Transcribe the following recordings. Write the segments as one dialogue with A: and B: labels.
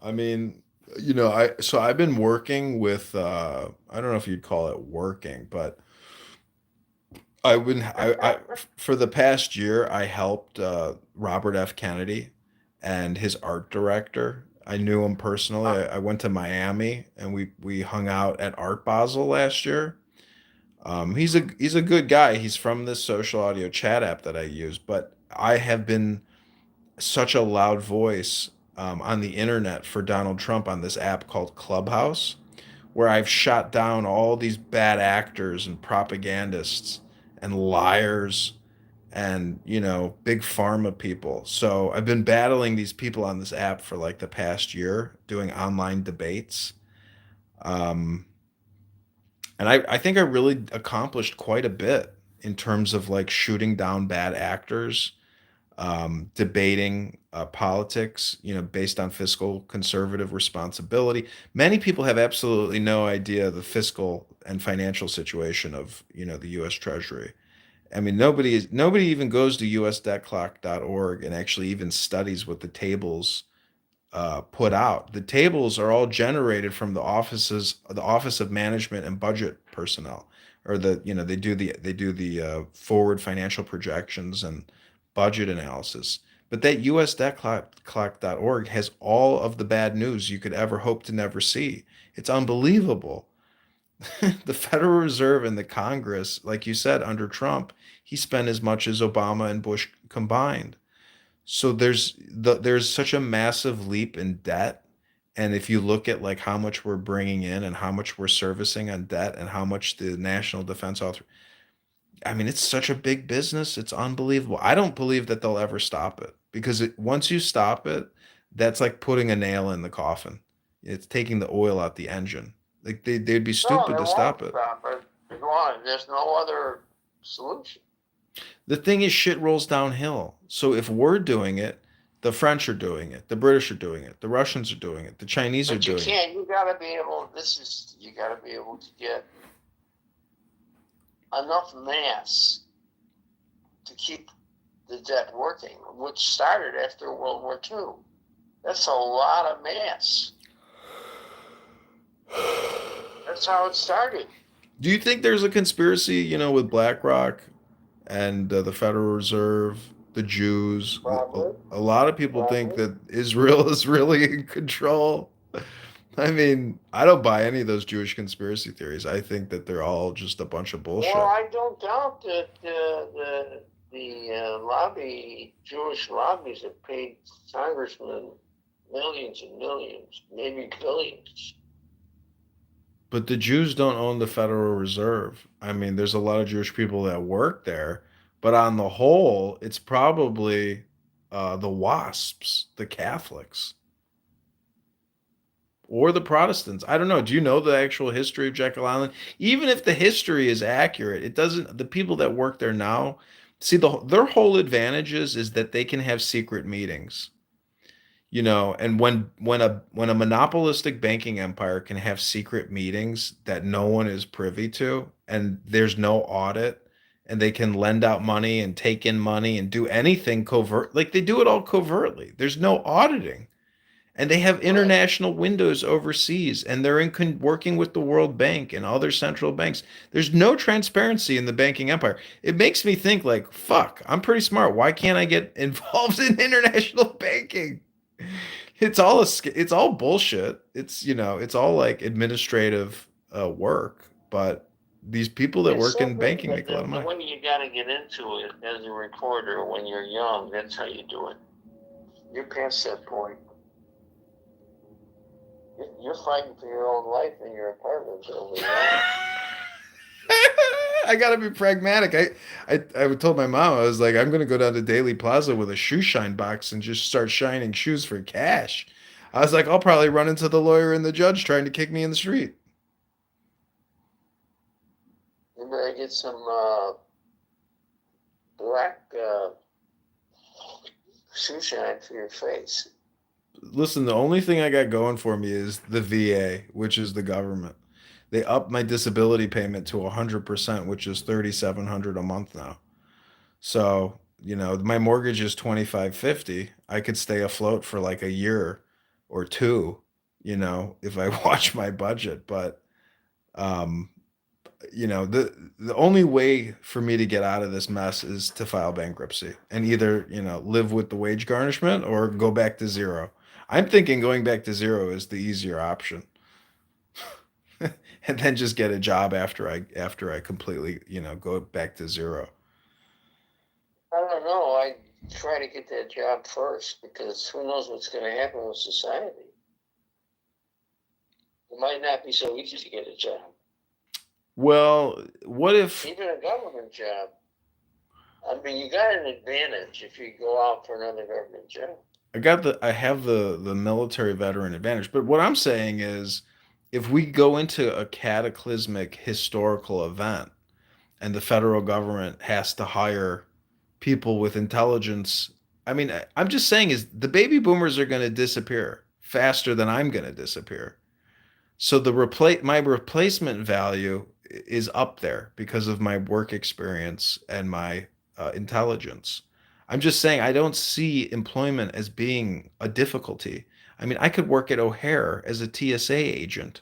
A: I mean, I've been working with I don't know if you'd call it working, but I for the past year I helped Robert F. Kennedy and his art director. I knew him personally. I went to Miami and we hung out at Art Basel last year. He's a good guy. He's from this social audio chat app that I use, but I have been such a loud voice on the internet for Donald Trump on this app called Clubhouse, where I've shot down all these bad actors and propagandists and liars and, big pharma people. So I've been battling these people on this app for like the past year, doing online debates. Um, and I think I really accomplished quite a bit in terms of like shooting down bad actors, debating politics, based on fiscal conservative responsibility. Many people have absolutely no idea the fiscal and financial situation of, the U.S. Treasury. I mean, nobody even goes to usdebtclock.org and actually even studies what the tables put out. The tables are all generated from the Office of Management and Budget personnel, or they do the forward financial projections and budget analysis. But that usdebtclock.org has all of the bad news you could ever hope to never see. It's unbelievable. The Federal Reserve and the Congress, like you said, under Trump, he spent as much as Obama and Bush combined. So there's such a massive leap in debt, and if you look at like how much we're bringing in and how much we're servicing on debt and how much the National Defense Author, I mean, it's such a big business. It's unbelievable. I don't believe that they'll ever stop it because once you stop it, that's like putting a nail in the coffin. It's taking the oil out the engine. Like they'd be
B: No,
A: stupid
B: they
A: to
B: won't
A: stop it.
B: stop it. They won't. There's no other solution.
A: The thing is, shit rolls downhill. So if we're doing it, the French are doing it, the British are doing it, the Russians are doing it, the Chinese are
B: But you
A: doing it.
B: can't. You got to be able. You got to be able to get enough mass to keep the debt working, which started after World War II. That's a lot of mass. That's how it started.
A: Do you think there's a conspiracy, with BlackRock and the Federal Reserve, the Jews?
B: Probably.
A: A lot of people think that Israel is really in control. I mean, I don't buy any of those Jewish conspiracy theories. I think that they're all just a bunch of
B: Well,
A: bullshit.
B: I don't doubt that the Jewish lobbies have paid congressmen millions and millions, maybe billions.
A: But the Jews don't own the Federal Reserve. I mean, there's a lot of Jewish people that work there, but on the whole, it's probably the WASPs, the Catholics, or the Protestants. I don't know. Do you know the actual history of Jekyll Island? Even if the history is accurate, it doesn't. The people that work there now, see, their whole advantages is that they can have secret meetings. And when a monopolistic banking empire can have secret meetings that no one is privy to, and there's no audit, and they can lend out money and take in money and do anything covert, like they do it all covertly. There's no auditing, and they have
B: Right.
A: international windows overseas, and they're working with the World Bank and other central banks. There's no transparency in the banking empire. It makes me think like, fuck, I'm pretty smart. Why can't I get involved in international banking? It's all bullshit. It's all like administrative work, but these people that
B: It's
A: work in
B: something
A: banking
B: that
A: make a lot of
B: the
A: money.
B: way you got to get into it as a reporter when you're young, that's how you do it. You're past that point. You're fighting for your own life in your apartment building.
A: I gotta be pragmatic. I told my mom, I was like, I'm gonna go down to Daily Plaza with a shoe shine box and just start shining shoes for cash. I was like, I'll probably run into the lawyer and the judge trying to kick me in the street.
B: You better get some black shoe shine for your face.
A: Listen, the only thing I got going for me is the VA, which is the government. They upped my disability payment to 100%, which is 3,700 a month now. So, my mortgage is 2,550. I could stay afloat for like a year or two, if I watch my budget. But um, the only way for me to get out of this mess is to file bankruptcy and either, live with the wage garnishment or go back to zero. I'm thinking going back to zero is the easier option. And then just get a job after I completely, go back to zero.
B: I don't know. I try to get that job first because who knows what's going to happen with society. It might not be so easy to get a job.
A: Well, what if
B: Even a government job. I mean, you got an advantage if you go out for another government job.
A: I have the military veteran advantage, but what I'm saying is if we go into a cataclysmic historical event and the federal government has to hire people with intelligence. I mean, I'm just saying is the baby boomers are going to disappear faster than I'm going to disappear. So my replacement value is up there because of my work experience and my intelligence. I'm just saying I don't see employment as being a difficulty. I mean, I could work at O'Hare as a TSA agent.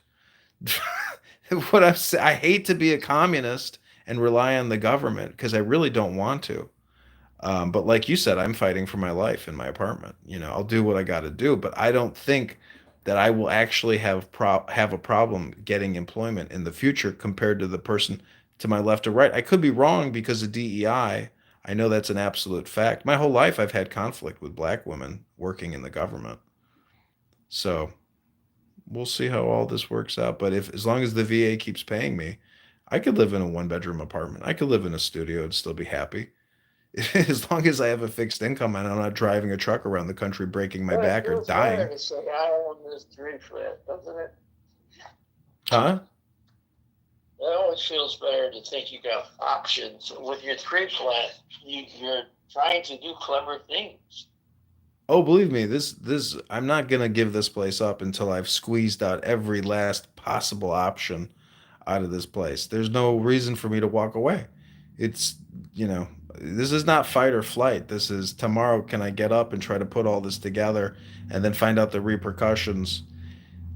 A: I hate to be a communist and rely on the government because I really don't want to. But like you said, I'm fighting for my life in my apartment. I'll do what I got to do, but I don't think that I will actually have a problem getting employment in the future compared to the person to my left or right. I could be wrong because of DEI. I know that's an absolute fact. My whole life I've had conflict with black women working in the government. So we'll see how all this works out. But if as long as the VA keeps paying me, I could live in a one-bedroom apartment. I could live in a studio and still be happy. As long as I have a fixed income and I'm not driving a truck around the country breaking my
B: Well, it
A: back or
B: feels better
A: dying.
B: to say I own this three flat, doesn't it?
A: Huh?
B: It always feels better to think you got options. With your three flat, you're trying to do clever things.
A: Oh, believe me, this I'm not gonna give this place up until I've squeezed out every last possible option out of this place. There's no reason for me to walk away. It's, you know, this is not fight or flight. This is tomorrow can I get up and try to put all this together and then find out the repercussions.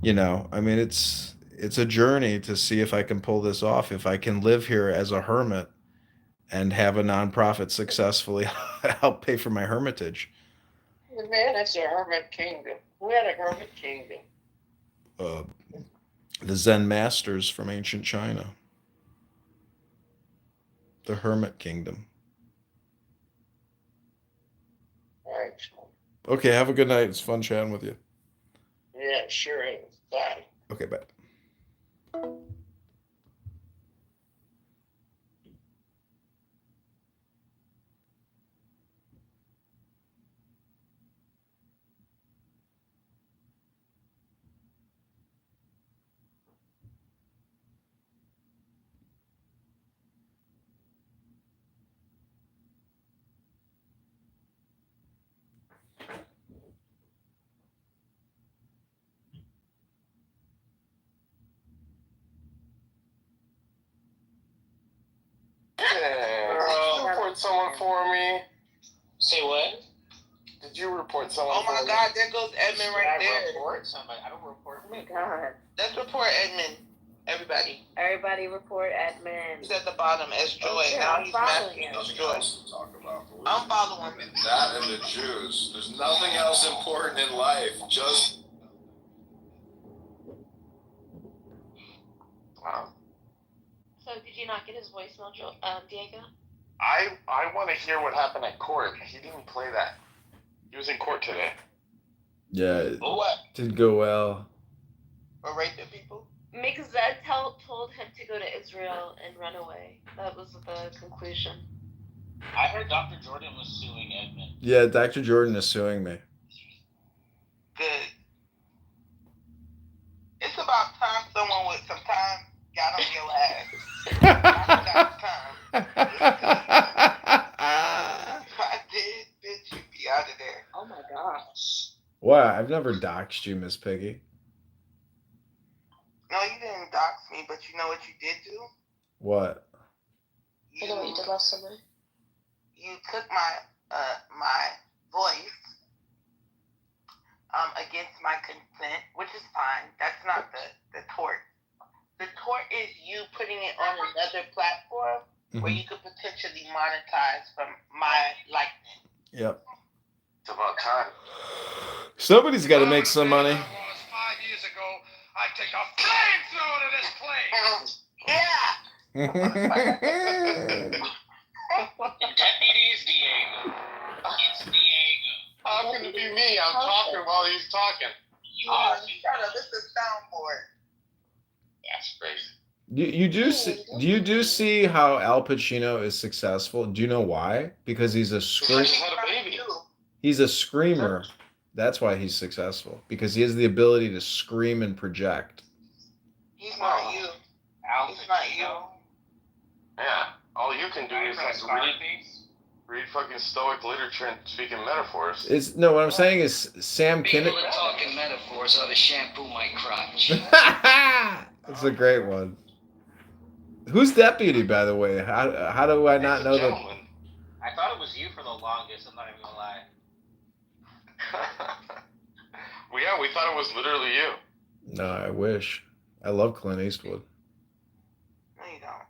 A: I mean it's a journey to see if I can pull this off, if I can live here as a hermit and have a nonprofit successfully help pay for my hermitage.
B: Man, that's a hermit kingdom. We had a hermit kingdom.
A: Uh, the Zen masters from ancient China, the Hermit Kingdom.
B: All right.
A: Okay, have a good night. It's fun chatting with you.
B: Yeah, sure is. Bye.
A: Okay, bye.
B: Report someone for me. Say what? Did you report someone? Oh my God, there goes Edmund right there. Report somebody. I don't report. Oh my God. Let's report Edmund. Everybody.
C: Everybody report Edmund.
B: He's at the bottom as Joy.
C: Okay,
B: now
C: I'm
B: he's
C: following
B: masking
C: him.
B: as Joy. I'm following him.
D: That and the Jews. There's nothing else important in life. Just.
B: Wow.
C: So did you not get his voicemail, Diego?
B: I want to hear what happened at court. He didn't play that. He was in court today.
A: Yeah, it
B: What?
A: didn't go well.
B: Or rape the people?
C: Zed told him to go to Israel and run away. That was the conclusion.
E: I heard Dr. Jordan was suing Edmund.
A: Yeah, Dr. Jordan is suing me.
B: Good. It's about time someone with some time got on your ass. If I did, bitch, you'd be out of there.
C: Oh my gosh.
A: Wow, I've never doxed you, Miss Piggy.
B: No, you didn't dox me, but you know what you did do?
A: What?
C: You know what you did last summer?
B: You took my voice, against my consent, which is fine. That's not the tort. The tort is you putting it on another platform where you could potentially monetize from my likeness.
A: Yep.
D: It's about time.
A: Somebody's got to make some money.
D: 5 years ago, I take a flamethrower to this place.
B: Yeah.
E: Deputy is Diego. It's Diego.
D: How can it be me? I'm talking while he's talking.
B: Oh, shut up. This is soundboard.
E: That's crazy.
A: You do see how Al Pacino is successful? Do you know why? Because he's a He's a screamer. That's why he's successful. Because he has the ability to scream and project.
B: He's not you. He's not you.
D: Yeah. All you can do is read fucking Stoic literature and speak in metaphors.
A: What I'm saying is Sam Kinnick.
F: People that talk in metaphors ought to shampoo my crotch.
A: That's a great one. Who's deputy, by the way? How do I not know that?
E: I thought it was you for the longest. I'm not even gonna lie.
D: Well, yeah, we thought it was literally you.
A: No, I wish. I love Clint Eastwood.
B: No, you don't.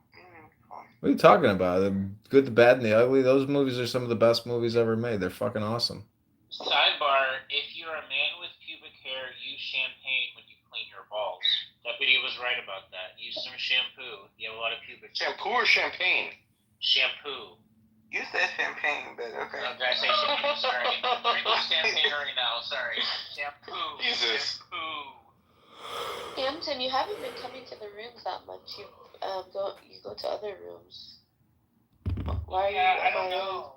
A: What are you talking about? The Good, the Bad, and the Ugly? Those movies are some of the best movies ever made. They're fucking awesome.
E: Sidebar, if you're a man with pubic hair, use champagne when you clean your balls. Deputy was right about that. Use some shampoo. You have a lot of pubic hair.
D: Shampoo or champagne?
E: Shampoo.
B: You said champagne, but okay.
E: Oh, did I say shampoo? Sorry. Drinking champagne right now. Sorry. Shampoo.
D: Jesus.
E: Shampoo.
C: Hampton, you haven't been coming to the rooms that much. You go to other rooms. Why are you?
E: I don't know.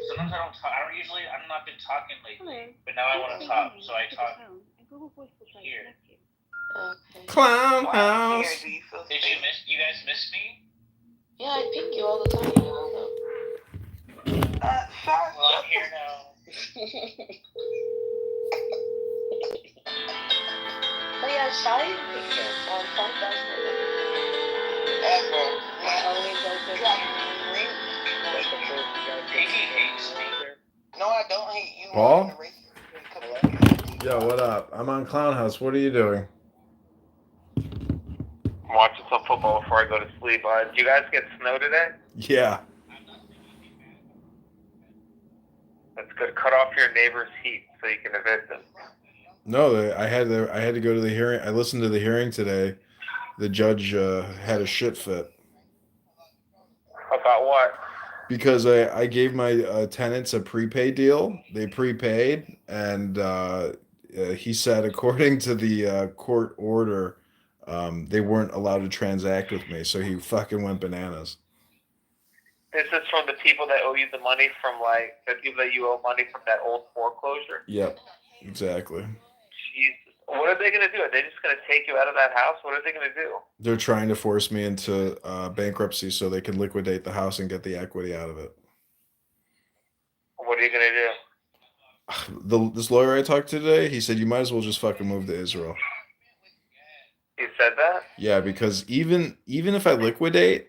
E: Sometimes I don't talk. I'm not been talking lately, but now I want to talk, so I talk here.
C: Okay.
A: Clown
B: Why
A: house.
B: here do you feel
E: Did
B: safe?
E: you guys miss me?
C: Yeah, I ping you all the time. So.
E: Well, I'm here now.
C: Oh yeah, Shy picture. Shy does
E: Piggy hates me.
B: No, I don't hate you.
A: Paul? Yo, what up? I'm on Clown House. What are you doing?
G: I'm watching some football before I go to sleep. Do you guys get snow today?
A: Yeah.
G: That's good. Cut off your neighbor's heat so you can evict them.
A: No, I had to go to the hearing. I listened to the hearing today. The judge had a shit fit.
G: About what?
A: Because I gave my tenants a prepaid deal. They prepaid, and he said, according to the court order, they weren't allowed to transact with me. So he fucking went bananas.
G: This is from the people that owe you the money from, the people that you owe money from that old foreclosure?
A: Yep, exactly.
G: Jesus. What are they going to do? Are they just going to take you out of that house? What are they going to do?
A: They're trying to force me into bankruptcy so they can liquidate the house and get the equity out of it.
G: What are you going to do?
A: This lawyer I talked to today, he said you might as well just fucking move to Israel.
G: He said that?
A: Yeah, because even if I liquidate,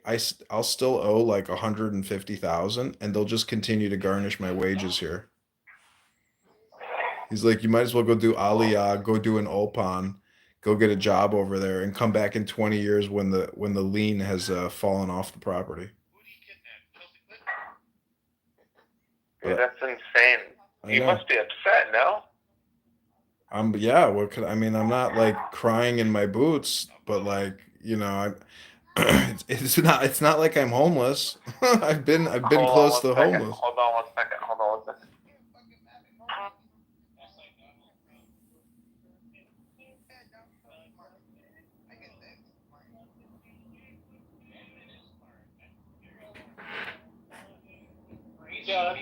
A: I'll still owe like $150,000, and they'll just continue to garnish my wages here. He's like, you might as well go do Aliyah, go do an Ulpan, go get a job over there, and come back in 20 years when the lien has fallen off the property.
G: Dude, that's insane. You must be upset, no?
A: Yeah, what could I'm not like crying in my boots, but it's not like I'm homeless. I've been close to homeless.
G: Hold on one second.
B: Yo,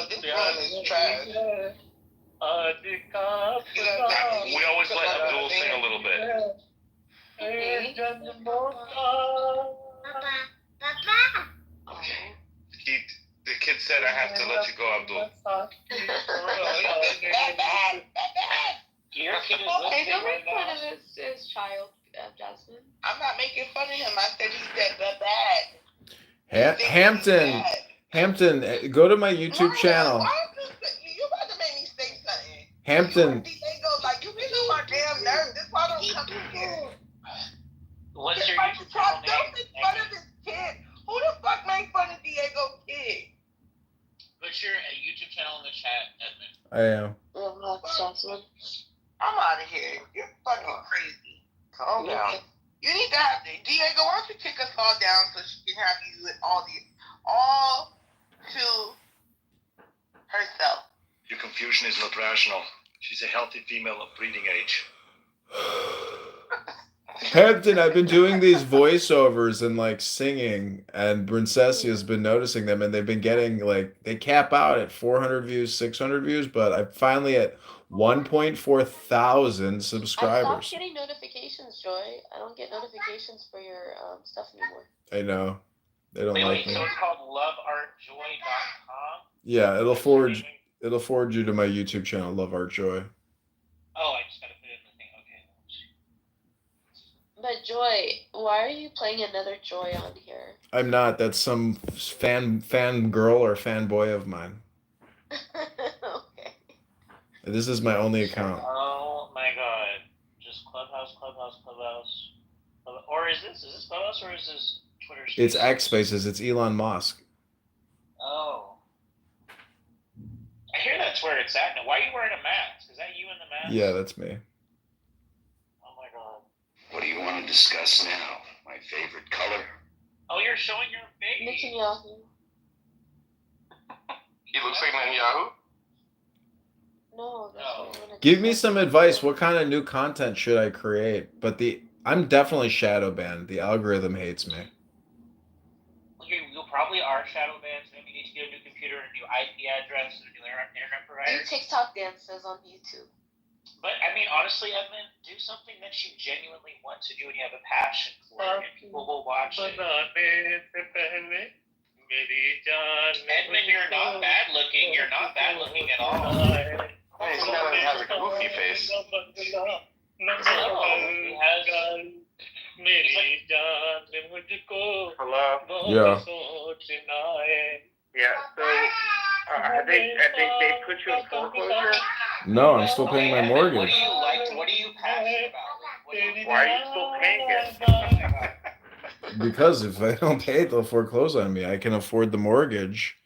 B: this one is trash.
D: We always let Abdul sing a little bit. The kid said I have to let you go, Abdul.
E: Your kid is
C: Okay,
E: listening
C: don't
E: right
C: make fun
E: now.
C: of his child, Jasmine.
B: I'm not making fun of him. I said he said the bad.
A: Hampton, Hampton, go to my YouTube channel.
B: Why you about to make me say something?
A: Hampton.
B: Diego, like you get on my damn nerves. This why I don't come in here.
E: What's your
B: Like,
E: YouTube channel
B: don't
E: name?
B: make fun of his kid. Who the fuck made fun of Diego's kid?
E: Put your YouTube channel in the chat, Edmund.
A: I am.
B: I'm out of here. You're fucking crazy. Calm down. You need to have Diego. Why don't you kick us all down so she can have you with all to herself?
H: Your confusion is not rational. She's a healthy female of breeding age.
A: Hampton, I've been doing these voiceovers and like singing, and Princessia has been noticing them, and they've been getting like they cap out at 400 views, 600 views, but I'm finally at 1.4 thousand
C: I
A: subscribers.
C: stopped getting notifications, Joy. I don't get notifications for your stuff anymore.
A: I know. They don't
E: Wait,
A: like me.
E: so it's called loveartjoy.com?
A: Yeah, it'll forward you to my YouTube channel, Love Art Joy.
E: Oh, I just gotta put it in the thing. Okay.
C: But Joy, why are you playing another Joy on here?
A: I'm not. That's some fan girl or fanboy of mine.
C: Okay.
A: This is my only account.
E: Oh my god. Just Clubhouse. Or is this Clubhouse or is this Twitter Spaces?
A: It's X Spaces. It's Elon Musk.
E: Oh. I hear that's where it's at now. Why are you wearing a mask? Is that you in the mask?
A: Yeah, that's me.
E: Oh my god.
H: What do you want to discuss now? My favorite color?
E: Oh, you're showing your face.
C: Netanyahu.
D: He looks like Netanyahu.
C: No, that's what I wanna
A: Give me
C: discuss.
A: some advice. What kind of new content should I create? But I'm definitely shadow banned. The algorithm hates me.
E: You probably are shadow banned, so maybe you need to get a new computer, a new IP address, and a new internet
C: Do
E: provider.
C: TikTok dances on YouTube.
E: But I mean, honestly, Edmund, do something that you genuinely want to do and you have a passion for, and people will watch it. Edmund, you're not bad looking. You're not bad looking at all.
D: Hey, he kind of has a goofy face.
E: No, he has.
G: Hello.
A: Yeah.
G: Yeah. So, have they put you in foreclosure?
A: No, I'm still paying my
E: Edmund, What
A: mortgage.
E: do you like? What are you passionate about?
G: Why are you still paying it?
A: Because if I don't pay it, they'll foreclose on me. I can afford the mortgage.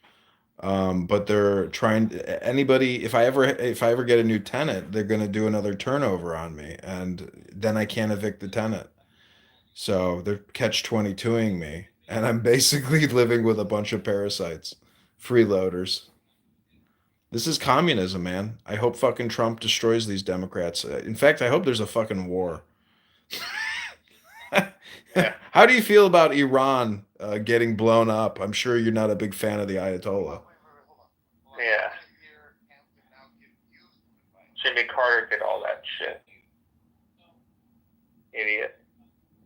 A: But they're trying anybody if I ever get a new tenant, they're gonna do another turnover on me, and then I can't evict the tenant. So they're catch-22ing me, and I'm basically living with a bunch of parasites, freeloaders. This is communism, man. I hope fucking Trump destroys these Democrats. In fact, I hope there's a fucking war. How do you feel about Iran getting blown up? I'm sure you're not a big fan of the Ayatollah.
G: Yeah. Jimmy Carter did all that shit. Idiot.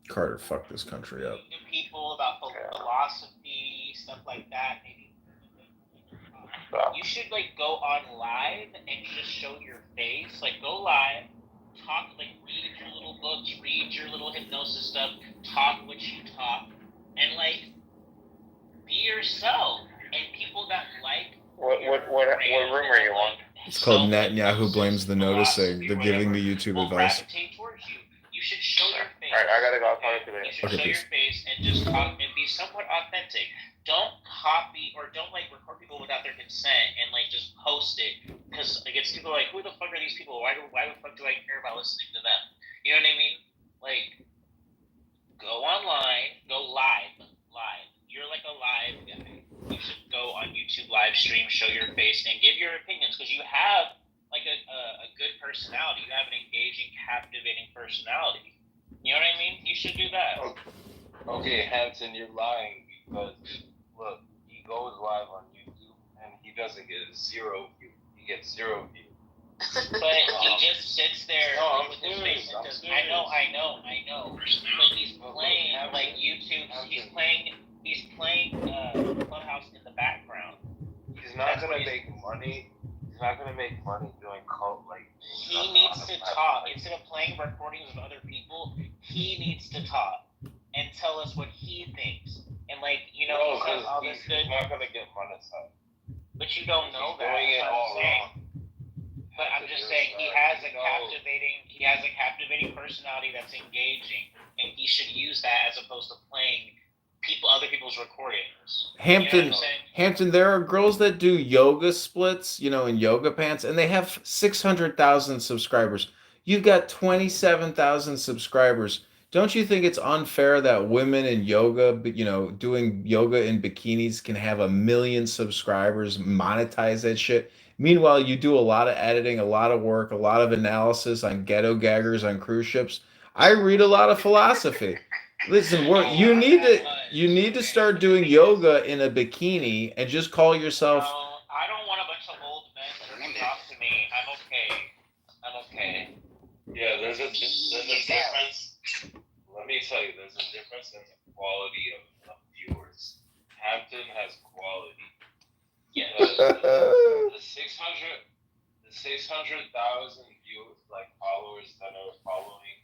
A: Carter fucked this country up.
E: To people about philosophy, stuff like that. Maybe
G: So,
E: you should like go on live and just show your face. Like go live, talk, like read your little books, read your little hypnosis stuff, talk what you talk, and like be yourself. And people that like
G: what room are you on?
A: It's called Netanyahu Blames the Noticing. They're giving me YouTube
E: will
A: advice.
E: gravitate towards you. You should show your face.
G: Alright, I gotta go. I'll talk to you
E: You
G: later.
E: should
A: Okay,
E: show
A: peace.
E: your face and just talk and be somewhat authentic. Don't copy or don't like record people without their consent and like just post it because it gets people like, who the fuck are these people? Why the fuck do I care about listening to them? You know what I mean? Like, go online, go live. You're like a live guy. You should go on YouTube live stream, show your face, and give your opinions because you have like a good personality. You have an engaging, captivating personality. You know what I mean? You should do that.
I: Okay, Hanson, you're lying because look, he goes live on YouTube and he doesn't get zero view. He gets 0 view.
E: But he just sits there
I: No, I'm
E: with his
I: serious,
E: face and
I: I'm
E: does.
I: serious.
E: I know. But he's playing like YouTube. He's playing Clubhouse in the background.
I: He's not gonna make money. He's not gonna make money doing cult like.
E: He needs to talk instead of playing recordings of other people. He needs to talk and tell us what he thinks and like he
I: No,
E: says
I: because
E: all this
I: he's
E: good,
I: not gonna get monetized.
E: but you don't know
I: He's
E: that.
I: doing it
E: That's what I'm
I: all
E: saying.
I: wrong.
E: But I'm just saying he has a captivating personality that's engaging, and he should use that as opposed to playing other people's recordings.
A: Hampton,
E: You know what I'm saying?
A: Hampton, there are girls that do yoga splits, in yoga pants, and they have 600,000 subscribers. You've got 27,000 subscribers. Don't you think it's unfair that women in yoga, doing yoga in bikinis can have 1 million subscribers, monetize that shit? Meanwhile, you do a lot of editing, a lot of work, a lot of analysis on ghetto gaggers on cruise ships. I read a lot of philosophy. Listen, you need to start doing yoga in a bikini and just call yourself.
E: No, I don't want a bunch of old men jerking off to me. I'm okay.
I: Yeah, there's a difference. Let me tell you, there's a difference in the quality of viewers. Hampton has quality.
E: Yeah.
I: The 600,000 viewers, like followers that are following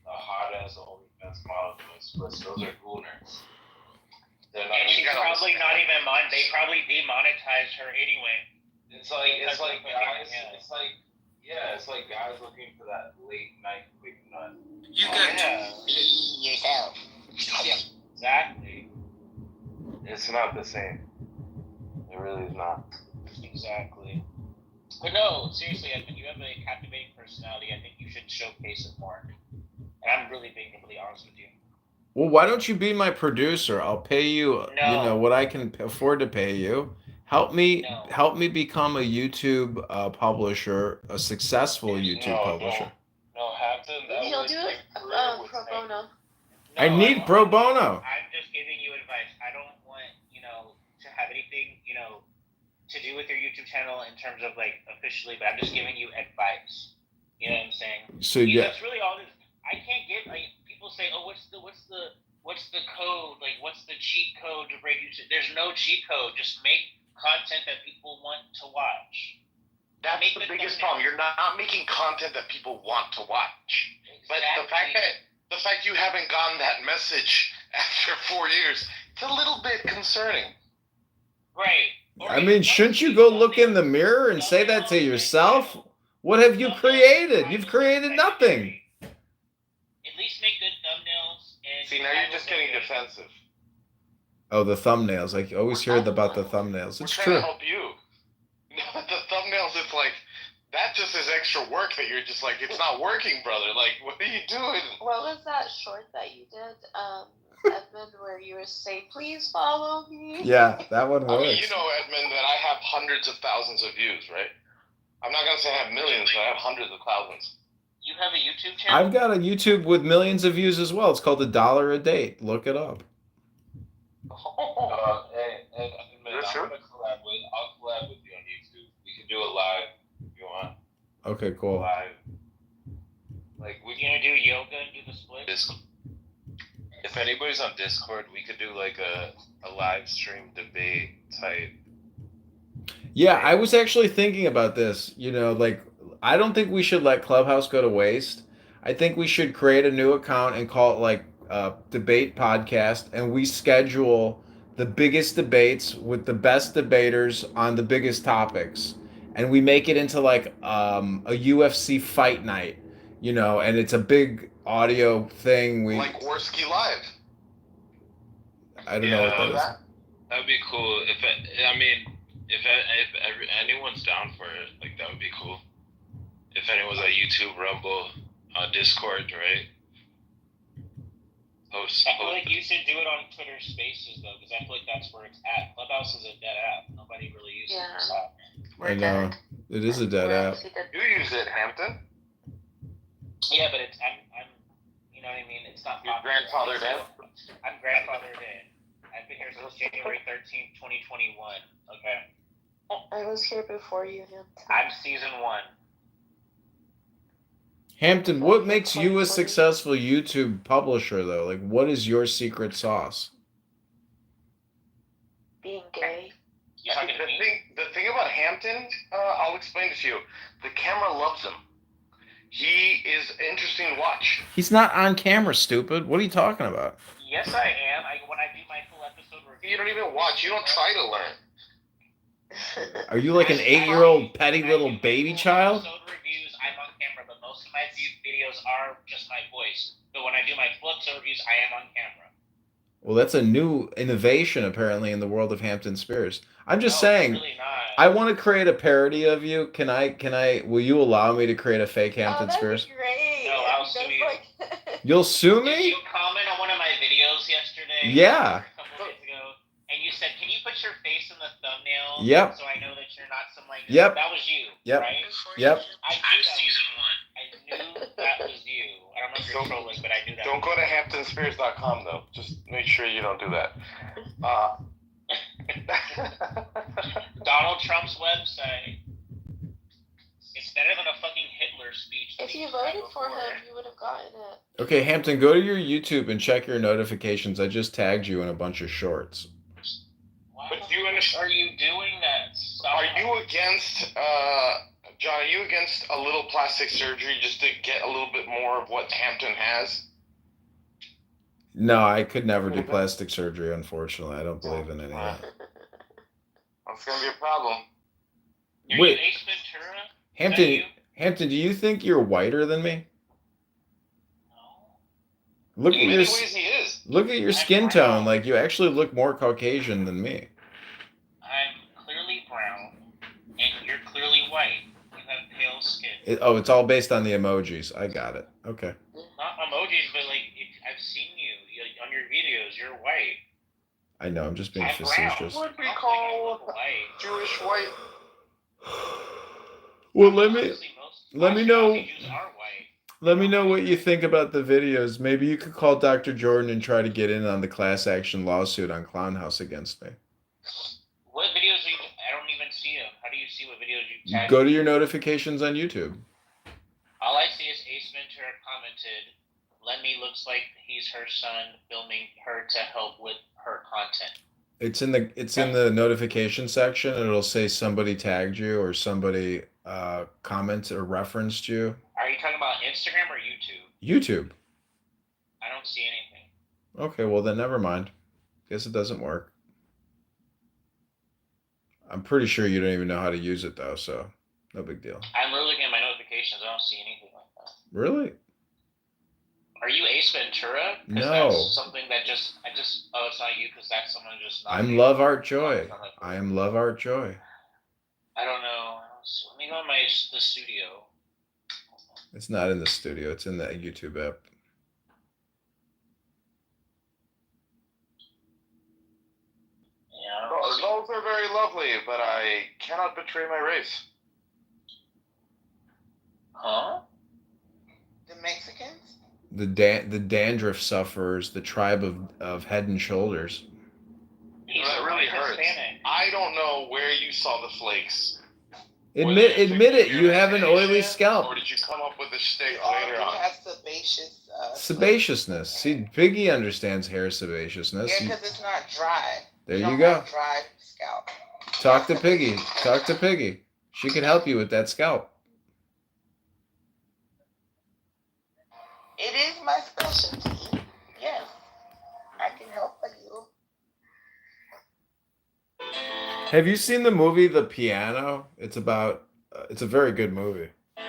I: the hot ass OnlyFans model doing splits, those are gooners.
E: And she's probably not even mine. They probably demonetized her anyway.
I: It's like guys looking for that late night quick nut.
F: You got to be yourself.
E: Exactly.
I: It's not the same. It really is not.
E: Exactly. But no, seriously, Edmund, you have a captivating personality. I think you should showcase it more. And I'm really being completely honest with you.
A: Well, why don't you be my producer? I'll pay you, what I can afford to pay you. Help me become a YouTube publisher, a successful YouTube publisher.
I: No, Hampton.
C: He'll do it pro bono.
A: I need pro bono.
E: I'm just giving you advice. I don't want, to have anything, to do with your YouTube channel in terms of like officially, but I'm just giving you advice. You know what I'm saying?
A: So yeah.
E: That's really all this. I can't get people say, oh, what's the code? Like, what's the cheat code to break YouTube? There's no cheat code. Just make content that people want to watch.
D: That's the biggest problem. You're not making content that people want to watch.
E: Exactly.
D: But the fact you haven't gotten that message after 4 years, it's a little bit concerning.
E: Right.
A: I mean, shouldn't you go look in the mirror and say that to yourself? What have you created? You've created nothing.
E: At least make good thumbnails. And
D: see, now you're just getting defensive.
A: Oh, the thumbnails. I always hear about the thumbnails. It's true.
D: We're trying to help you. The thumbnails, it's like, that just is extra work that you're just like, it's not working, brother. Like, what are you doing?
C: What was that short that you did, Edmund, where you were saying, please follow me?
A: Yeah, that one
D: I
A: works.
D: mean, you know, Edmund, that I have hundreds of thousands of views, right? I'm not going to say I have millions, but I have hundreds of thousands.
E: You have a YouTube channel?
A: I've got a YouTube with millions of views as well. It's called $1 a Date. Look it up.
I: Edmund, I'll collab with you on YouTube. We can do a live if you want.
A: Okay, cool.
I: Live. Like,
E: We're gonna do yoga and do the split.
I: If anybody's on Discord, we could do like a live stream debate type.
A: Yeah, I was actually thinking about this. I don't think we should let Clubhouse go to waste. I think we should create a new account and call it like Debate Podcast, and we schedule the biggest debates with the best debaters on the biggest topics, and we make it into like a UFC fight night, and it's a big audio thing.
D: Like Warski Live.
A: I don't know what that is.
I: That'd be cool. If anyone's down for it, like that would be cool. If anyone's at YouTube, Rumble, Discord, right?
E: I feel like you should do it on Twitter Spaces though, because I feel like that's where it's at. Clubhouse is a dead app. Nobody really uses it.
A: I know. It is a dead app.
D: You use it, Hampton.
E: Yeah, but I'm you know what I mean? It's not
D: Your grandfathered in?
E: I'm grandfathered in. I've been here since January 13th, 2021. Okay.
C: I was here before you, Hampton.
E: I'm season 1.
A: Hampton, what makes you a successful YouTube publisher, though? Like, what is your secret sauce?
C: Being gay.
D: The thing about Hampton, I'll explain it to you. The camera loves him. He is interesting to watch.
A: He's not on camera, stupid. What are you talking about?
E: Yes, I am. When I do my full episode review.
D: You don't even watch. You don't try to learn.
A: Are you like an 8-year-old petty little baby child?
E: Episode reviews, I'm on camera, but most of my videos are just my voice. But when I do my full episode reviews, I am on camera.
A: Well, that's a new innovation apparently in the world of Hampton Spears. I'm just saying.
E: Really not.
A: I want to create a parody of you. Can I? Will you allow me to create a fake Hampton Spears?
C: Great.
E: No, I'll sue you.
A: You'll sue
E: Did
A: me?
E: you comment on one of my videos yesterday?
A: Yeah.
E: A couple days ago, and you said, "Can you put your face in the thumbnail?"
A: Yep.
E: So I know that you're not some like.
A: Yep.
E: That was you.
A: Yep.
E: Right?
A: Yep.
E: I knew season 1. I knew that was you. I don't know if you're trolling, but I knew that.
D: Don't go to HamptonSpears.com though. Just make sure you don't do that.
E: Donald Trump's website. It's better than a fucking Hitler speech.
C: If you voted for him, you would have gotten it.
A: Okay, Hampton, go to your YouTube and check your notifications. I just tagged you in a bunch of shorts.
E: But are you doing that? Stop.
D: Are you against, John, are you against a little plastic surgery just to get a little bit more of what Hampton has?
A: No, I could never do plastic surgery, unfortunately. I don't believe in any of that.
D: That's going to be a problem.
A: Wait.
E: Ace Ventura?
A: Hampton, do you think you're whiter than me?
E: No.
A: Look
D: In
A: at
D: many
A: your
D: ways, he is.
A: look at your skin tone. Like you actually look more Caucasian than me.
E: I'm clearly brown, and you're clearly white. You have pale skin.
A: It's all based on the emojis. I got it. Okay.
E: Not emojis, but like I've seen you on your videos. You're white.
A: I know. I'm just being
E: I'm
A: facetious.
D: What we call Jewish white.
A: Well, let me know. Let me know what you think about the videos. Maybe you could call Dr. Jordan and try to get in on the class action lawsuit on Clown House against me.
E: What videos are you? I don't even see them. How do you see what videos you tag?
A: Go to your notifications on YouTube.
E: All I see is Ace Ventura commented, Lemmy looks like he's her son, filming her to help with her content.
A: It's in the notification section, and it'll say somebody tagged you or somebody commented or referenced you.
E: Are you talking about Instagram or YouTube?
A: YouTube.
E: I don't see anything.
A: Okay, well then never mind. Guess it doesn't work. I'm pretty sure you don't even know how to use it though, so no big deal.
E: I'm literally looking at my notifications. I don't see anything like that.
A: Really?
E: Are you Ace Ventura?
A: No.
E: That's something that oh, it's not you because that's someone just.
A: I'm Love Art Joy. I am Love Art Joy.
E: I don't know. Let me go in the studio.
A: It's not in the studio. It's in the YouTube app.
E: Yeah.
D: Those are very lovely, but I cannot betray my race.
E: Huh?
B: The Mexicans?
A: The dandruff sufferers, the tribe of Head and Shoulders.
D: That really hurts. I don't know where you saw the flakes.
A: Admit it. You have an oily scalp.
D: Or did you come up with a steak
B: All
D: later on?
B: have sebaceous.
A: Sebaciousness. See, Piggy understands hair sebaciousness.
B: Yeah, because it's not dry.
A: There
B: don't
A: you go.
B: have dry scalp.
A: Talk to Piggy. Talk to Piggy. She can help you with that scalp.
B: It is my specialty. Yes, I can help you.
A: Have you seen the movie The Piano? It's about. It's a very good movie.
B: No,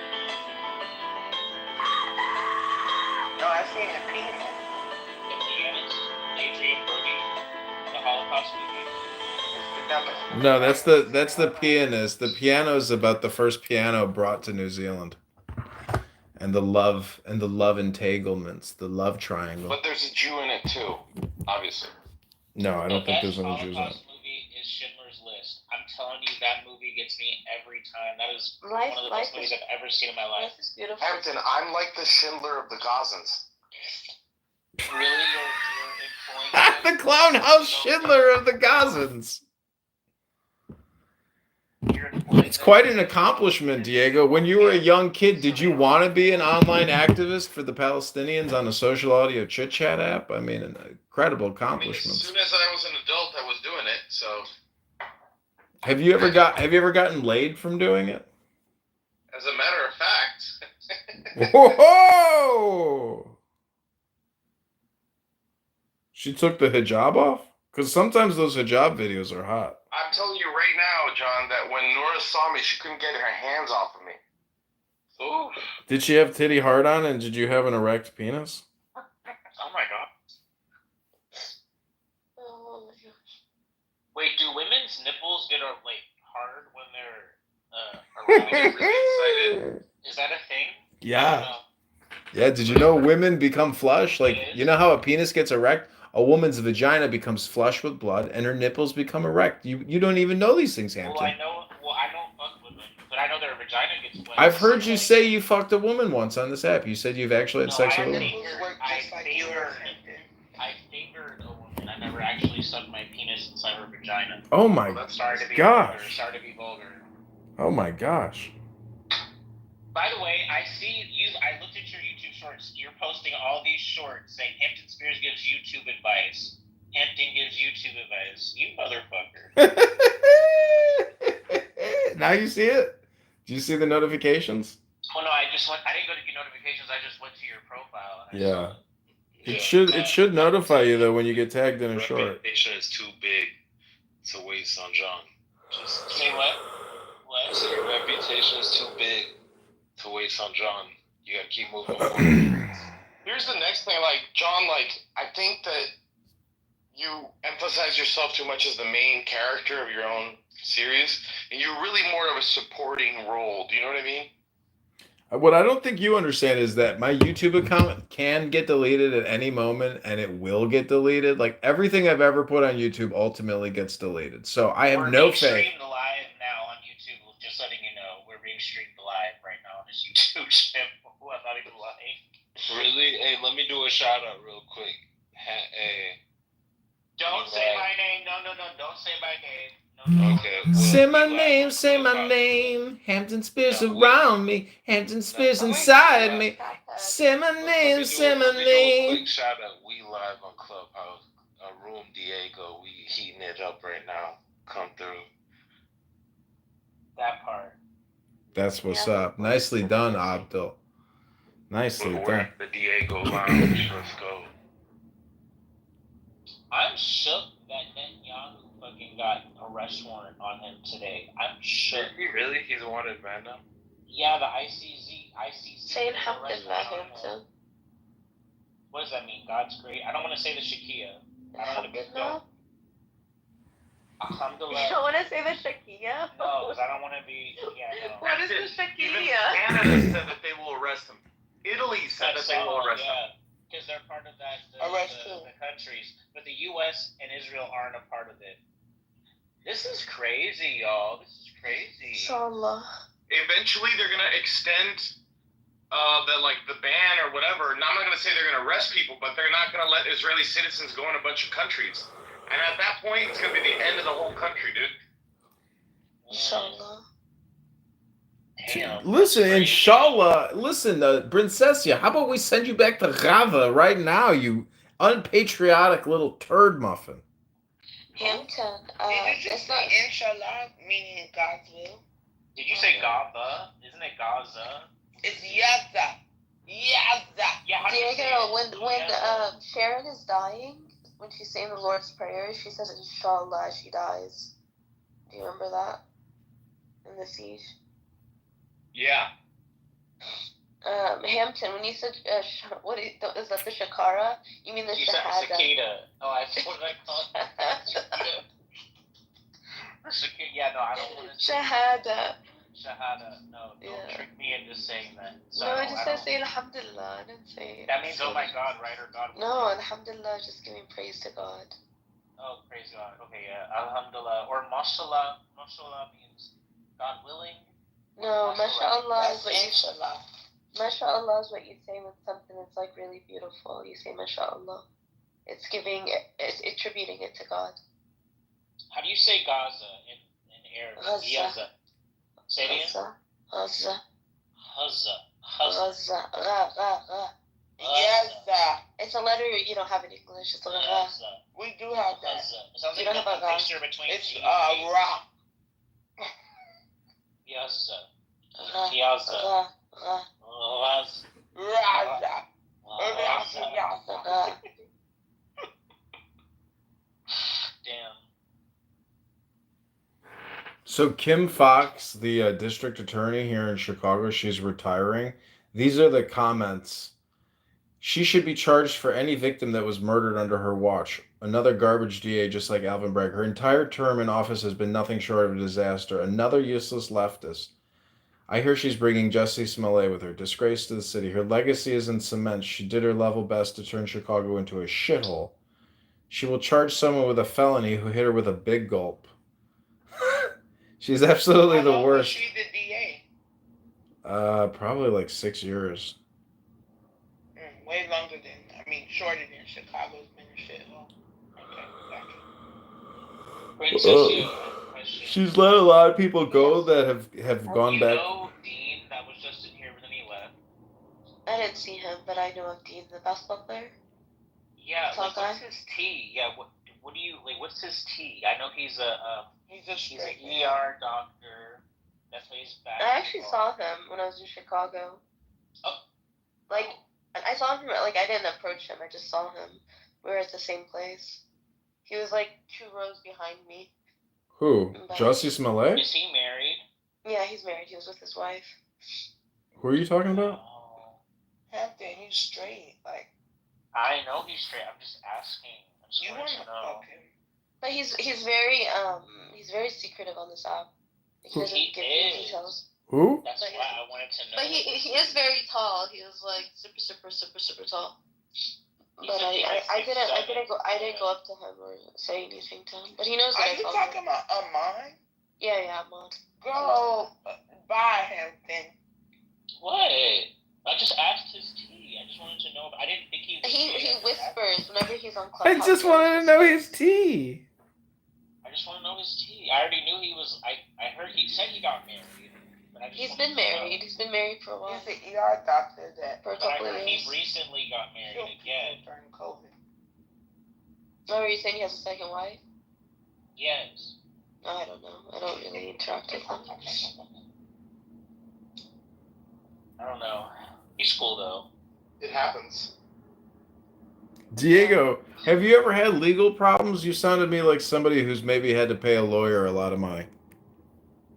B: I've seen a piece.
E: The Pianist, Adrian Brody, the Holocaust movie.
B: It's the dumbest.
A: No, that's the Pianist. The Piano is about the first piano brought to New Zealand, and the love entanglements, the love triangle.
D: But there's a Jew in it too, obviously.
A: No, I don't think there's
E: any
A: any Jews in it.
E: Holocaust movie is Schindler's List. I'm telling you, that movie gets me every time. That is
C: Life-
E: one of the
C: life
E: best movies
C: is-
E: I've ever seen in my life.
C: This is beautiful.
D: Hampton, I'm like the Schindler of the Gazans.
E: Really, you're employing
A: The Clown House Schindler of the Gazans. It's quite an accomplishment, Diego. When you were a young kid, did you want to be an online activist for the Palestinians on a social audio chit chat app? I mean, an incredible
D: I mean, as
A: accomplishment.
D: soon as I was an adult, I was doing it. So,
A: Have you ever gotten laid from doing it?
D: as a matter of fact,
A: Whoa! She took the hijab off? Because sometimes those hijab videos are hot.
D: I'm telling you right now, John, that when Nora saw me, she couldn't get her hands off of me. Ooh.
A: Did she have titty hard on and did you have an erect penis?
D: Oh my god.
C: Oh my gosh.
E: Wait, do women's nipples get hard when they're
D: Really excited.
E: Is that a thing? I don't
A: Yeah.
E: know.
A: Yeah, did you know women become flush? Like, you know how a penis gets erect? A woman's vagina becomes flush with blood and her nipples become erect. You don't even know these things, Hampton.
E: I don't fuck women, but I know their vagina gets wet.
A: I've heard you say you fucked a woman once on this app. You said you've actually had sex with a woman.
E: I fingered a woman. I never actually stuck my penis inside her vagina.
A: Oh my
E: Sorry to be
A: gosh.
E: vulgar. Sorry to be vulgar.
A: Oh my gosh.
E: By the way, I see you. I looked at your YouTube shorts. You're posting all these shorts saying Hampton Spears gives YouTube advice. Hampton gives YouTube advice. You motherfucker.
A: Now you see it? Do you see the notifications?
E: Oh no, I didn't go to get notifications. I just went to your profile. And
A: Yeah.
H: Yeah.
A: It should notify you though when you get tagged in a short.
H: Reputation is too big to waste on John. Just
E: Say what? What?
H: So your reputation is too big to waste on John. You gotta keep moving forward.
D: Here's the next thing, John, I think that you emphasize yourself too much as the main character of your own series, and you're really more of a supporting role. Do you know what I mean?
A: What I don't think you understand is that my YouTube account can get deleted at any moment and it will get deleted. Like everything I've ever put on YouTube ultimately gets deleted. So I have no faith.
E: We're being streamed live now on YouTube. Just letting you know, we're being streamed live right now on this YouTube channel. I'm not even lying.
I: Really? Hey, let me do a shout out real quick. Hey.
E: Don't say my name. No. Don't say my name. No.
I: Okay. Well,
A: Say my name, say my name. Hampton Spears around me. Hampton Spears inside me. Say my name, say my
I: let me do a
A: name.
I: quick shout out. We live on Clubhouse. Room Diego. We heating it up right now. Come through.
E: That part.
A: That's what's up. Nicely done, Abdul. Nicely
H: We're
A: done.
H: at the Diego Lounge. Let's go.
E: I'm shook that Netanyahu fucking got a arrest warrant on him today. I'm shook.
H: He really? He's a wanted man now?
E: Yeah, the ICC.
C: Say alhamdulillah, Hampton.
E: What does that mean? God's great. I don't want to say the Shakia. I don't want to be
C: Alhamdulillah.
E: Alhamdulillah.
C: You don't want to say the Shakia?
E: No, because I don't want to be. Yeah, no.
C: What is the
D: Even
C: Shakia?
D: Canada said that they will arrest him. Italy said that they will arrest him.
E: Yeah, because they're part of that. The countries, but the U.S. and Israel aren't a part of it. This is crazy, y'all. This is crazy.
C: Inshallah.
D: Eventually, they're gonna extend the ban or whatever. Now, I'm not gonna say they're gonna arrest people, but they're not gonna let Israeli citizens go in a bunch of countries. And at that point, it's gonna be the end of the whole country, dude.
C: Inshallah.
E: Damn,
A: Listen,
E: that's crazy.
A: inshallah. Listen, Princessia, how about we send you back to Rava right now, you unpatriotic little turd muffin?
C: Hampton,
B: Did you just
C: it's not.
B: say inshallah, meaning God's will?
E: Did you say Gaza? Isn't it Gaza?
B: It's Yaza. Yaza.
E: Yeah. How do you say
C: Diego,
E: it?
C: when Sharon is dying, when she's saying the Lord's Prayer, she says inshallah she dies. Do you remember that? In the siege?
D: Yeah.
C: Hampton, when you said, is that the Shakara? You mean the
E: You said
C: Shahada?
E: cicada. Oh, what did I call it? Cicada. Yeah, no, I don't want to say
C: Shahada.
E: Shahada. No, don't
C: Yeah.
E: trick me into saying that. So
C: No, I just said
E: don't-
C: say Alhamdulillah. I didn't say.
E: That means, oh my God, right? Or God.
C: No, Alhamdulillah, just giving praise to God.
E: Oh, praise God. Okay, yeah. Alhamdulillah. Or mashallah. Mashallah means God willing.
C: No, mashallah is
B: That's
C: what you.
B: inshallah.
C: Mashallah is what you say when something is like really beautiful. You say mashallah. It's attributing it to God.
E: How do you say Gaza in Arabic?
C: Gaza.
E: Gaza. Say it again.
C: Gaza.
E: Gaza.
C: Gaza. Ra.
B: Yaza.
C: It's a letter you don't have in English. It's like a ra.
E: Gaza.
B: We do have that.
E: Gaza. It sounds
C: You
E: like
C: don't
E: a
C: have a
E: mixture between
B: It's
E: G and
B: Ra.
E: Gaza.
C: Ra.
E: Gaza.
C: Ra.
E: Oh,
B: Raja.
E: Damn.
A: So Kim Fox, the district attorney here in Chicago, she's retiring. These are the comments. She should be charged for any victim that was murdered under her watch. Another garbage DA just like Alvin Bragg. Her entire term in office has been nothing short of a disaster. Another useless leftist. I hear she's bringing Jussie Smollett with her. Disgrace to the city. Her legacy is in cement. She did her level best to turn Chicago into a shithole. She will charge someone with a felony who hit her with a big gulp. She's absolutely the
B: How long
A: worst.
B: was she the DA?
A: Probably like 6 years.
B: Way longer than, shorter than Chicago's been a shithole. Okay, gotcha.
E: Princess,
A: She's let a lot of people go that have gone back.
E: You know Dean that was just in here, but then he left.
C: I didn't see him, but I know of Dean, the basketball player.
E: Yeah,
C: Tall
E: like,
C: guy?
E: what's his T? Yeah, what do you like? What's his T? I know he's an
B: straight
E: ER doctor. That's why he's back.
C: I actually saw him when I was in Chicago.
E: Oh.
C: Like, I saw him, like, I didn't approach him, I just saw him. We were at the same place. He was, like, 2 rows behind me.
A: Who? Jussie Smollett?
E: Is he married?
C: Yeah, he's married. He was with his wife.
A: Who are you talking about?
B: Hampton, he's straight. Like,
E: I know he's straight. I'm just asking. I just
B: you
E: wanted
B: want
E: to
B: to
E: know.
B: fuck him.
C: But he's very secretive on this app. He doesn't
E: He
C: give you
E: is.
C: details.
A: Who?
E: That's why I wanted to know.
C: But he is very tall. He was like super tall.
E: He's
C: But
E: like
C: I didn't go
E: up
C: up to him or say anything to him. But he knows that
B: Are
C: I
B: you
C: follow
B: talking
C: him.
B: about Amon?
C: Yeah, I'm on.
B: Girl, bye, Hampton.
E: What? I just asked his T. I just wanted to know. I didn't think he was
C: He whispers whenever he's on
A: I
C: Clubhouse.
A: just wanted to know his tea.
E: I just want to know his T. I already knew he was. I heard he said he got married. But I just
C: He's
E: wanted
C: been
E: to know.
C: married. He's been married for a while.
B: He's an ER doctor that
C: For a
E: But I
C: couple of
E: heard
C: years.
E: he recently got married
B: killed
E: again.
B: people during COVID.
C: Oh, are you saying he has a second wife?
E: Yes.
C: No, I don't know. I don't really interact with him.
E: I don't know. He's cool though.
H: It happens.
A: Diego, have you ever had legal problems? You sounded to me like somebody who's maybe had to pay a lawyer a lot of money.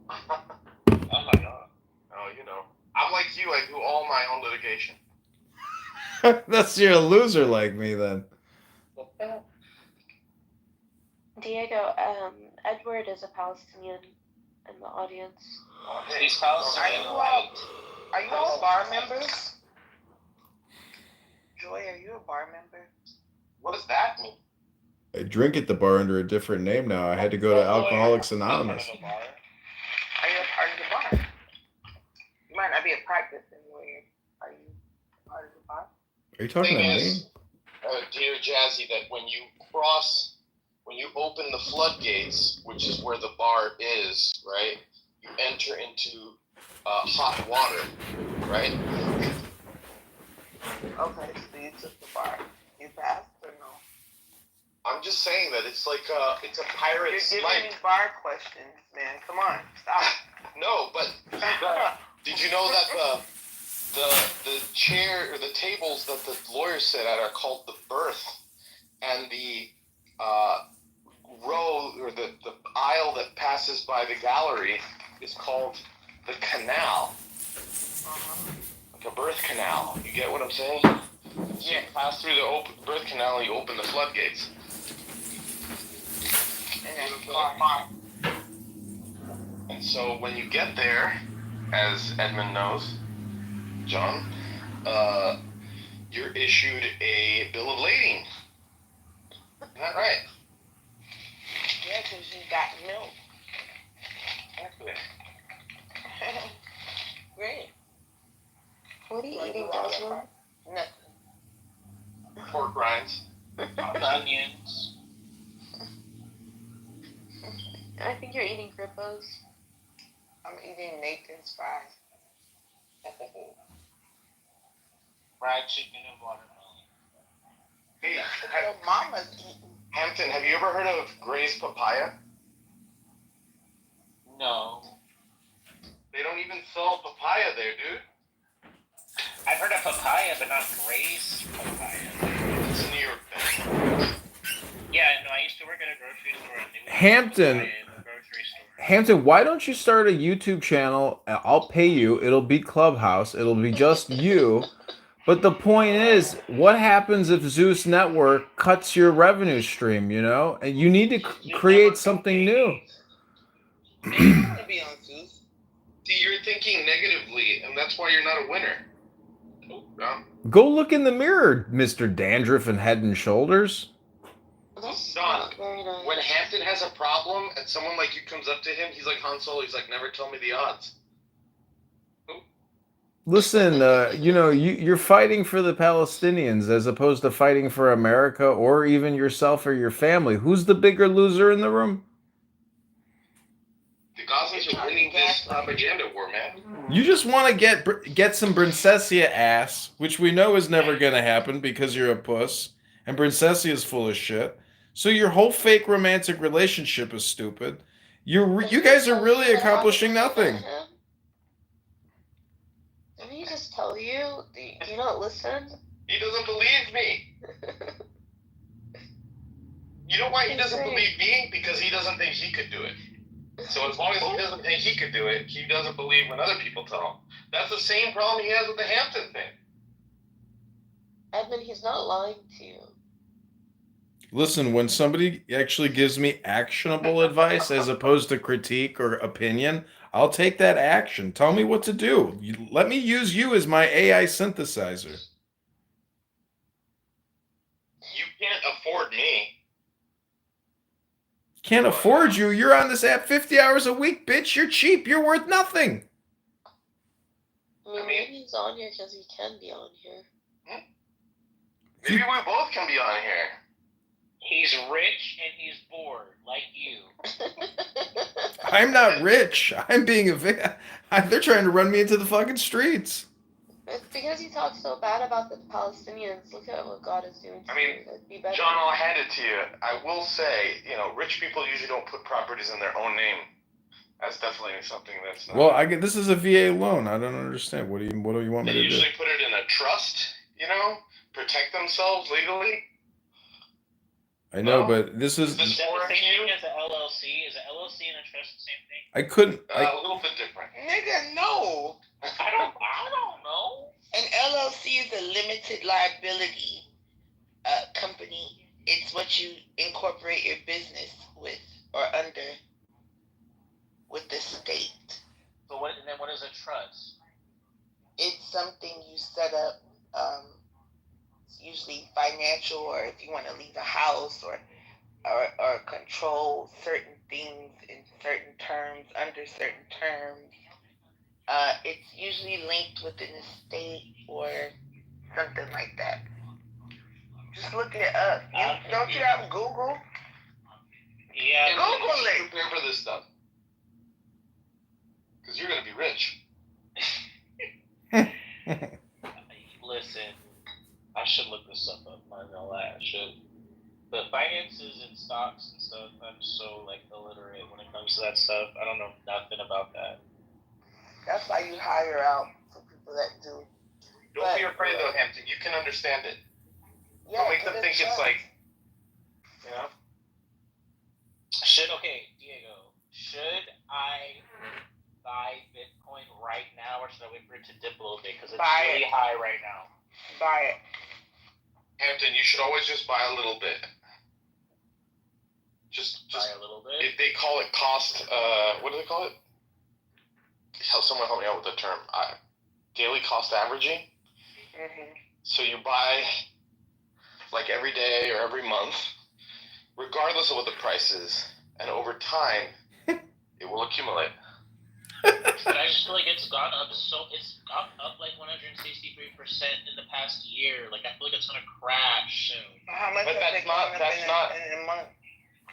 E: Oh my god.
H: Oh, you know. I'm like you. I do all my own litigation.
A: That's you're a loser like me then.
C: Diego, Edward is a Palestinian in the audience.
E: He's Palestinian.
B: Are you a bar member? Joy, are you a bar member?
H: What does that mean?
A: I drink at the bar under a different name now. I had to go to Alcoholics Anonymous.
B: Are you a part of the bar? You might not be a practicing lawyer. Are you a part of the bar?
A: Are you talking to
H: Thing
A: me?
H: is, dear Jazzy, that when you open the floodgates, which is where the bar is, right? You enter into hot water, right?
B: Okay, so you took the bar. You passed or no?
H: I'm just saying that it's like it's a
B: You're
H: pirate's
B: giving
H: life.
B: me bar questions, man. Come on, stop.
H: No, but did you know that the chair or the tables that the lawyers sit at are called the berth, and the row or the aisle that passes by the gallery is called the canal, like a birth canal. You get what I'm saying? So you pass through the birth canal and you open the floodgates.
B: And that's bar.
H: And so when you get there, as Edmund knows, John, you're issued a bill of lading. Isn't that right?
B: Yeah, because you got milk.
H: Exactly.
B: Great.
C: What are you eating, Desmond?
B: Nothing.
H: Pork rinds.
E: Onions.
C: I think you're eating Grippos.
B: I'm eating Nathan's fries.
E: Fried chicken and watermelon.
H: Hey,
B: Your mama's eating.
H: Hampton, have you ever heard of Gray's Papaya?
E: No.
H: They don't even sell papaya there, dude.
E: I've heard of papaya, but not Gray's papaya.
H: It's a New York thing.
E: Yeah, no, I used to work at a grocery store. And they would
A: Hampton.
E: papaya in the grocery store.
A: Hampton, why don't you start a YouTube channel? I'll pay you. It'll be Clubhouse. It'll be just you. But the point is, what happens if Zeus Network cuts your revenue stream, you know? And you need to create something new.
B: Man, I don't want to be on Zeus.
H: See, you're thinking negatively, and that's why you're not a winner. Oh, no.
A: Go look in the mirror, Mr. Dandruff and Head and Shoulders.
C: That's
H: Don,
C: not very nice.
H: when Hampton has a problem and someone like you comes up to him, he's like Han Solo. He's like, never tell me the odds.
A: Listen, you know, you're fighting for the Palestinians as opposed to fighting for America or even yourself or your family. Who's the bigger loser in the room?
H: The Gazans are winning this propaganda war, man.
A: You just want to get some Princessia ass, which we know is never going to happen because you're a puss, and Princessia is full of shit. So your whole fake romantic relationship is stupid. You guys are really accomplishing nothing.
C: Didn't he just tell you? Do you not listen?
H: He doesn't believe me. You know why he doesn't believe me? Because he doesn't think he could do it. So as long as he doesn't think he could do it, he doesn't believe when other people tell him. That's the same problem he has with the Hampton thing.
C: Edmund, he's not lying to you.
A: Listen, when somebody actually gives me actionable advice as opposed to critique or opinion, I'll take that action. Tell me what to do. Let me use you as my AI synthesizer.
H: You can't afford me.
A: Can't afford you. You're on this app 50 hours a week, bitch. You're cheap. You're worth nothing.
C: I mean, maybe he's on here because he can be on here.
H: Maybe we both can be on here.
E: He's rich and he's bored, like you.
A: I'm not rich. I'm being they're trying to run me into the fucking streets.
C: It's because you talk so bad about the Palestinians. Look at what God is doing to you. It'd be better.
H: John, I'll hand it to you. I will say, rich people usually don't put properties in their own name. That's definitely something that's not.
A: Well, this is a VA loan. I don't understand. What do you want me
H: They
A: to do?
H: usually put it in a trust, protect themselves legally.
A: I know, but this is.
E: Is that the same thing as an LLC? Is an LLC and a trust the same thing?
A: I couldn't.
H: A little bit different.
B: Nigga, no.
E: I don't know.
B: An LLC is a limited liability company. It's what you incorporate your business with or under with the state.
E: So what is a trust?
B: It's something you set up. It's usually financial, or if you want to leave a house or control certain things in certain terms, under certain terms. It's usually linked with an estate or something like that. Just look it up. Don't you have Google?
E: Yeah.
B: Google it.
H: Prepare for this stuff. Because you're going to be rich.
E: Listen, I should look this stuff up. I'm not gonna lie, I should. But finances and stocks and stuff, I'm so illiterate when it comes to that stuff. I don't know nothing about that.
B: That's why you hire out for people that do.
H: Don't be afraid though, Hampton. You can understand it.
B: Yeah,
H: don't make them think it's
E: Diego, should I buy Bitcoin right now, or should I wait for it to dip a little bit? Because it's really high right now.
B: Buy it.
H: Hampton, you should always just buy a little bit. Just
E: buy a little bit?
H: If they call it cost, what do they call it? Someone help me out with the term. Daily cost averaging.
B: Mm-hmm.
H: So you buy every day or every month, regardless of what the price is, and over time, it will accumulate.
E: But I just feel like it's gone up it's up 163% in the past year. I feel like it's gonna crash soon.
B: How much?
H: But that's not
B: in a month.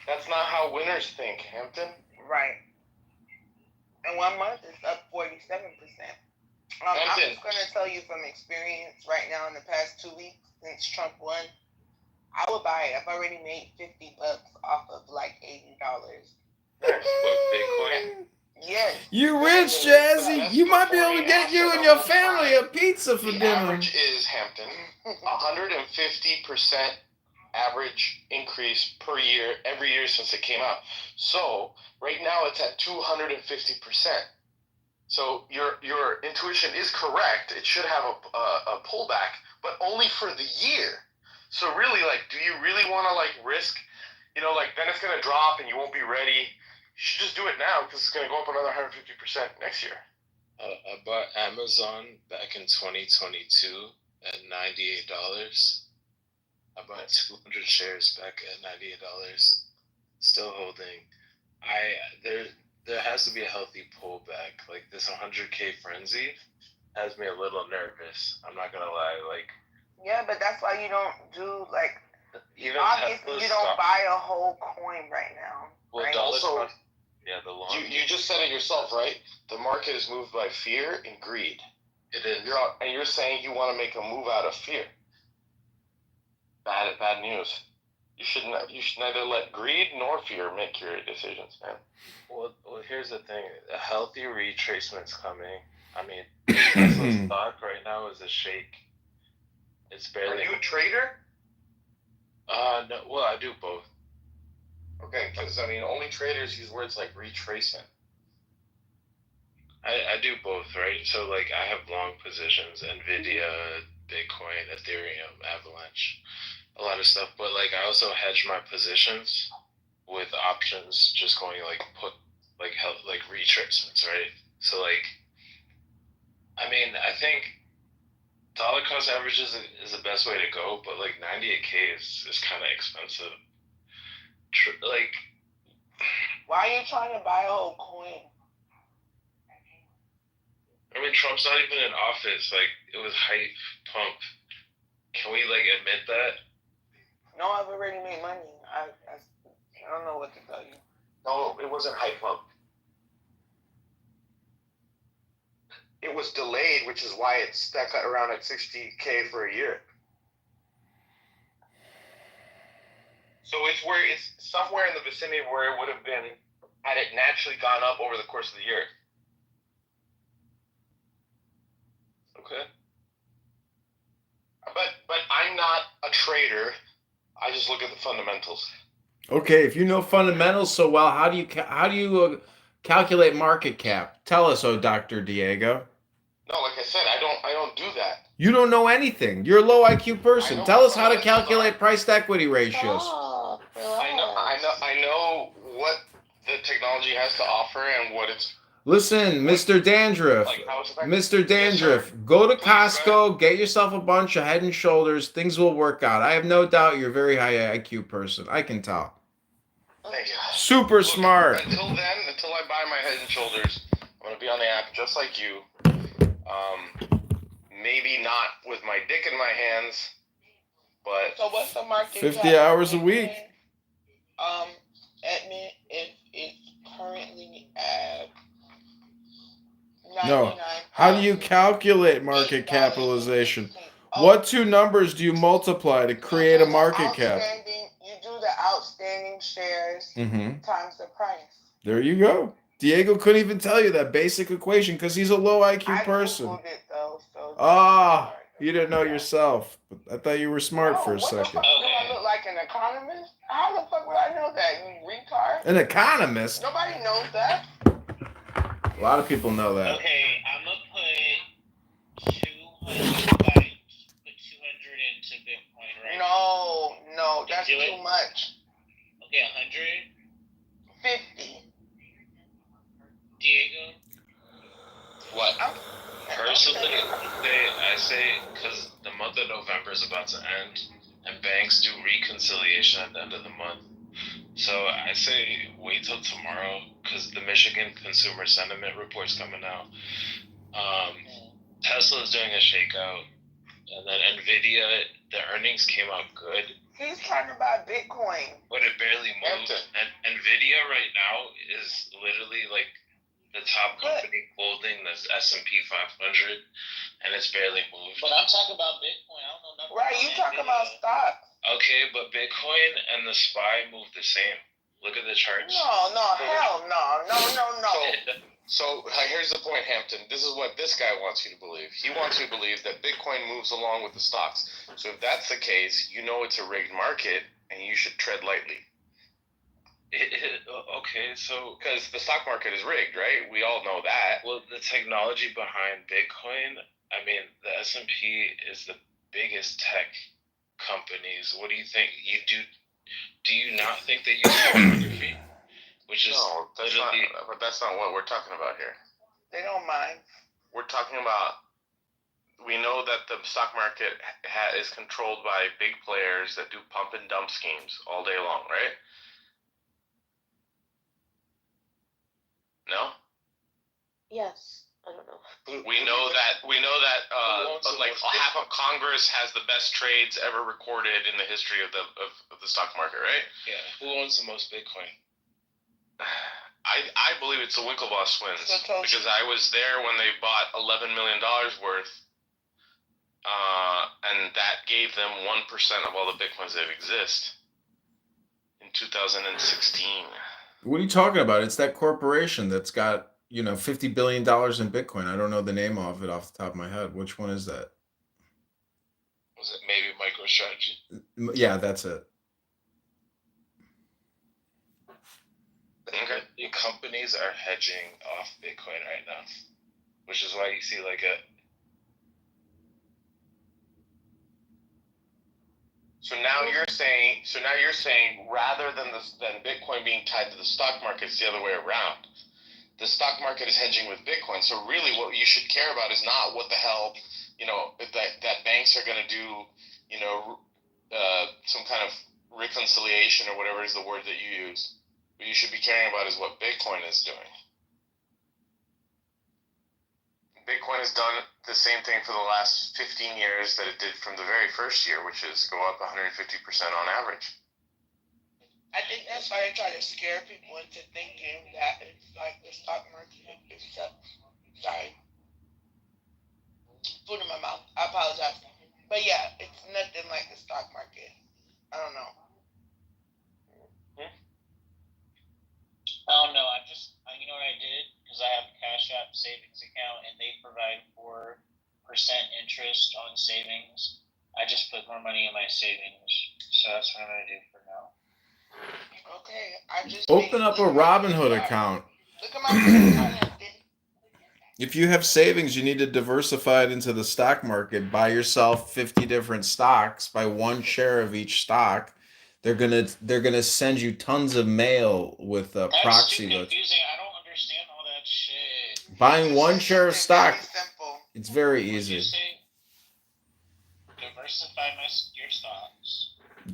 H: That's not how winners think, Hampton.
B: Right. In 1 month, it's up 47%. I'm just gonna tell you from experience. Right now, in the past 2 weeks since Trump won, I would buy it. I've already made $50 off of $80.
H: Bitcoin.
B: Yes.
A: You rich, Jazzy.
H: Best
A: You might be able to
H: performing
A: get you
H: asset
A: and
H: of
A: your
H: all
A: family
H: time.
A: a pizza for
H: The
A: dinner.
H: average is, Hampton, 150% average increase per year, every year since it came out. So right now it's at 250%. So your intuition is correct. It should have a pullback, but only for the year. So really, like, do you really want to like risk? You know, like then it's gonna drop and you won't be ready. You should just do it now because it's gonna go up another 150% next year.
I: I bought Amazon back in 2022 at $98. I bought 200 shares back at $98. Still holding. There has to be a healthy pullback. Like this 100K frenzy has me a little nervous. I'm not gonna lie. Like
B: Yeah, but that's why you don't do like.
I: even
B: Obviously,
I: Tesla's
B: you don't
I: stock-
B: buy a whole coin right now.
I: Well,
B: right?
I: dollar
H: Also,
I: cost. Yeah, the long.
H: You just said it yourself, right? The market is moved by fear and greed.
I: It is.
H: You're saying you want to make a move out of fear. Bad news. You should neither let greed nor fear make your decisions, man.
I: Well, here's the thing. A healthy retracement's coming. I mean, Tesla's stock right now is a shake. It's
H: Are
I: barely.
H: you a trader?
I: No. Well, I do both.
H: Okay, because I mean, only traders use words like retracement.
I: I do both, right? So like, I have long positions: Nvidia, Bitcoin, Ethereum, Avalanche, a lot of stuff. But like, I also hedge my positions with options, just going like like retracements, right? So like, I mean, I think dollar cost average is the best way to go, but like 98K is kind of expensive. Like,
B: Why are you trying to buy a whole coin?
I: I mean, Trump's not even in office. Like, it was hype pump. Can we like admit that?
B: No, I've already made money. I don't know what to tell you.
H: No, it wasn't hype pump. It was delayed, which is why it's stuck around at 60K for a year. So it's somewhere in the vicinity of where it would have been had it naturally gone up over the course of the year.
I: Okay.
H: But I'm not a trader. I just look at the fundamentals.
A: Okay, if you know fundamentals so well, how do you calculate market cap? Tell us, oh Dr. Diego.
H: No, like I said, I don't do that.
A: You don't know anything. You're a low IQ person. Tell us how to calculate price to equity ratios.
C: Stop.
H: I know what the technology has to offer and what it's.
A: Listen, Mr. Dandruff.
H: Like how it's affected.
A: Mr. Dandruff, go to Costco, get yourself a bunch of Head and Shoulders. Things will work out. I have no doubt you're a very high IQ person. I can tell.
H: Thank you.
A: Super smart.
H: Until I buy my Head and Shoulders, I'm gonna be on the app just like you. Maybe not with my dick in my hands, but.
B: So what's the market
A: 50
B: cap
A: hours a week.
B: Edmund, if it's currently at 99.
A: No. How do you calculate market capitalization? What two numbers do you multiply to create a market cap?
B: You do the outstanding shares times the price.
A: There you go. Diego couldn't even tell you that basic equation because he's a low IQ person.
B: I Googled it though, so
A: You didn't know yourself. I thought you were smart for a
B: what
A: second.
B: The fuck do I look like an economist? How the fuck would I know that, you retard?
A: An economist?
B: Nobody knows that.
A: A lot of people know that.
E: Okay, I'm gonna put 200 into Bitcoin, right?
B: No, that's too much.
E: Okay, 100.
B: 50.
E: Diego.
I: What? Personally, I say because the month of November is about to end, and banks do reconciliation at the end of the month. So I say wait till tomorrow because the Michigan Consumer Sentiment Report's coming out. Tesla is doing a shakeout, and then Nvidia, the earnings came out good.
B: He's trying to buy Bitcoin.
I: But it barely moved. And Nvidia right now is literally like the top company holding the S&P 500, and it's barely moved.
E: But I'm talking about Bitcoin. I don't know nothing.
B: Right, you talking about stocks.
I: Okay, but Bitcoin and the SPY move the same. Look at the charts.
B: No, hell no.
H: So here's the point, Hampton. This is what this guy wants you to believe. He wants you to believe that Bitcoin moves along with the stocks. So if that's the case, you know it's a rigged market, and you should tread lightly.
I: Okay, so
H: because the stock market is rigged, right? We all know that.
I: Well, the technology behind Bitcoin. I mean, the S&P is the biggest tech companies. What do you think? Do you not think they use cryptography? Which is
H: but that's not what we're talking about here.
B: They don't mind.
H: We're talking about. We know that the stock market is controlled by big players that do pump and dump schemes all day long, right? No.
C: Yes. I don't know.
H: We know that like half of Congress has the best trades ever recorded in the history of the stock market, right?
I: Yeah. Who owns the most Bitcoin?
H: I believe it's the Winklevoss twins because I was there when they bought $11 million worth, and that gave them 1% of all the Bitcoins that exist in 2016.
A: What are you talking about? It's that corporation that's got, $50 billion in Bitcoin. I don't know the name of it off the top of my head. Which one is that?
I: Was it maybe MicroStrategy?
A: Yeah, that's it.
I: Okay. The companies are hedging off Bitcoin right now, which is why you see like a.
H: So now you're saying rather than Bitcoin being tied to the stock market, it's the other way around. The stock market is hedging with Bitcoin. So really, what you should care about is not what the hell that banks are going to do. Some kind of reconciliation or whatever is the word that you use. What you should be caring about is what Bitcoin is doing. Bitcoin has done the same thing for the last 15 years that it did from the very first year, which is go up 150% on average.
B: I think that's why they try to scare people into thinking that it's like the stock market is sorry. Food in my mouth. I apologize. But yeah, it's nothing like the stock market. I don't know.
E: I don't know. You know what I did? Because I have a Cash App savings account, and they provide 4% interest on savings. I just put more money in my savings, so that's what I'm gonna do for now.
B: Okay, I just
A: open up a Robinhood account.
B: Look at my
A: If you have savings, you need to diversify it into the stock market. Buy yourself 50 different stocks. Buy one share of each stock. They're gonna send you tons of mail with proxy votes.
E: Confusing. I don't understand all that shit.
A: Buying one share of stock. It's very easy.
E: Diversify your stocks.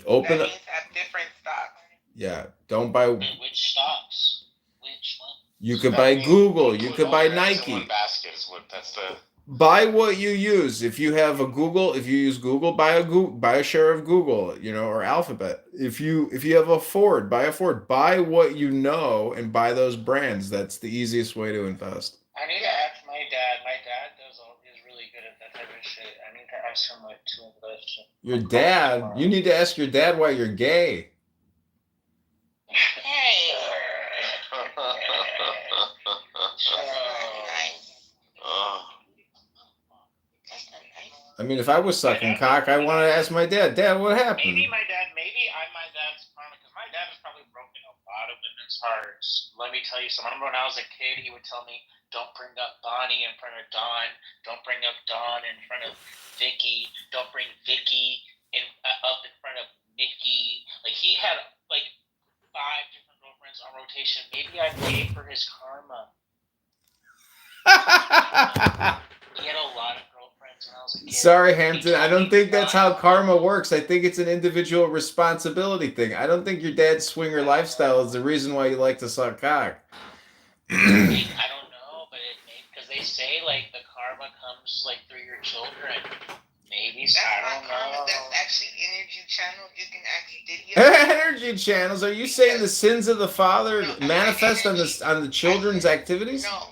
A: Open
B: that means have different stocks.
A: Yeah, don't buy.
E: Which stocks? Which one?
A: You could buy Google. You could buy Nike.
H: One basket is what that's the.
A: Buy what you use. If you have if you use Google, buy a share of Google, or Alphabet. If you have a Ford, buy a Ford. Buy what you know and buy those brands. That's the easiest way to invest.
E: I need to ask my dad. My dad is really good at that type of shit. I need to ask him to invest.
A: Your dad? You need to ask your dad why you're gay.
B: Hey.
A: I mean, if I was sucking cock, I want to ask my dad, Dad, what happened?
E: Maybe I'm my dad's karma, because my dad has probably broken a lot of women's hearts. Let me tell you something. When I was a kid, he would tell me, don't bring up Bonnie in front of Dawn. Don't bring up Dawn in front of Vicky. Don't bring Vicky up in front of Nikki. Like, he had, 5 different girlfriends on rotation. Maybe I paid for his karma. He had a lot of girlfriends when I was a kid.
A: Sorry, Hampton. I don't think that's how karma works. I think it's an individual responsibility thing. I don't think your dad's swinger lifestyle is the reason why you like to suck cock.
E: I don't know, but because they say the karma comes through your children. Maybe I don't know.
B: That's actually energy channel. You can actually
A: energy channels. Are you saying the sins of the father manifest on the children's activities?
B: No,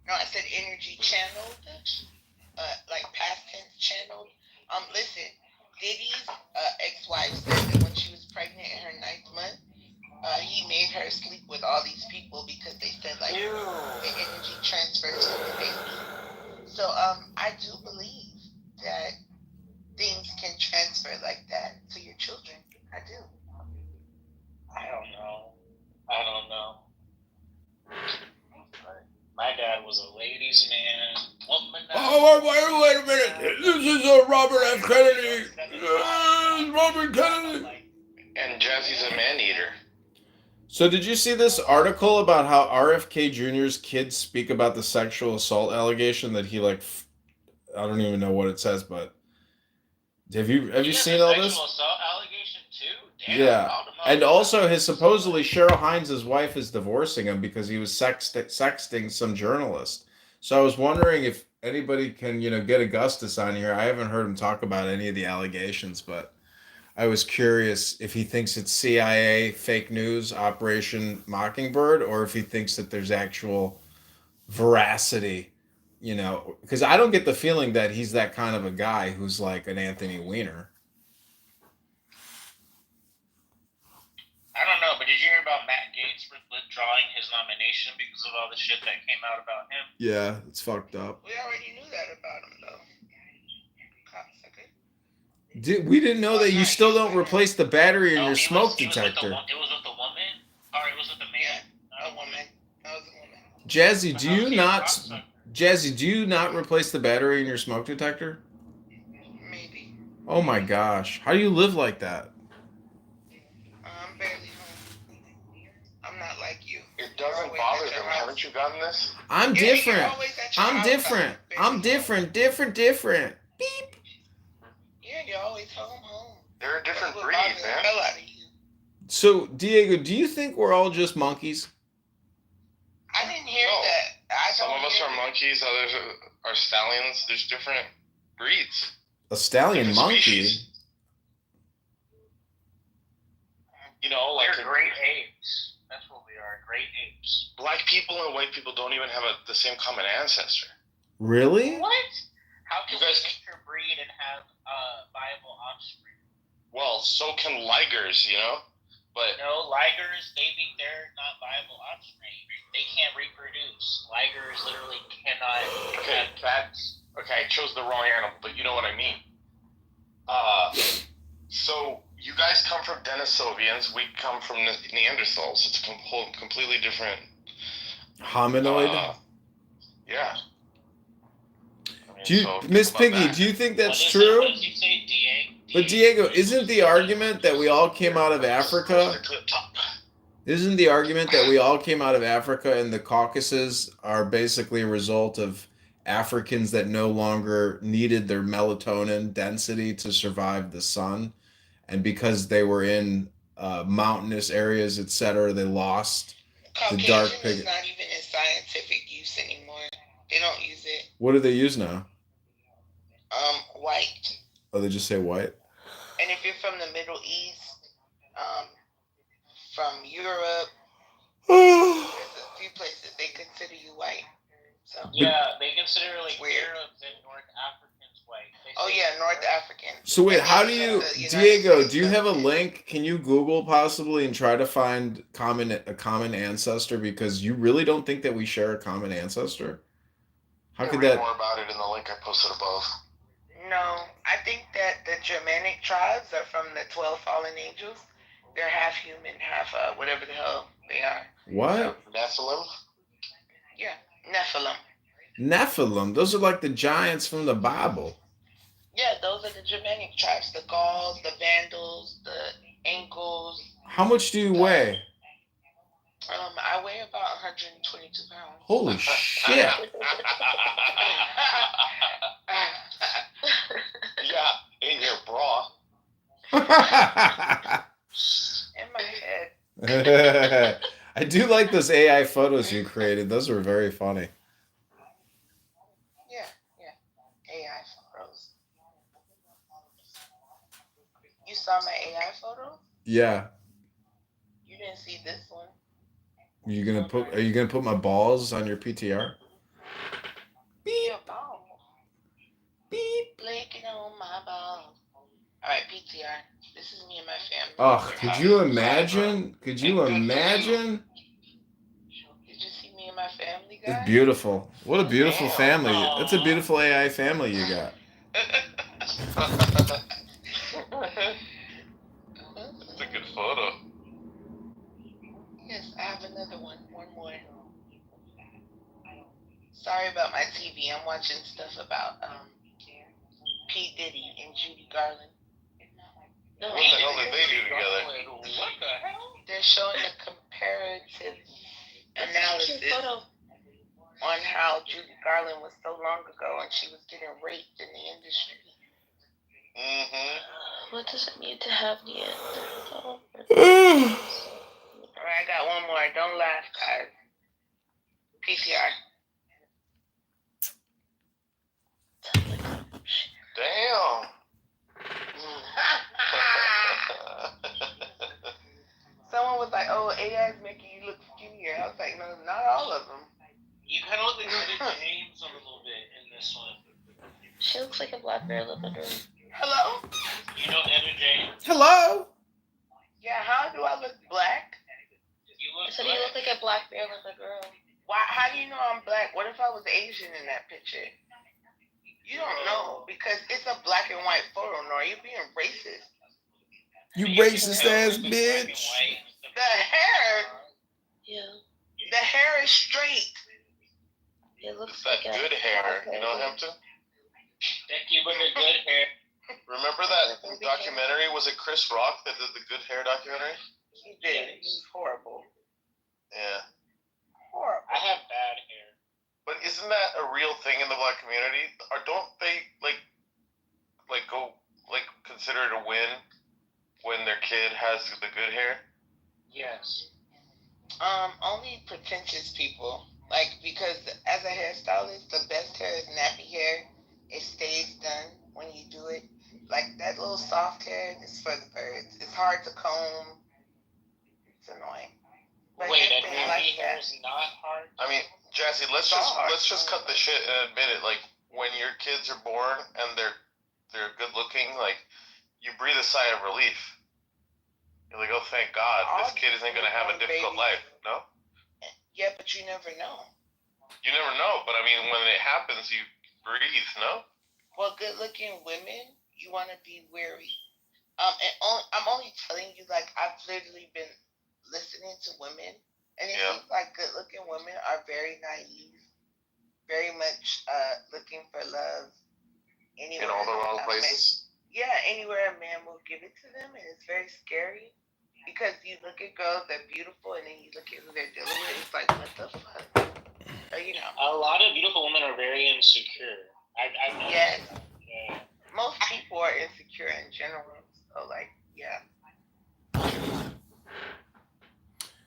B: I said energy channeled. Past tense channeled. Listen, Diddy's ex-wife said that when she was pregnant in her 9th month, he made her sleep with all these people because they said like the energy transfers to the baby. So I do believe that things can transfer like that to your children. I do.
E: I don't know. My dad was a ladies' man.
A: Wait a minute. This is Robert F. Kennedy. Robert Kennedy.
H: And Jazzy's a man eater.
A: So did you see this article about how RFK Jr.'s kids speak about the sexual assault allegation that he I don't even know what it says, but have you seen all this?
E: Sexual assault allegation too? Damn,
A: Yeah. And also his supposedly Cheryl Hines' wife is divorcing him because he was sexting some journalist. So I was wondering if anybody can, get Augustus on here. I haven't heard him talk about any of the allegations, but I was curious if he thinks it's CIA fake news Operation Mockingbird or if he thinks that there's actual veracity, because I don't get the feeling that he's that kind of a guy who's like an Anthony Weiner.
E: I don't know, but did you hear about Matt Gaetz withdrawing his nomination because of all the shit that came out about him?
A: Yeah, it's fucked up.
B: We already knew that about him, though.
A: We didn't know that you still don't replace the battery in your smoke detector.
E: It was with the woman? Or it was with the man?
B: Yeah, a woman. That was a woman.
A: Jazzy, do you not replace the battery in your smoke detector?
B: Maybe.
A: Oh my gosh. How do you live like that?
B: I'm barely home. I'm not like you.
H: It doesn't bother them. Haven't you gotten this?
A: I'm different. I'm different. Beep.
B: Yeah, you're always home.
H: They're a different breed, man.
A: So, Diego, do you think we're all just monkeys?
B: I didn't hear that.
H: Some of us are monkeys, others are stallions. There's different breeds.
A: A stallion monkey?
H: Species.
E: We're great apes. That's what we are, great apes.
H: Black people and white people don't even have the same common ancestor.
A: Really?
E: What? How can we interbreed and have viable offspring?
H: Well, so can ligers, But
E: no, ligers, they're not viable offspring. They can't reproduce. Ligers literally cannot have cats.
H: Okay, I chose the wrong animal, but you know what I mean. So you guys come from Denisovians, we come from Neanderthals. It's a completely different
A: hominoid.
H: Yeah.
A: Miss Piggy, do you think that's true?
E: What did you say,
A: But Diego, isn't the argument that we all came out of Africa? Isn't the argument that we all came out of Africa and the Caucasus are basically a result of Africans that no longer needed their melatonin density to survive the sun, and because they were in mountainous areas, etc., they lost the dark pig.
B: Is not even in scientific use anymore. They don't use it.
A: What do they use now?
B: White.
A: Oh, they just say white.
B: And if you're from the Middle East, from Europe, there's a few places they consider you white. So
E: yeah, they consider Arabs and North Africans white.
B: Oh yeah, North African.
A: So wait, how do you, Diego? Do you have a link? Can you Google possibly and try to find a common ancestor? Because you really don't think that we share a common ancestor. How could that?
H: More about it in the link I posted above.
B: No, I think that the Germanic tribes are from the 12 fallen angels. They're half human, half whatever the hell they are.
A: What?
H: Nephilim?
B: Yeah, Nephilim.
A: Nephilim? Those are like the giants from the Bible.
B: Yeah, those are the Germanic tribes. The Gauls, the Vandals, the Angles.
A: How much do you weigh?
B: I weigh about 122 pounds.
A: Holy shit.
H: Yeah, in your bra.
B: In my head.
A: I do like those AI photos you created. Those were very funny.
B: Yeah. AI photos. You saw my AI photo?
A: Yeah.
B: You didn't see this one.
A: Are you gonna put my balls on your PTR?
B: Beep. Your ball. Beep. Licking on my balls. Alright, PTR. This is me and my family.
A: Oh, could you imagine? Could you imagine?
B: Did you see me and my family,
A: It's
B: guys?
A: beautiful. What a beautiful
H: Damn.
A: family. That's a beautiful AI family you got.
H: It's a good photo.
B: Yes, I have another one. One more. Sorry about my TV. I'm watching stuff about P. Diddy and Judy Garland.
C: No.
H: What the hell did they do together?
E: What the hell?
B: They're showing a comparative analysis on how Judy Garland was so long ago and she was getting raped in the industry.
H: Mm-hmm.
C: What does it mean to have the end?
B: Alright, I got one more. Don't laugh, guys. PTR.
H: Damn.
B: Someone was like, "Oh, AI is making you look skinnier." I was like, "No, not all of them."
E: You kind of look like Etta James a little bit in this one.
C: She looks like a black bear little girl.
B: Hello?
E: You know Etta James?
A: Hello?
B: Yeah, how do I look black?
E: You look
C: I said you look like a black bear little girl.
B: Why? How do you know I'm black? What if I was Asian in that picture? You don't know because it's a black and white photo. No, you're being racist.
A: You racist ass bitch.
B: The hair.
C: Yeah.
B: The hair is straight.
C: It looks
H: That
C: like a
H: good hair, you know, Hampton?
E: Thank you for the good hair.
H: Remember that documentary? Was it Chris Rock that did the Good Hair documentary?
B: He did. It was horrible.
H: Yeah.
B: Horrible.
E: I have bad hair.
H: But isn't that a real thing in the black community? Or don't they consider it a win when their kid has the good hair?
E: Yes.
B: Only pretentious people. Like, because as a hairstylist, the best hair is nappy hair. It stays done when you do it. Like, that little soft hair is for the birds. It's hard to comb. It's annoying. But
E: Wait, that
B: Hampton
E: nappy
B: likes
E: hair
B: that.
E: is not hard?
H: I mean, Jassy, let's just cut the shit and admit it. Like, when your kids are born and they're good looking, like, you breathe a sigh of relief. You're like, oh, thank God, this kid isn't gonna have a difficult life. No?
B: Yeah, but you never know.
H: You never know, but I mean, when it happens, you breathe, no?
B: Well, good-looking women, you want to be wary. I'm only telling you, like, I've literally been listening to women, and it seems like good-looking women are very naive, very much looking for love. Anywhere,
H: in all the wrong places?
B: Anywhere a man will give it to them, and it's very scary. Because you look at girls, they're beautiful, and then you look at who they're dealing with, it's like, what the fuck? Or, you know.
E: A lot of beautiful women are very insecure. I've noticed
B: Yes.
E: that. Yeah.
B: Most people are insecure in general. So, like, yeah.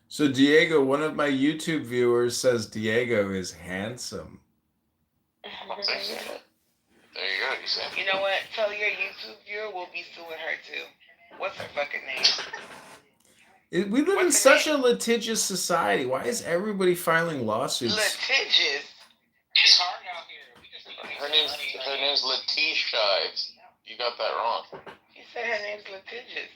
A: So Diego, one of my YouTube viewers says Diego is handsome.
H: There you go, you said.
B: You know what? Tell your YouTube viewer we'll be suing her too. What's her fucking name?
A: We live in such a litigious society. Why is everybody filing lawsuits?
B: Litigious?
E: It's hard out here. We just need
H: Her name's Letitia. You got that wrong.
B: You said her name's litigious.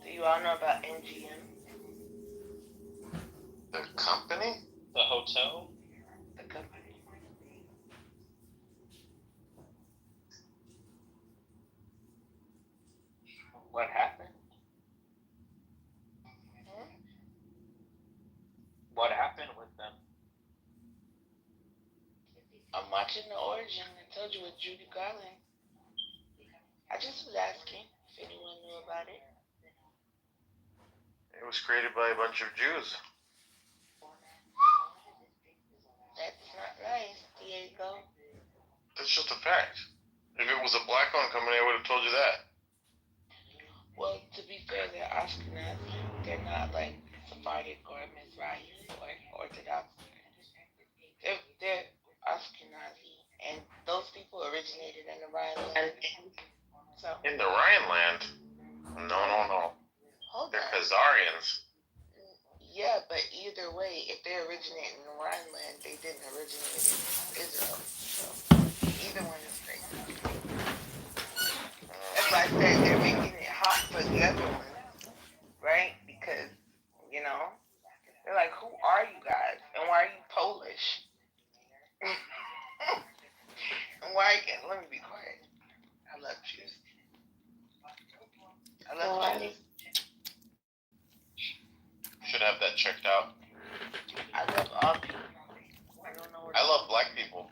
B: Do you all know about MGM?
H: The company?
E: The hotel?
B: The company.
E: What happened? What happened with them?
B: I'm watching the origin. I told you with Judy Garland. I just was asking if anyone knew about it.
H: It was created by a bunch of Jews.
B: That's not nice, Diego.
H: That's just a fact. If it was a black-owned company, I would have told you that.
B: Well, to be fair, they're Ashkenazi. They're not like Sephardic or Mizrahi or Orthodox. They're Ashkenazi, and those people originated in the Rhineland. So
H: in the Rhineland?
I: No.
B: Hold
I: They're
B: on.
I: Khazarians.
B: Yeah, but either way, if they originate in Rhineland, they didn't originate in Israel. So either one is crazy. That's why I said they're making it hot for the other ones, right? Because, you know, they're like, who are you guys? And why are you Polish? And why again? Let me be quiet. I love Jews. I love Jews.
H: Should have that checked out.
B: I love all people. I don't know what
H: I love black people.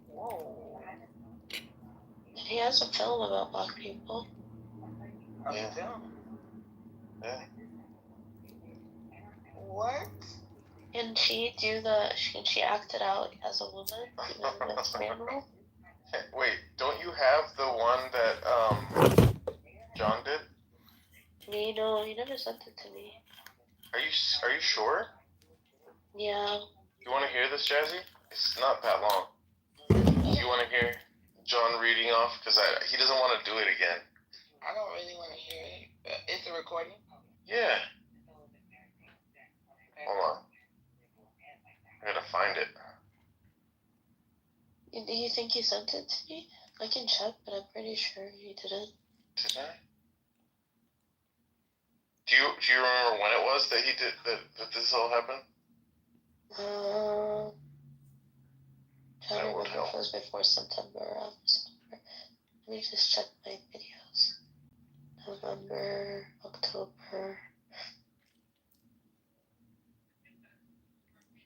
B: Whoa.
C: He has a film about black people.
B: A film?
H: Yeah.
B: What?
C: Can she act it out as a woman in this man role?
H: Wait, don't you have the one that John did?
C: No, he never sent it to me.
H: Are you sure?
C: Yeah.
H: You want to hear this, Jazzy? It's not that long. You want to hear John reading off? Because he doesn't want to do it again.
B: I don't really want to hear it. It's a recording?
H: Yeah. Hold on. I gotta find it.
C: Do you think he sent it to me? I can check, but I'm pretty sure he didn't.
H: Did I? Do you remember when it was that he did that this all happened?
C: Trying to remember if it was before September or after September. Let me just check my videos. November, October,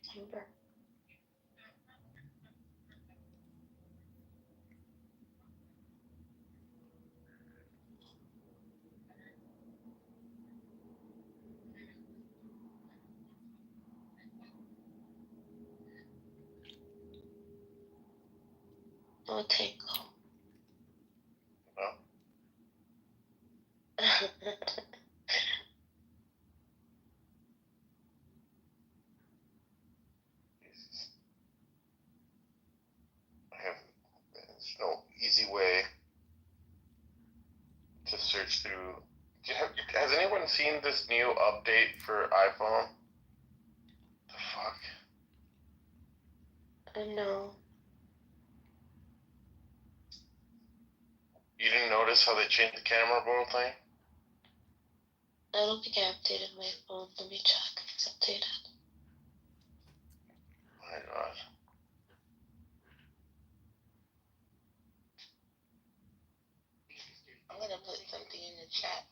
C: December. No tango.
H: No. There's no easy way to search through. Has anyone seen this new update for iPhone? The fuck?
C: No.
H: You didn't notice how they changed the camera roll thing?
C: I don't think I updated my phone. Let me check if it's updated.
H: My god.
B: I'm going to put something in the chat.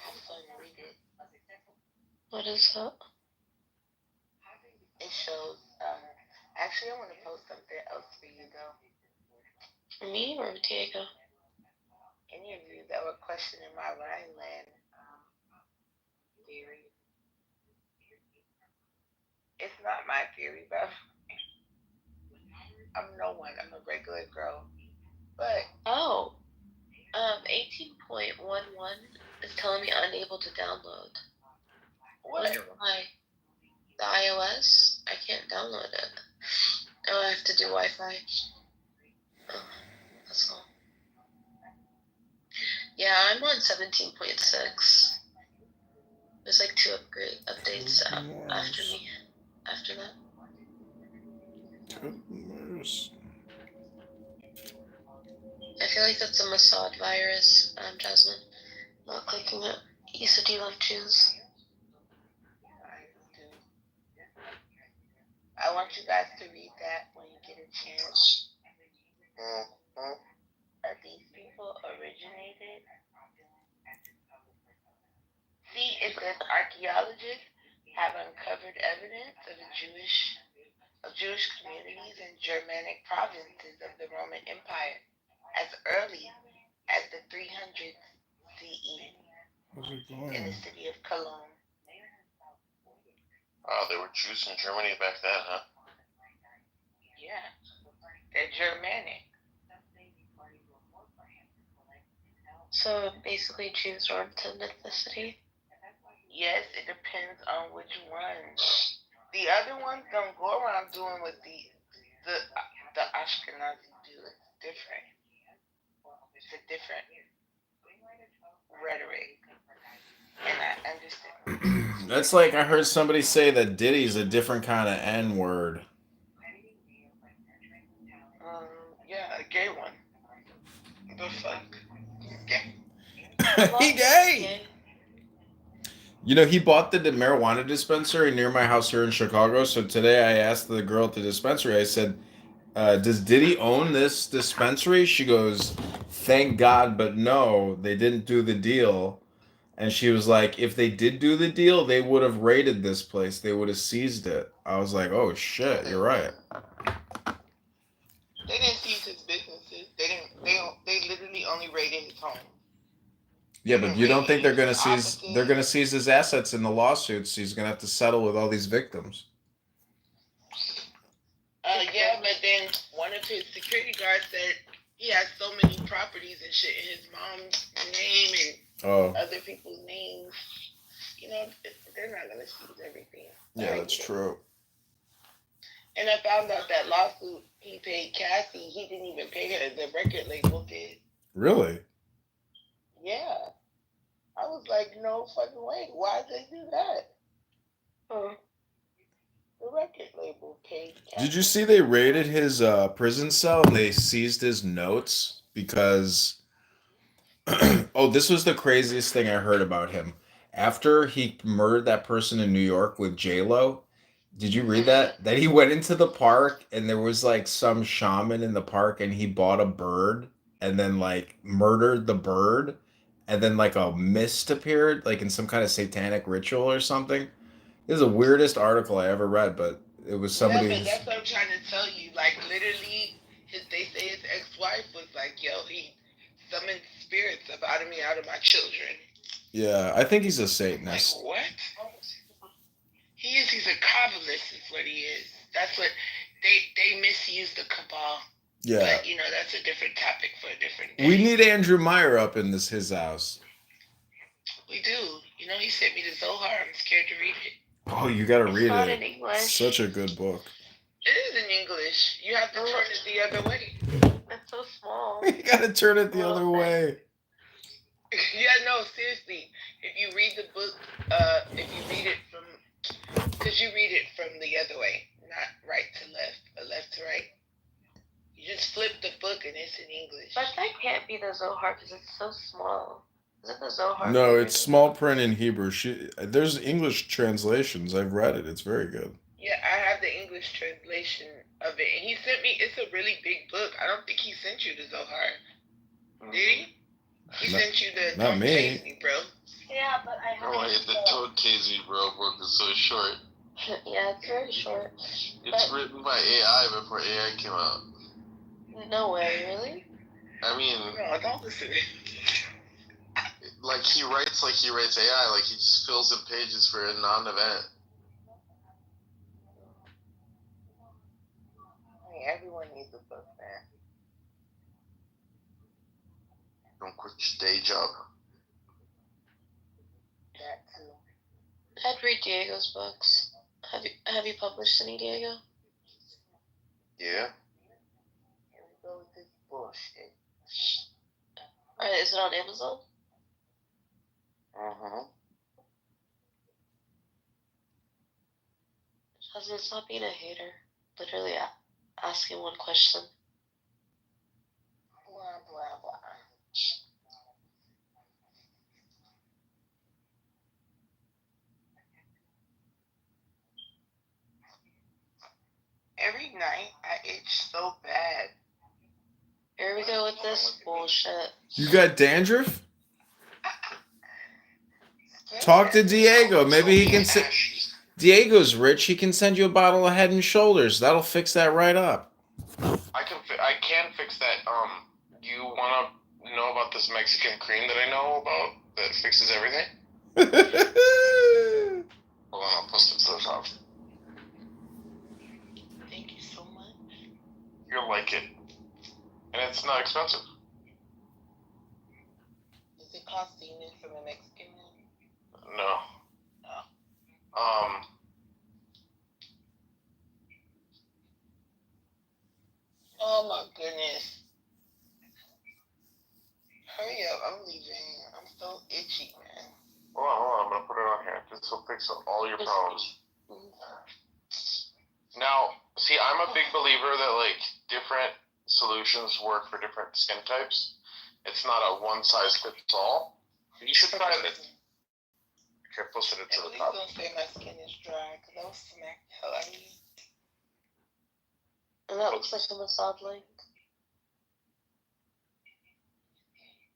B: Have fun, read it.
C: What is that?
B: It shows, actually I want to post something else for you though.
C: For me or Diego?
B: Any of you that were questioning my Rhineland theory. It's not my theory, but I'm no one. I'm a regular girl. But
C: 18.11 is telling me unable to download.
B: what?
C: I wonder why. The iOS, I can't download it. Oh, I have to do Wi-Fi. Oh, that's all. Yeah, I'm on 17.6. There's like 2 updates after me. After that. I feel like that's a Mossad virus, Jasmine. Not clicking it. You said you love Jews.
B: I want you guys to read that when you get a chance. Are these people originated? See, it says archaeologists have uncovered evidence of Jewish communities in Germanic provinces of the Roman Empire as early as the 300s CE in the city of Cologne.
H: Oh, there were Jews in Germany back then, huh?
B: Yeah, they're Germanic.
C: So basically Jews aren't an ethnicity?
B: Yes, it depends on which ones. The other ones don't go around doing what the Ashkenazi do. It's different. It's a different rhetoric, and I understand.
A: That's like I heard somebody say that Diddy's a different kind of N word.
B: Yeah, a gay one. The fuck?
A: He gay. You know, he bought the marijuana dispensary near my house here in Chicago. So today I asked the girl at the dispensary, I said, does Diddy own this dispensary? She goes, thank God, but no, they didn't do the deal. And she was like, if they did do the deal, they would have raided this place. They would have seized it. I was like, oh shit, you're right.
B: They didn't seize his businesses. They didn't. They literally only raided his home.
A: Yeah, but you don't think they're gonna seize? They're gonna seize his assets in the lawsuits. He's gonna have to settle with all these victims.
B: Yeah, but then one of his security guards said he has so many properties and shit in his mom's name and other people's names. You know, they're not gonna seize everything.
A: Yeah, that's true.
B: And I found out that lawsuit he paid Cassie. He didn't even pay her. The record label did.
A: Really?
B: Yeah. I was like, no fucking way. Why'd they do that? The record label paid Cassie.
A: Did you see they raided his prison cell and they seized his notes because? Oh, this was the craziest thing I heard about him. After he murdered that person in New York with J-Lo, did you read that? That he went into the park and there was like some shaman in the park and he bought a bird and then like murdered the bird and then like a mist appeared like in some kind of satanic ritual or something. This is the weirdest article I ever read, but it was somebody.
B: Yeah, but that's what I'm trying to tell you. Like literally, they say his ex-wife was like, "Yo, he summoned spirits out of me, out of my children."
A: Yeah, I think he's a Satanist.
B: Like what? He is. He's a Kabbalist, is what he is. That's what they misuse the Kabbalah.
A: Yeah.
B: But you know, that's a different topic for a different day.
A: We need Andrew Meyer up in his house.
B: We do. You know, he sent me the Zohar. I'm scared to read it.
A: Oh, you gotta read
C: not
A: it.
C: in English.
A: Such a good book.
B: It is in English. You have to turn it the other way.
C: It's so small.
A: You gotta turn it the other way.
B: Yeah, no, seriously. If you read the book, if you read it because you read it from the other way, not right to left, or left to right. You just flip the book and it's in English.
C: But that can't be the Zohar because it's so small. Is it the Zohar?
A: No, it's small print in Hebrew. There's English translations. I've read it. It's very good.
B: Yeah, I have the English translation of it. And he sent me, it's a really big book. I don't think he sent you the Zohar. Did he? He sent you the
A: Not me.
B: Tase Me, bro.
C: Yeah, but I have.
I: Oh, the Toad Tase Me, bro book is so short.
C: Yeah, it's very short.
I: It's written by AI before AI came out.
C: No way, really?
I: I mean,
B: No, don't listen to it.
I: like he writes AI, like he just fills in pages for a non-event.
B: I mean, everyone needs a book, man.
I: Don't quit your day job.
B: That too.
C: I'd read Diego's books. Have you published any, Diego?
I: Yeah.
B: Here we go with this bullshit.
C: Alright, is it on Amazon? Jasmine, stop being a hater. Literally asking one question.
B: Blah, blah, blah. Every night I itch so bad.
C: Here we go with this bullshit.
A: You got dandruff? Talk to Diego. Maybe he can send. Diego's rich. He can send you a bottle of Head and Shoulders. That'll fix that right up.
I: I can fix that. You wanna know about this Mexican cream that I know about that fixes everything? Hold on, I'll post it to the top.
B: Thank you so much.
I: You'll like it, and it's not expensive.
B: Does it cost demon from a Mexican man?
I: No.
B: Oh my goodness. I'm leaving. I'm so itchy, man.
H: Hold on. I'm gonna put it on here. This will fix all your problems. Now, see, I'm a big believer that like different solutions work for different skin types. It's not a one size fits all. You should try this. Okay, posted it to
B: At
H: the
B: least
H: top.
B: don't say my skin is dry, because I was smacked the hell out of you.
C: And that looks like a massage link.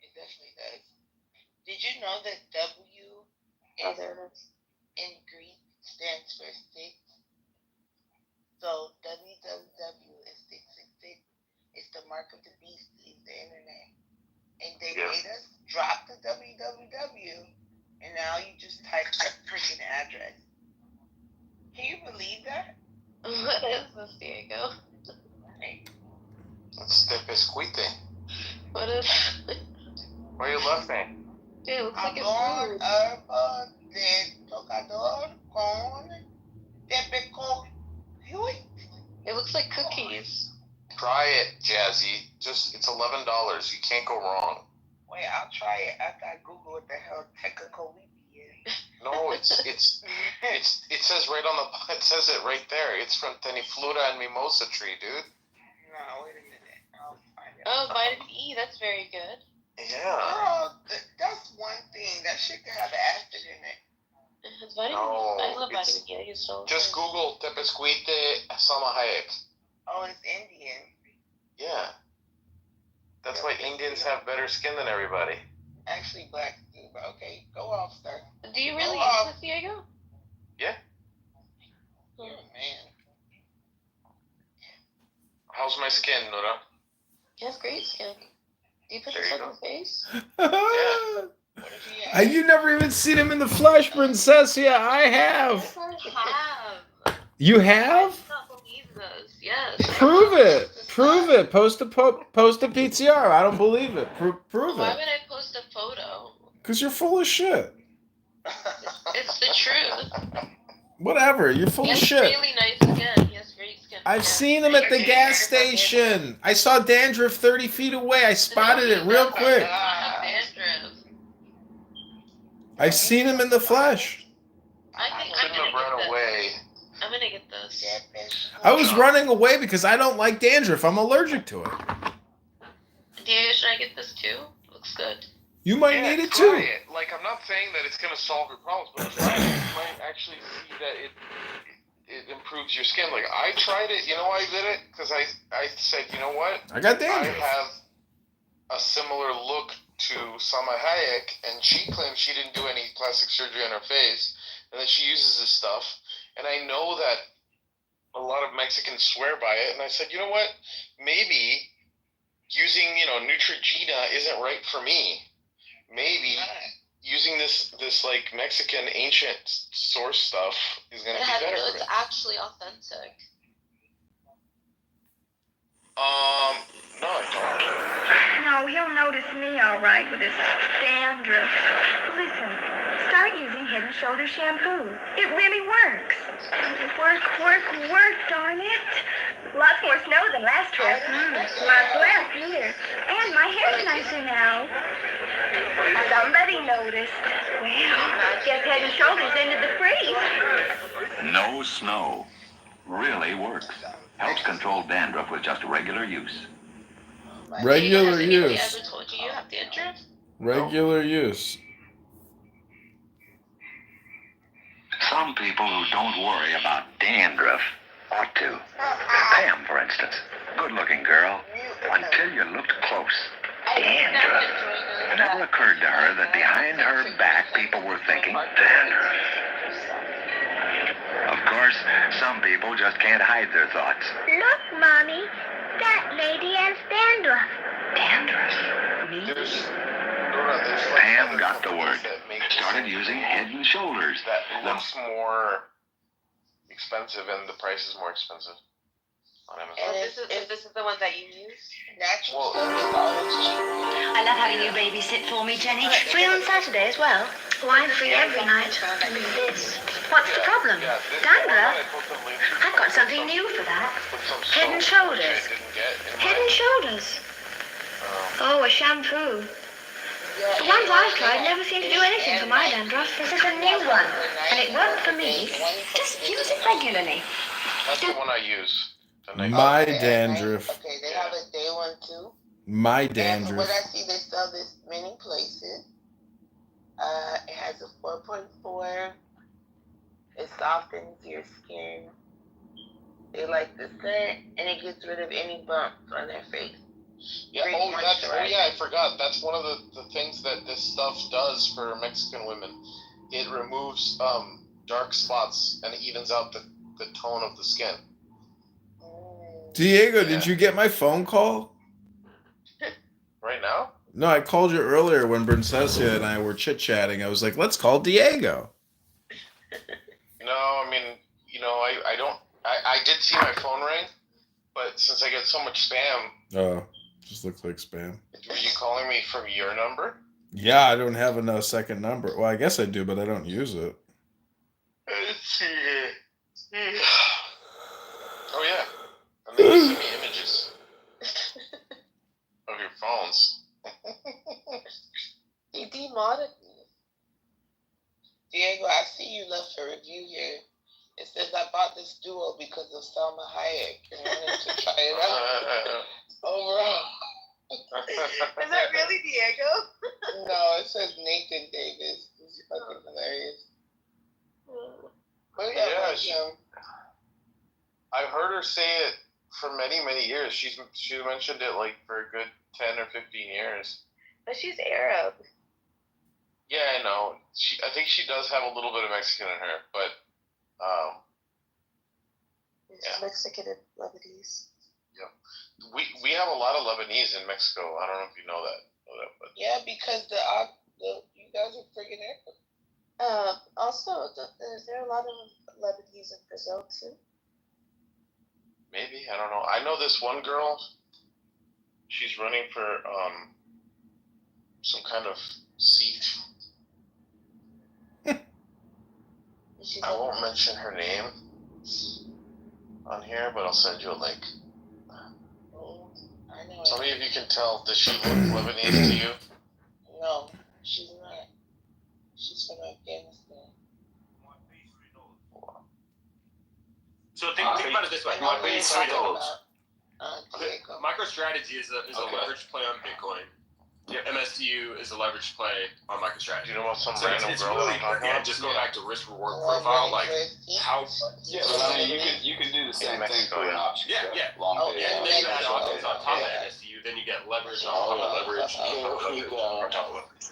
B: It definitely does. Did you know that W
C: Oh, there it is.
B: in Greek stands for 6? So www is 666. It's the mark of the beast, is the internet. And they made us drop the www, and now you just type that freaking address. Can you believe that?
C: What is this, Diego?
H: It's the biscuite.
C: What is
H: Where you left me?
C: Dude, it looks like it's
B: Amor,
C: food.
B: herba de tocador con de peco.
C: It looks like cookies.
H: Try it, Jazzy. It's $11. You can't go wrong.
B: Wait, I'll try it after I Google what the hell tecacoipi is.
H: No, it says right on the it says it right there. It's from Teniflura and Mimosa tree, dude.
B: No, wait a minute. I'll find it.
C: Oh, vitamin E, that's very good.
H: Yeah.
B: Girl, that's one thing. That shit can have acid in it.
C: It's vitamin
H: No,
C: E. I love
H: it's-
C: vitamin E. I use it all the
H: Just
C: time.
H: Google Tepescuite Samahayek.
B: Oh, it's Indian.
H: Yeah. That's why Indians have better skin than everybody.
B: Actually, blacks do, but okay, go off, sir.
C: Do you really
B: Oh,
C: use this, Diego?
H: Yeah.
B: You're a man.
H: How's my skin, Nora?
C: He has great skin. Do you put
H: There
C: this
H: you
C: on
H: go.
C: your face?
B: What if he has?
A: You never even seen him in the flesh, Princess. Yeah, I have.
C: Yes, I have.
A: You
C: I
A: have?
C: do not believe this. Yes.
A: Prove it. Prove it. Post a PTR. I don't believe it. Prove
C: Why
A: it.
C: would I post a photo?
A: Because you're full of shit.
C: It's the truth.
A: Whatever. You're full
C: He
A: of
C: has
A: shit.
C: really nice skin. He has great skin.
A: I've
C: Yeah.
A: seen him at the gas station. I saw dandruff 30 feet away. I spotted it real quick.
C: I have dandruff.
A: I've seen him in the flesh.
C: I think
H: Shouldn't
C: I'm
H: have
C: gonna
H: run
C: get this.
H: away.
C: I'm gonna get this.
A: I was running away because I don't like dandruff. I'm allergic to it.
C: Diego, should I get this too? Looks good.
A: You might
H: Yeah,
A: need it
H: try
A: too.
H: it. Like, I'm not saying that it's gonna solve your problems, but try it. You might actually see that it improves your skin. Like, I tried it. You know why I did it? Because I said, you know what?
A: I got
H: I
A: dandruff.
H: have a similar look to Salma Hayek, and she claims she didn't do any plastic surgery on her face, and that she uses this stuff. And I know that a lot of Mexicans swear by it, and I said, you know what? Maybe using, Neutrogena isn't right for me. Maybe using this like Mexican ancient source stuff is gonna be better for me.
C: It's actually authentic.
H: No, I don't.
J: No, he'll notice me all right with his dandruff. Listen, start using Head and Shoulders shampoo. It really works. Work, darn it. Lots more snow than last trip. Lots less here. And my hair's nicer now. Somebody noticed. Well, guess Head and Shoulders ended the freeze.
K: No snow. Really works. Helps control dandruff with just regular use.
A: Regular
C: Has anybody
A: use.
C: ever told you have dandruff?
A: Regular use.
K: Some people who don't worry about dandruff ought to. Pam, for instance. Good-looking girl. Until you looked close. Dandruff. It never occurred to her that behind her back people were thinking dandruff. Of course, some people just can't hide their thoughts.
J: Look, Mommy. That lady has dandruff.
K: Dandruff.
H: There's like
K: Pam
H: other
K: got the
H: companies
K: word.
H: that make
K: Started using Head and Shoulders.
H: that looks more expensive, and the price is more expensive on Amazon.
C: If this is the one that you use?
B: Natural
H: Well,
B: stuff is always cheap.
J: I love having you babysit for me, Jenny. Free on Saturday as well. Oh, I'm free every night. This. What's the problem?
H: Yeah,
J: Dandruff?
H: I put some links
J: I've got something new for that.
H: with some
J: Head and
H: soap, which
J: Shoulders.
H: I didn't get in
J: Head
H: my-
J: and Shoulders. Oh, a shampoo. The ones I've tried never seem to do anything for my dandruff. This is a new one, and it worked for me. Just use it regularly.
H: That's the one I use.
A: My dandruff.
B: Okay, they have a day one too.
A: My
B: And from
A: dandruff.
B: what I see, they sell this many places. It has a 4.4. It softens your skin. They like the scent, and it gets rid of any bumps on their face.
H: Yeah, I forgot. That's one of the things that this stuff does for Mexican women. It removes dark spots and evens out the tone of the skin.
A: Diego, did you get my phone call?
H: Right now?
A: No, I called you earlier when Brincesia and I were chit-chatting. I was like, let's call Diego.
H: No, I mean, I did see my phone ring, but since I get so much spam.
A: Oh, just looks like spam.
H: Were you calling me from your number?
A: Yeah, I don't have a second number. Well, I guess I do, but I don't use it.
H: Let's see here. Oh, yeah. And then you send me images of your phones.
B: He demodded me. Diego, I see you left a review here. It says I bought this duo because of Selma Hayek and wanted to try it out. Overall. Is that really Diego? No, it says Nathan Davis. He's fucking hilarious. But yeah,
H: I've heard her say it for many, many years. She mentioned it like for a good 10 or 15 years.
B: But she's Arab.
H: Yeah, I know. I think she does have a little bit of Mexican in her, but
C: It's Mexican and Lebanese.
H: Yeah, we have a lot of Lebanese in Mexico. I don't know if you know that, but
B: yeah, because you guys are friggin' Arab.
C: Also, is there a lot of Lebanese in Brazil too?
H: maybe, I don't know. I know this one girl. She's running for some kind of seat. I won't mention her name on here, but I'll send you a link.
B: Oh, I know.
H: Some of you can tell. Does she look Lebanese to you?
B: No, she's not. She's from Afghanistan.
L: So think about it this way. MicroStrategy is a leverage play on Bitcoin. MSTU is a leverage play on MicroStrategy.
H: You know what? Some
L: So
H: random
L: it's
H: girl.
L: really, again, just go back to risk reward profile, like how.
M: Yeah, but I mean, you can do the same thing for an option.
L: Yeah.
M: Long
L: Oh,
M: day.
L: yeah. And then you add options on top of MSTU. Then you get leverage on top of leverage. On top of leverage.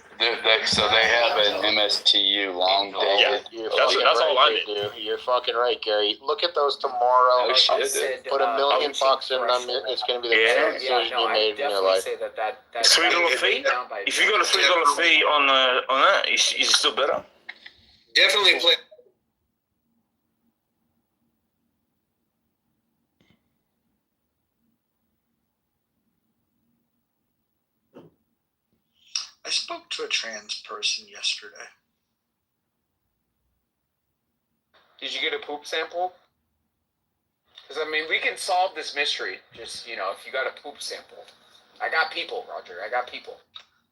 M: So they have an MSTU long day.
L: Yeah, that's all I
N: do. You're fucking right, Gary. Look at those tomorrow.
M: Oh, shit,
N: Put $1 million in them. It's going to be the best decision you made in your life.
O: $3 fee. If you got a $3 fee on that, it's still better.
P: Definitely play.
Q: I spoke to a trans person yesterday.
N: Did you get a poop sample? Because, I mean, we can solve this mystery. Just, if you got a poop sample. I got people, Roger. I got people.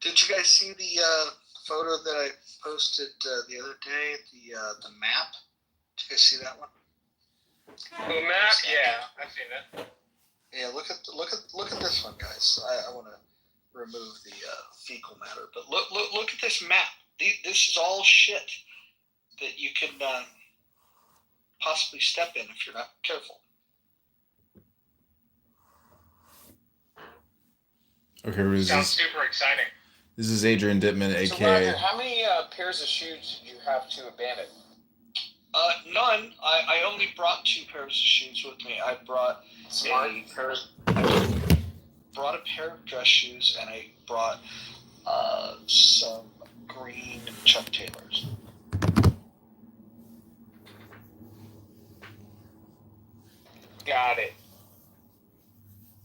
Q: Did you guys see the photo that I posted the other day? The map? Did you guys see that one?
D: The map? Yeah, I've seen that.
Q: Yeah, look at this one, guys. I want to remove the fecal matter, but look at this map. This is all shit that you can possibly step in if you're not careful.
A: Okay,
D: Sounds super exciting.
A: This is Adrian Dittman,
N: So,
A: aka.
N: Roger, how many pairs of shoes did you have to abandon?
Q: None. I only brought 2 pairs of shoes with me. I brought brought a pair of dress shoes, and I brought some green Chuck Taylors.
N: Got it.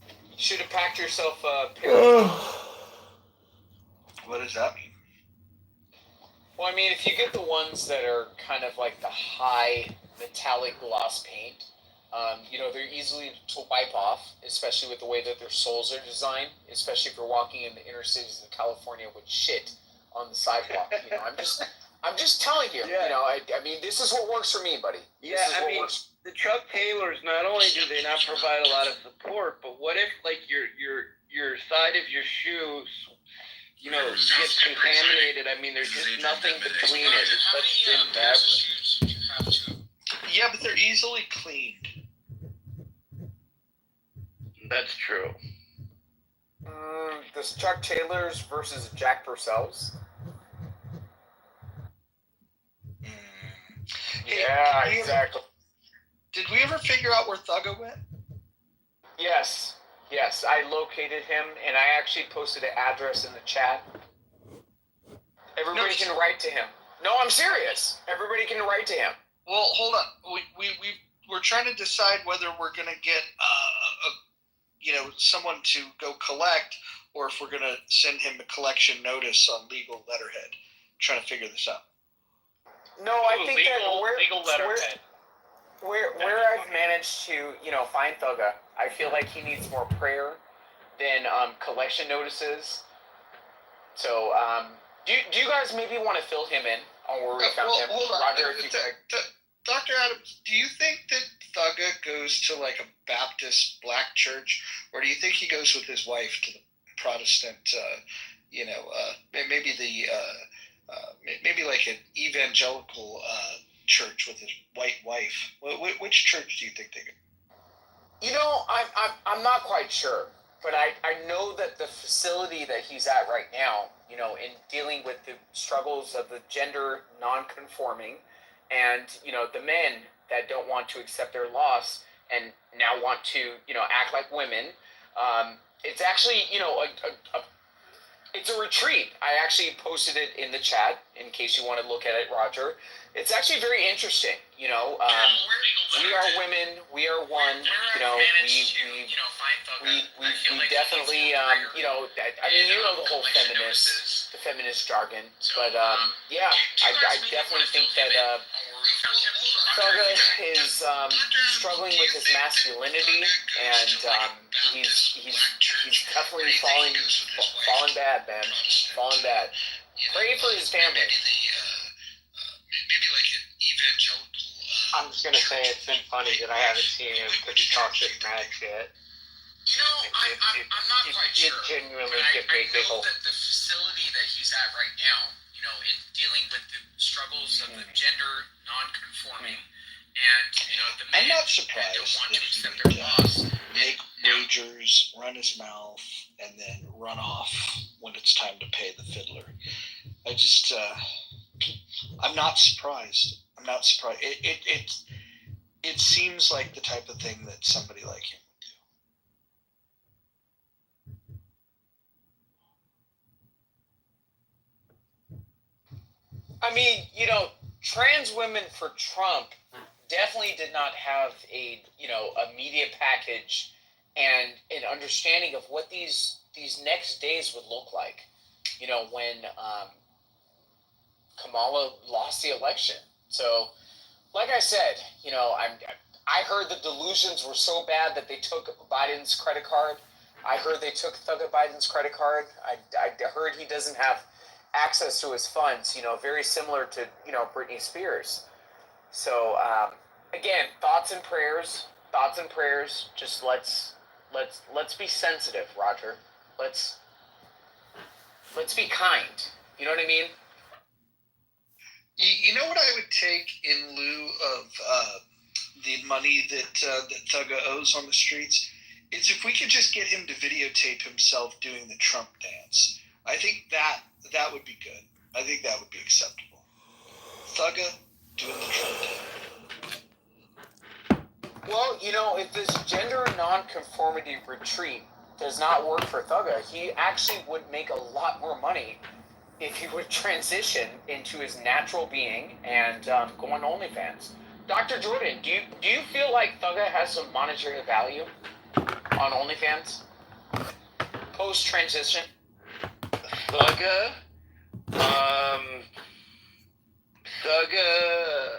N: You should have packed yourself a pair of...
Q: What does that mean?
N: Well, I mean, if you get the ones that are kind of like the high metallic gloss paint, They're easily to wipe off, especially with the way that their soles are designed, especially if you're walking in the inner cities of California with shit on the sidewalk. I'm just telling you, I mean, this is what works for me, buddy.
R: Yeah, the Chuck Taylors, not only do they not provide a lot of support, but what if, like, your side of your shoe, gets contaminated? I mean, there's just nothing between it. It's such thin fabric.
Q: Yeah, but they're easily cleaned.
R: That's true.
N: Does Chuck Taylor's versus Jack Purcell's?
Q: Hey,
N: Yeah, exactly.
Q: Did we ever figure out where Thugga went?
N: Yes, I located him, and I actually posted an address in the chat. Everybody can write to him. No, I'm serious. Everybody can write to him.
Q: Well, hold on. We're trying to decide whether we're going to get someone to go collect, or if we're going to send him a collection notice on legal letterhead. Trying to figure this out.
N: No, I think
E: legal letterhead.
N: Where I've managed to, find Thugga, I feel like he needs more prayer than collection notices. So, do you guys maybe want to fill him in on where we found him?
Q: Hold on.
N: Roger, if you could.
Q: Dr. Adams, do you think that Thugga goes to like a Baptist black church, or do you think he goes with his wife to the Protestant, maybe like an evangelical church with his white wife? Which church do you think they go?
N: I'm not quite sure, but I know that the facility that he's at right now, in dealing with the struggles of the gender non-conforming, and the men that don't want to accept their loss and now want to act like women. It's actually it's a retreat. I actually posted it in the chat in case you want to look at it, Roger. It's actually very interesting. We are women. We are one. We definitely the whole feminist jargon. But I definitely think that Thugga is struggling with his masculinity, and he's definitely falling bad, man. Falling bad. Pray for his family.
Q: Maybe like an evangelical.
G: I'm just gonna say it's been funny that I haven't seen him because he talks this mad shit.
N: I'm not quite sure.
G: It genuinely
N: but
G: gets me
N: I know
G: giggle.
N: that the facility that he's at right now, in dealing with the struggles of the gender non-conforming, and the men
Q: I'm not
N: that
Q: surprised
N: don't want
Q: that
N: to
Q: he
N: accept
Q: would
N: their loss.
Q: make wagers, run his mouth, and then run off when it's time to pay the fiddler. I'm not surprised. I'm not surprised. It seems like the type of thing that somebody like him would do.
N: I mean, trans women for Trump definitely did not have a media package and an understanding of what these next days would look like. When Kamala lost the election. So, like I said, I heard the delusions were so bad that they took Biden's credit card. I heard they took Thugga Biden's credit card. I heard he doesn't have access to his funds, very similar to, Britney Spears. So, again, thoughts and prayers. Just let's be sensitive, Roger. Let's be kind. You know what I mean?
Q: You know what I would take in lieu of the money that Thugga owes on the streets? It's if we could just get him to videotape himself doing the Trump dance. I think that would be good. I think that would be acceptable. Thugga doing the Trump dance.
N: Well, if this gender nonconformity retreat does not work for Thugga, he actually would make a lot more money if he would transition into his natural being and go on OnlyFans. Dr. Jordan, do you feel like Thugga has some monetary value on OnlyFans post transition?
R: Thugga,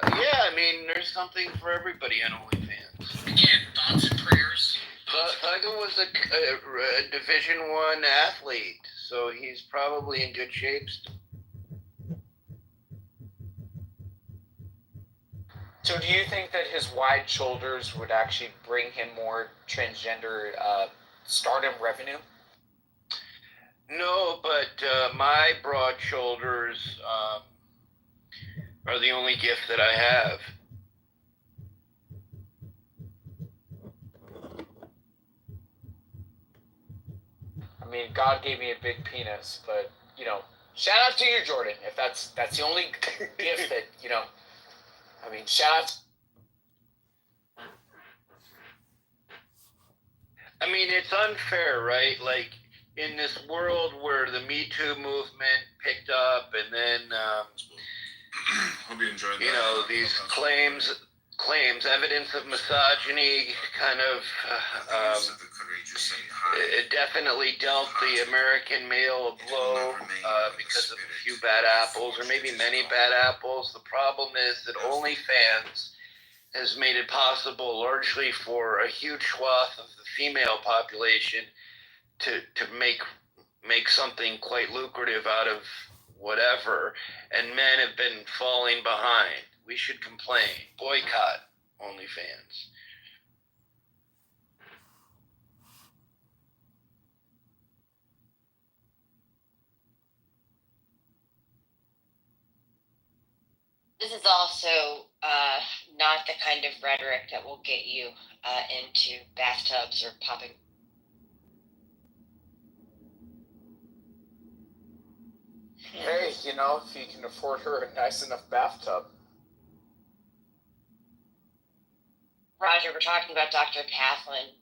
R: yeah. I mean, there's something for everybody on OnlyFans.
N: Again,
R: a Division I athlete, so he's probably in good shape.
N: So do you think that his wide shoulders would actually bring him more transgender stardom revenue?
R: No, but my broad shoulders are the only gift that I have.
N: I mean, God gave me a big penis, but, you know, shout out to you, Jordan, if that's the only gift that, you know, I mean, shout out.
R: I mean, it's unfair, right? Like, in this world where the Me Too movement picked up, and then,
H: Hope you enjoyed that.
R: you know, these claims, evidence of misogyny kind of, it definitely dealt the American male a blow because of a few bad apples, or maybe many bad apples. The problem is that OnlyFans has made it possible largely for a huge swath of the female population to make something quite lucrative out of whatever, and men have been falling behind. We should complain. Boycott OnlyFans.
S: This is also not the kind of rhetoric that will get you into bathtubs or popping.
N: Hey, you know, if you can afford her a nice enough bathtub.
S: Roger, we're talking about Dr. Catherine,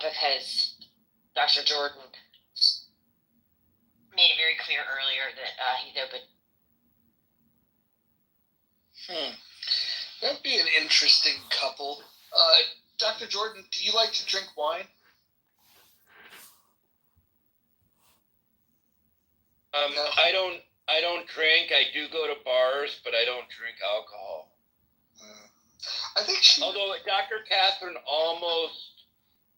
S: because Dr. Jordan made it very clear earlier that he's open.
Q: That'd be an interesting couple. Dr. Jordan, do you like to drink wine?
R: I don't drink. I do go to bars, but I don't drink alcohol.
Q: I think
R: although Dr. Catherine almost,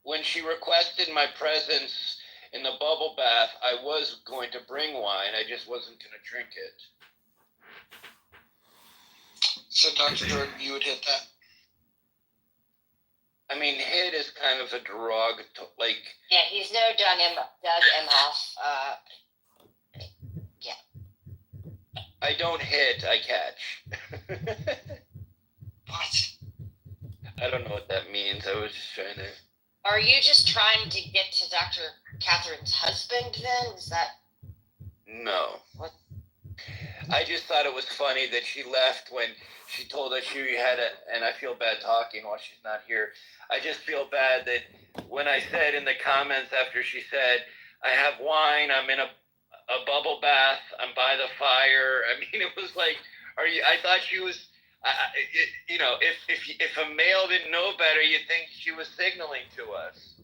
R: when she requested my presence in the bubble bath, I was going to bring wine. I just wasn't going to drink it.
Q: So, Dr. Jordan, you would hit that?
R: I mean, hit is kind of a derogatory, like...
S: Yeah, he's no Doug Emhoff. Yeah.
R: I don't hit, I catch.
Q: What?
R: I don't know what that means. I was just trying to...
S: Are you just trying to get to Dr. Catherine's husband, then? Is that...
R: No.
S: What?
R: I just thought it was funny that she left when she told us she had and I feel bad talking while she's not here. I just feel bad that when I said in the comments after she said, I have wine, I'm in a bubble bath, I'm by the fire. I mean, it was like, I thought she was, you know, if a male didn't know better, you'd think she was signaling to us.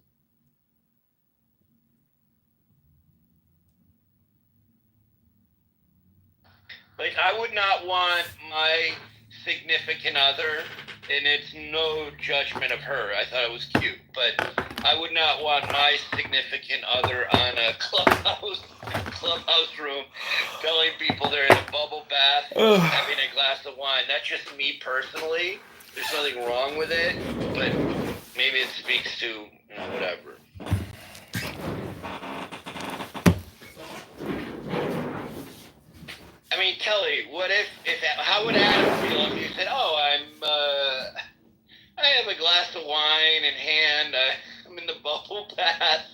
R: Like, I would not want my significant other, and it's no judgment of her, I thought it was cute, but I would not want my significant other on a clubhouse room telling people they're in a bubble bath having a glass of wine. That's just me personally. There's nothing wrong with it, but maybe it speaks to, you know, whatever. I mean, Kelly, what if how would Adam feel if you said, "Oh, I have a glass of wine in hand. I'm in the bubble bath."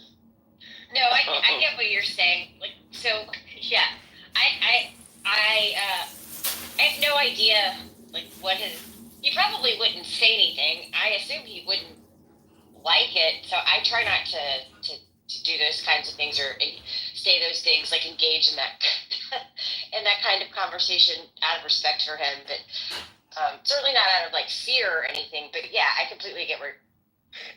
S: No, I get what you're saying. Like, so yeah, I have no idea like what his. He probably wouldn't say anything. I assume he wouldn't like it. So I try not to do those kinds of things or say those things, like engage in that in that kind of conversation out of respect for him, but certainly not out of like fear or anything. But yeah, I completely get where.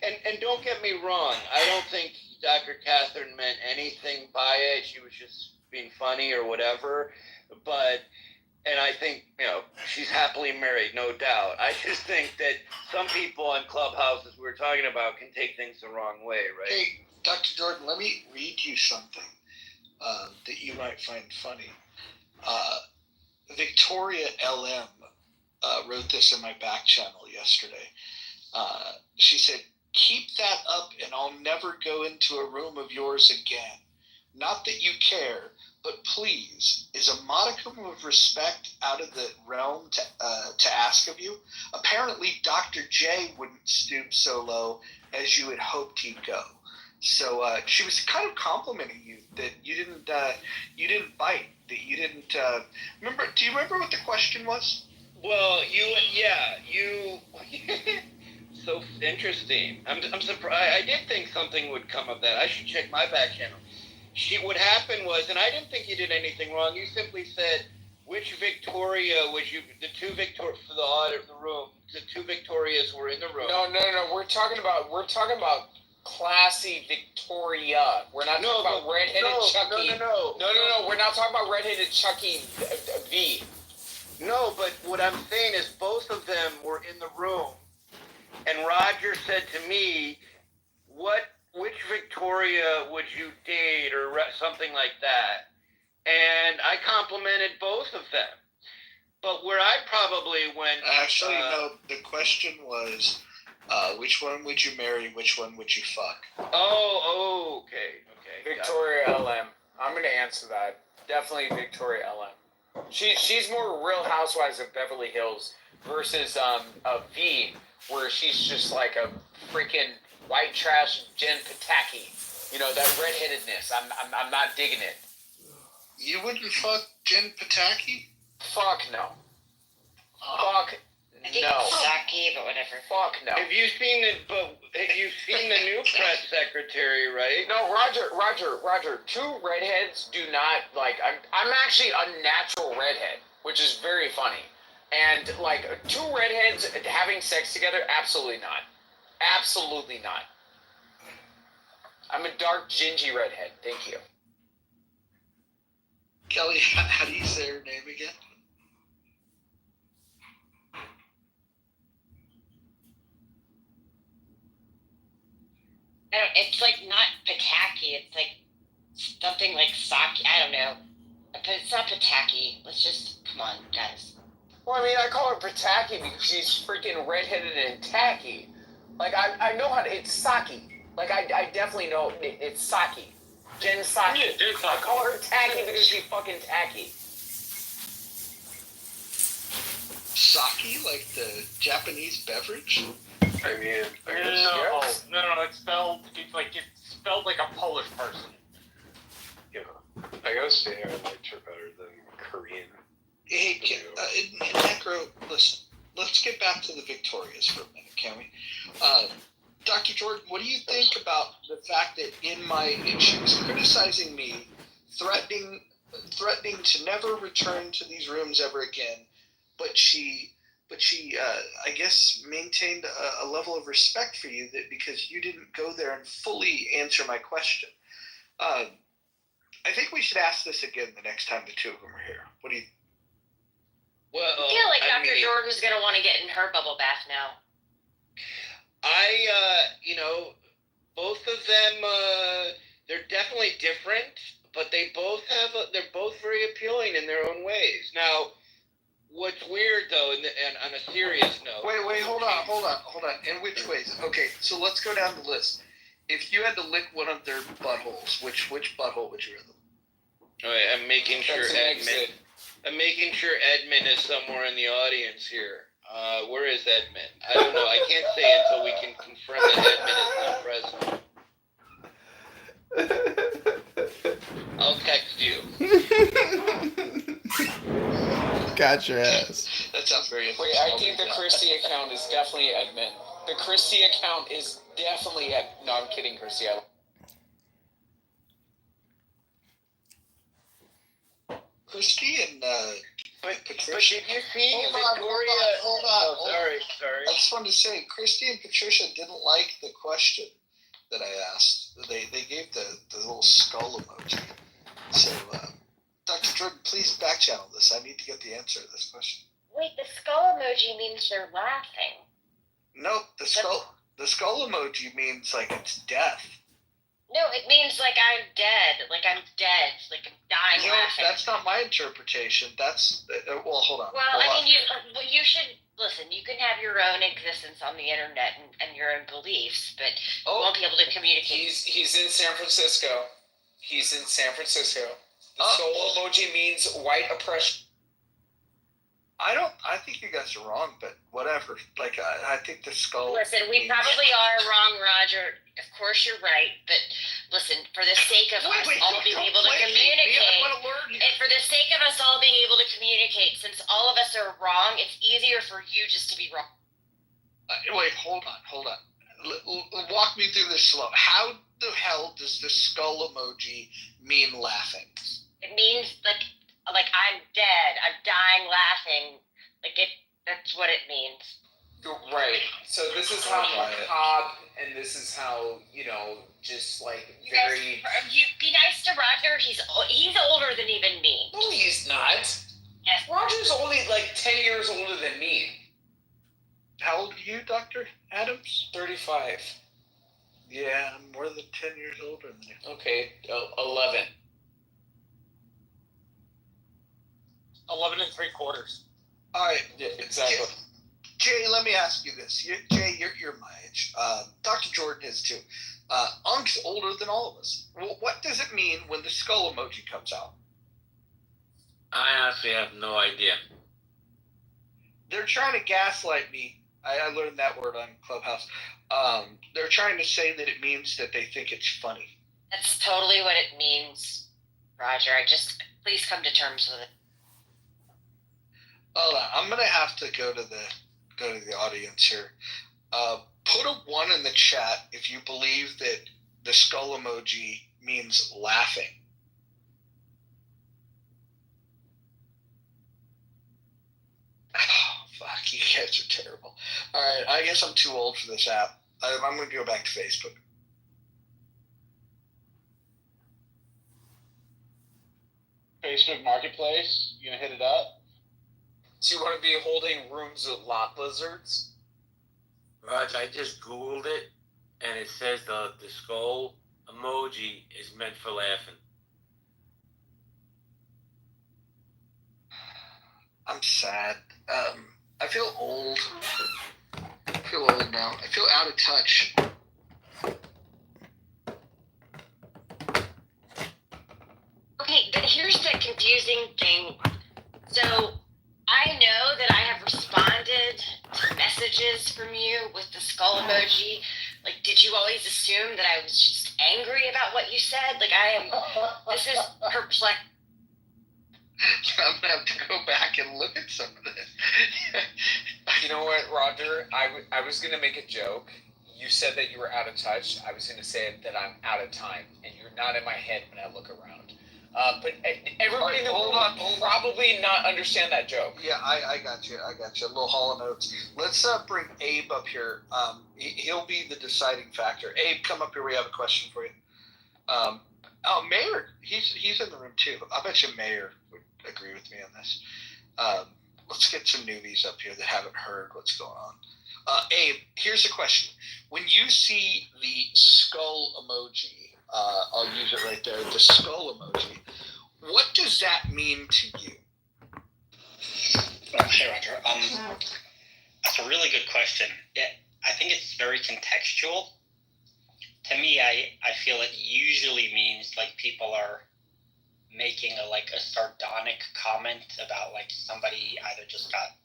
R: And don't get me wrong, I don't think Dr. Catherine meant anything by it. She was just being funny or whatever. But And I think, she's happily married, no doubt. I just think that some people on Clubhouses we were talking about can take things the wrong way, right?
Q: Hey, Dr. Jordan, let me read you something that you might find funny. Victoria LM wrote this in my back channel yesterday. She said, "Keep that up and I'll never go into a room of yours again. Not that you care, but please, is a modicum of respect out of the realm to ask of you? Apparently, Dr. J wouldn't stoop so low as you had hoped he'd go." So she was kind of complimenting you that you didn't bite, that you didn't remember. Do you remember what the question was?
R: Well, you. So interesting. I'm surprised. I did think something would come of that. I should check my back channel. What happened was, and I didn't think you did anything wrong. You simply said, which Victoria would you? The two Victoria for the audit of the room. The two Victorias were in the room.
N: No. We're talking about classy Victoria. We're not talking about redheaded Chucky. No. We're not talking about redheaded Chucky V.
R: No, but what I'm saying is both of them were in the room, and Roger said to me, which Victoria would you date, or something like that? And I complimented both of them. But where I probably went...
Q: Actually, no, the question was, which one would you marry, which one would you fuck?
R: Okay.
N: Victoria LM. I'm going to answer that. Definitely Victoria LM. She's more Real Housewives of Beverly Hills versus a V, where she's just like a freaking white trash Jen Pataki. That redheadedness. I'm not digging it.
Q: You wouldn't fuck Jen Pataki?
N: Fuck no. Fuck no.
S: Pataki, but whatever.
N: Fuck no.
R: Have you seen the new press secretary, right?
N: No, Roger. Two redheads do not I'm actually a natural redhead, which is very funny. And two redheads having sex together, absolutely not. Absolutely not. I'm a dark, gingy redhead. Thank you.
Q: Kelly, how do you say her name again?
S: It's not Pataki. It's something like Saki. I don't know. But it's not Pataki. Let's just, come on, guys.
N: Well, I mean, I call her Pataki because she's freaking redheaded and tacky. I know how to, it's Saki. I definitely know it's Saki. Jen Saki.
O: Yeah, Jen Saki.
N: I call her tacky because she's fucking tacky.
Q: Sake, like the Japanese beverage?
H: I mean,
E: No, it's spelled like a Polish person.
H: I gotta say I liked her better than Korean.
Q: Hey, Necro, listen, let's get back to the Victorias for a minute, can we? Dr. Jordan, what do you think about the fact that she was criticizing me, threatening to never return to these rooms ever again, but she I guess maintained a level of respect for you because you didn't go there and fully answer my question. I think we should ask this again the next time the two of them are here. What do you?
R: Well,
S: I feel like Dr. Jordan's going to want to get in her bubble bath now.
R: Both of them, they're definitely different, but they're both very appealing in their own ways. Now, what's weird though, and on a serious note.
Q: Wait, hold on. In which ways? Okay, so let's go down the list. If you had to lick one of their buttholes, which butthole would you rather?
R: All right, I'm making sure Edmund is somewhere in the audience here. Where is Edmund? I don't know. I can't say until we can confirm that Edmund is not present. I'll text you.
A: Got your ass.
Q: That sounds very interesting.
N: Wait, I think the Christie account is definitely Edmund. The Christie account is definitely No, I'm kidding, Christie.
Q: Christie and Patricia.
R: But did you see Victoria?
Q: Hold on.
R: Sorry.
Q: I just wanted to say, Christie and Patricia didn't like the question that I asked. They gave the little skull emoji. So Dr. Jordan, please back channel this. I need to get the answer to this question.
S: Wait, the skull emoji means they're laughing.
Q: Nope, the skull emoji means like it's death.
S: No, it means like I'm dead. Like I'm dead. Like I'm dying laughing.
Q: That's not my interpretation. That's well, hold on.
S: Well, I mean, you should listen. You can have your own existence on the internet and your own beliefs, but you won't be able to communicate.
N: He's in San Francisco. He's in San Francisco. The skull emoji means white oppression.
Q: I think you guys are wrong, but whatever. Like, I think the skull.
S: Listen, we probably are wrong, Roger. Of course you're right, but listen, for the sake of us all being able to communicate, and for the sake of us all being able to communicate, since all of us are wrong, it's easier for you just to be wrong.
Q: Wait, hold on. Walk me through this slow. How the hell does the skull emoji mean laughing?
S: It means like I'm dead, I'm dying laughing. That's what it means.
N: Right. So this is how macabre, and this is how, just like very.
S: You be nice to Roger. He's older than even me.
N: No, he's not.
S: Yes.
N: Roger's only like 10 years older than me.
Q: How old are you, Dr. Adams?
N: 35.
Q: Yeah, I'm more than 10 years older than you.
N: Okay, 11.
E: 11 3/4.
Q: All right.
N: Yeah, exactly.
Q: Jay, let me ask you this. Jay, you're my age. Dr. Jordan is too. Unk's older than all of us. Well, what does it mean when the skull emoji comes out?
T: I honestly have no idea.
Q: They're trying to gaslight me. I learned that word on Clubhouse. They're trying to say that it means that they think it's funny.
S: That's totally what it means, Roger. Please come to terms with it.
Q: Hold on. I'm gonna have to go to the audience here. Put a 1 in the chat if you believe that the skull emoji means laughing. Oh, fuck, you guys are terrible. All right, I guess I'm too old for this app. I'm gonna go back to Facebook.
H: Facebook Marketplace, you gonna hit it up?
N: Do you want to be holding rooms with lot lizards?
T: Raj, I just Googled it, and it says the skull emoji is meant for laughing.
Q: I'm sad. I feel old. I feel old now. I feel out of touch.
S: Okay, but here's the confusing thing. So I know that I have responded to messages from you with the skull emoji. Like, did you always assume that I was just angry about what you said? Like, this is perplexing.
Q: I'm gonna have to go back and look at some of this.
N: You know what, Roger? I was gonna make a joke. You said that you were out of touch. I was gonna say that I'm out of time, and you're not in my head when I look around. But everybody in the room will probably not understand that joke.
Q: Yeah, I got you. A little Hall of Notes. Let's bring Abe up here. He'll be the deciding factor. Abe, come up here. We have a question for you. Mayor, he's in the room too. I bet you Mayor would agree with me on this. Let's get some newbies up here that haven't heard what's going on. Abe, here's a question. When you see the skull emoji, I'll use it right there, the skull emoji, what does that mean to you?
U: Hey, Roger. That's a really good question. I think it's very contextual. To me, I feel it usually means like people are making a sardonic comment about like somebody either just got,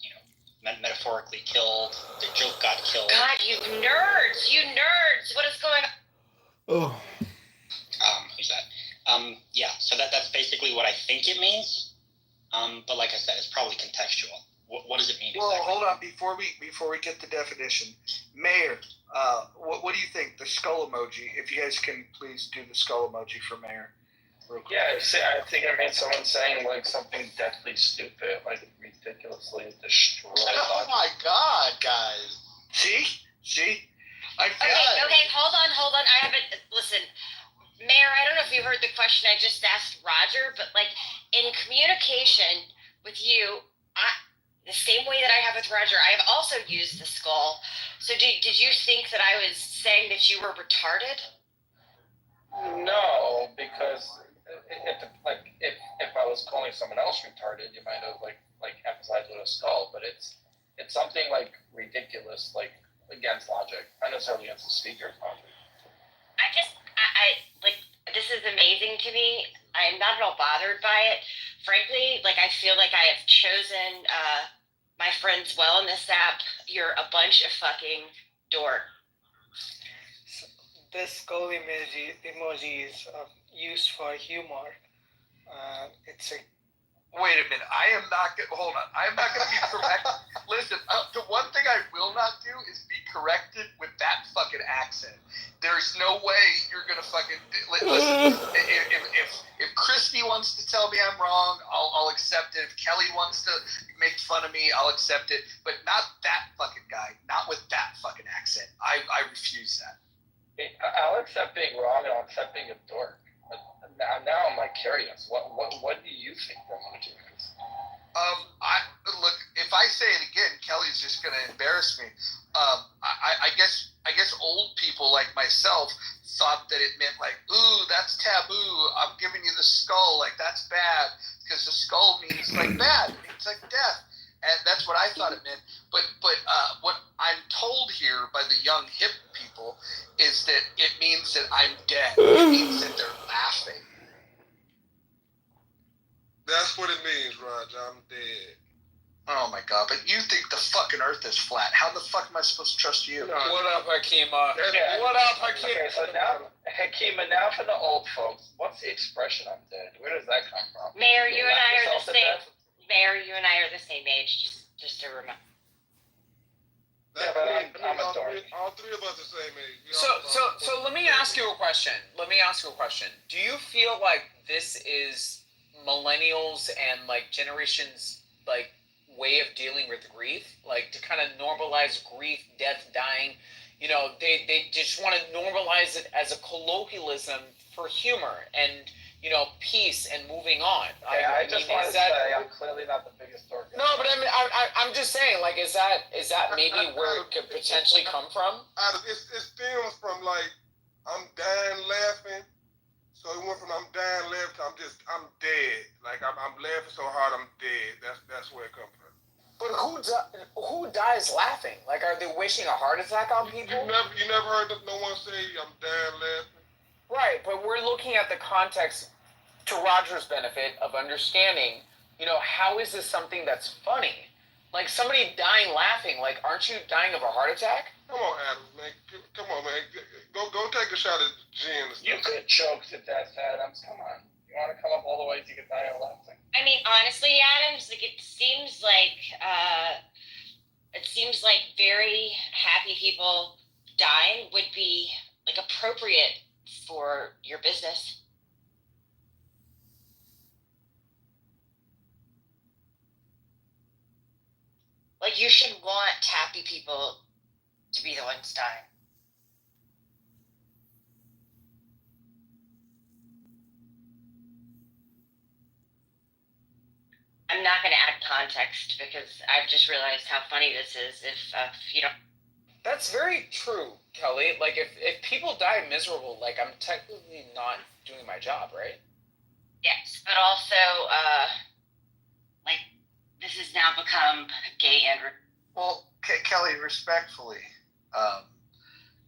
U: metaphorically killed, the joke got killed.
S: God, you nerds! What is going on?
A: Oh.
U: Who's that? Yeah, so that's basically what I think it means. But like I said, it's probably contextual. What does it mean
Q: Well,
U: exactly?
Q: hold on, before we get the definition. Mayor, what do you think? The skull emoji, if you guys can please do the skull emoji for Mayor. Real quick.
H: Yeah, I think I mean someone saying like something deathly stupid, like ridiculously destroyed.
Q: Oh my God, guys! See? I feel
S: Okay, hold on. I haven't listen, Mayor. I don't know if you heard the question I just asked Roger, but like, in communication with you, the same way that I have with Roger, I have also used the skull. So did you think that I was saying that you were retarded?
H: No, because if I was calling someone else retarded, you might have like emphasized with a skull, but it's something like ridiculous, like against logic, not necessarily against the speaker's logic.
S: I like, this is amazing to me. I'm not at all bothered by it. Frankly, like, I feel like I have chosen my friends well in this app. You're a bunch of fucking dork.
F: This skull emoji is used for humor. It's a.
V: Wait a minute. I am not going to... Hold on. I am not going to be correct. Listen, the one thing I will not do is be corrected with that fucking accent. There's no way you're going to fucking... Listen, if Christy wants to tell me I'm wrong, I'll accept it. If Kelly wants to make fun of me, I'll accept it. But not that fucking guy. Not with that fucking accent. I refuse that.
H: I'll accept being wrong and I'll accept being a dork. Now I'm like curious. What do you think the emoji is?
V: Look, if I say it again, Kelly's just gonna embarrass me. I guess old people like myself thought that it meant like, ooh, that's taboo. I'm giving you the skull, like that's bad, because the skull means like bad. It means like death. And that's what I thought it meant. But what I'm told here by the young hip people is that it means that I'm dead. It means that they're laughing.
W: That's what it means, Roger. I'm dead.
V: Oh my God! But you think the fucking Earth is flat? How the fuck am I supposed to trust you?
N: What up, Hakima?
H: Yeah.
N: What up, Hakima?
H: Okay, so now, Hakima, now for the old folks, what's the expression "I'm dead"? Where does that come from?
S: Mayor, you and I are
H: Yourself
S: the
H: to
S: same.
H: death?
S: Mayor, you and I are the same age. Just to remember.
H: Yeah, but I'm a dork.
W: All three of us the same age.
N: So let me ask you a question. Do you feel like this is millennials and like generations like way of dealing with grief, like to kind of normalize grief, death, dying? You know, they just want to normalize it as a colloquialism for humor and, you know, peace and moving on.
H: Yeah, I just want to say I'm clearly not the biggest dork.
N: No, but I mean, I'm just saying, like, is that maybe where it could potentially come from?
W: It stems from like I'm dying laughing. So it went from I'm dying laughing to I'm dead. Like I'm laughing so hard I'm dead. That's where it comes from.
N: But who dies laughing? Like, are they wishing a heart attack on people?
W: You never heard no one say I'm dying laughing?
N: Right, but we're looking at the context to Roger's benefit of understanding, you know, how is this something that's funny? Like somebody dying laughing, like, aren't you dying of a heart attack?
W: Come on, Adams, man. Come on, man. Go take a shot at gin.
H: You could choke to death, Adams. Come on. You want to come up all the way to get die of laughing?
S: I mean, honestly, Adams, like it seems like very happy people dying would be like appropriate for your business. Like, you should want happy people to be the ones dying. I'm not going to add context because I've just realized how funny this is if you don't.
N: That's very true, Kelly. Like, if people die miserable, like, I'm technically not doing my job, right?
S: Yes, but also, like, this has now become gay and...
V: Well, Kelly, respectfully,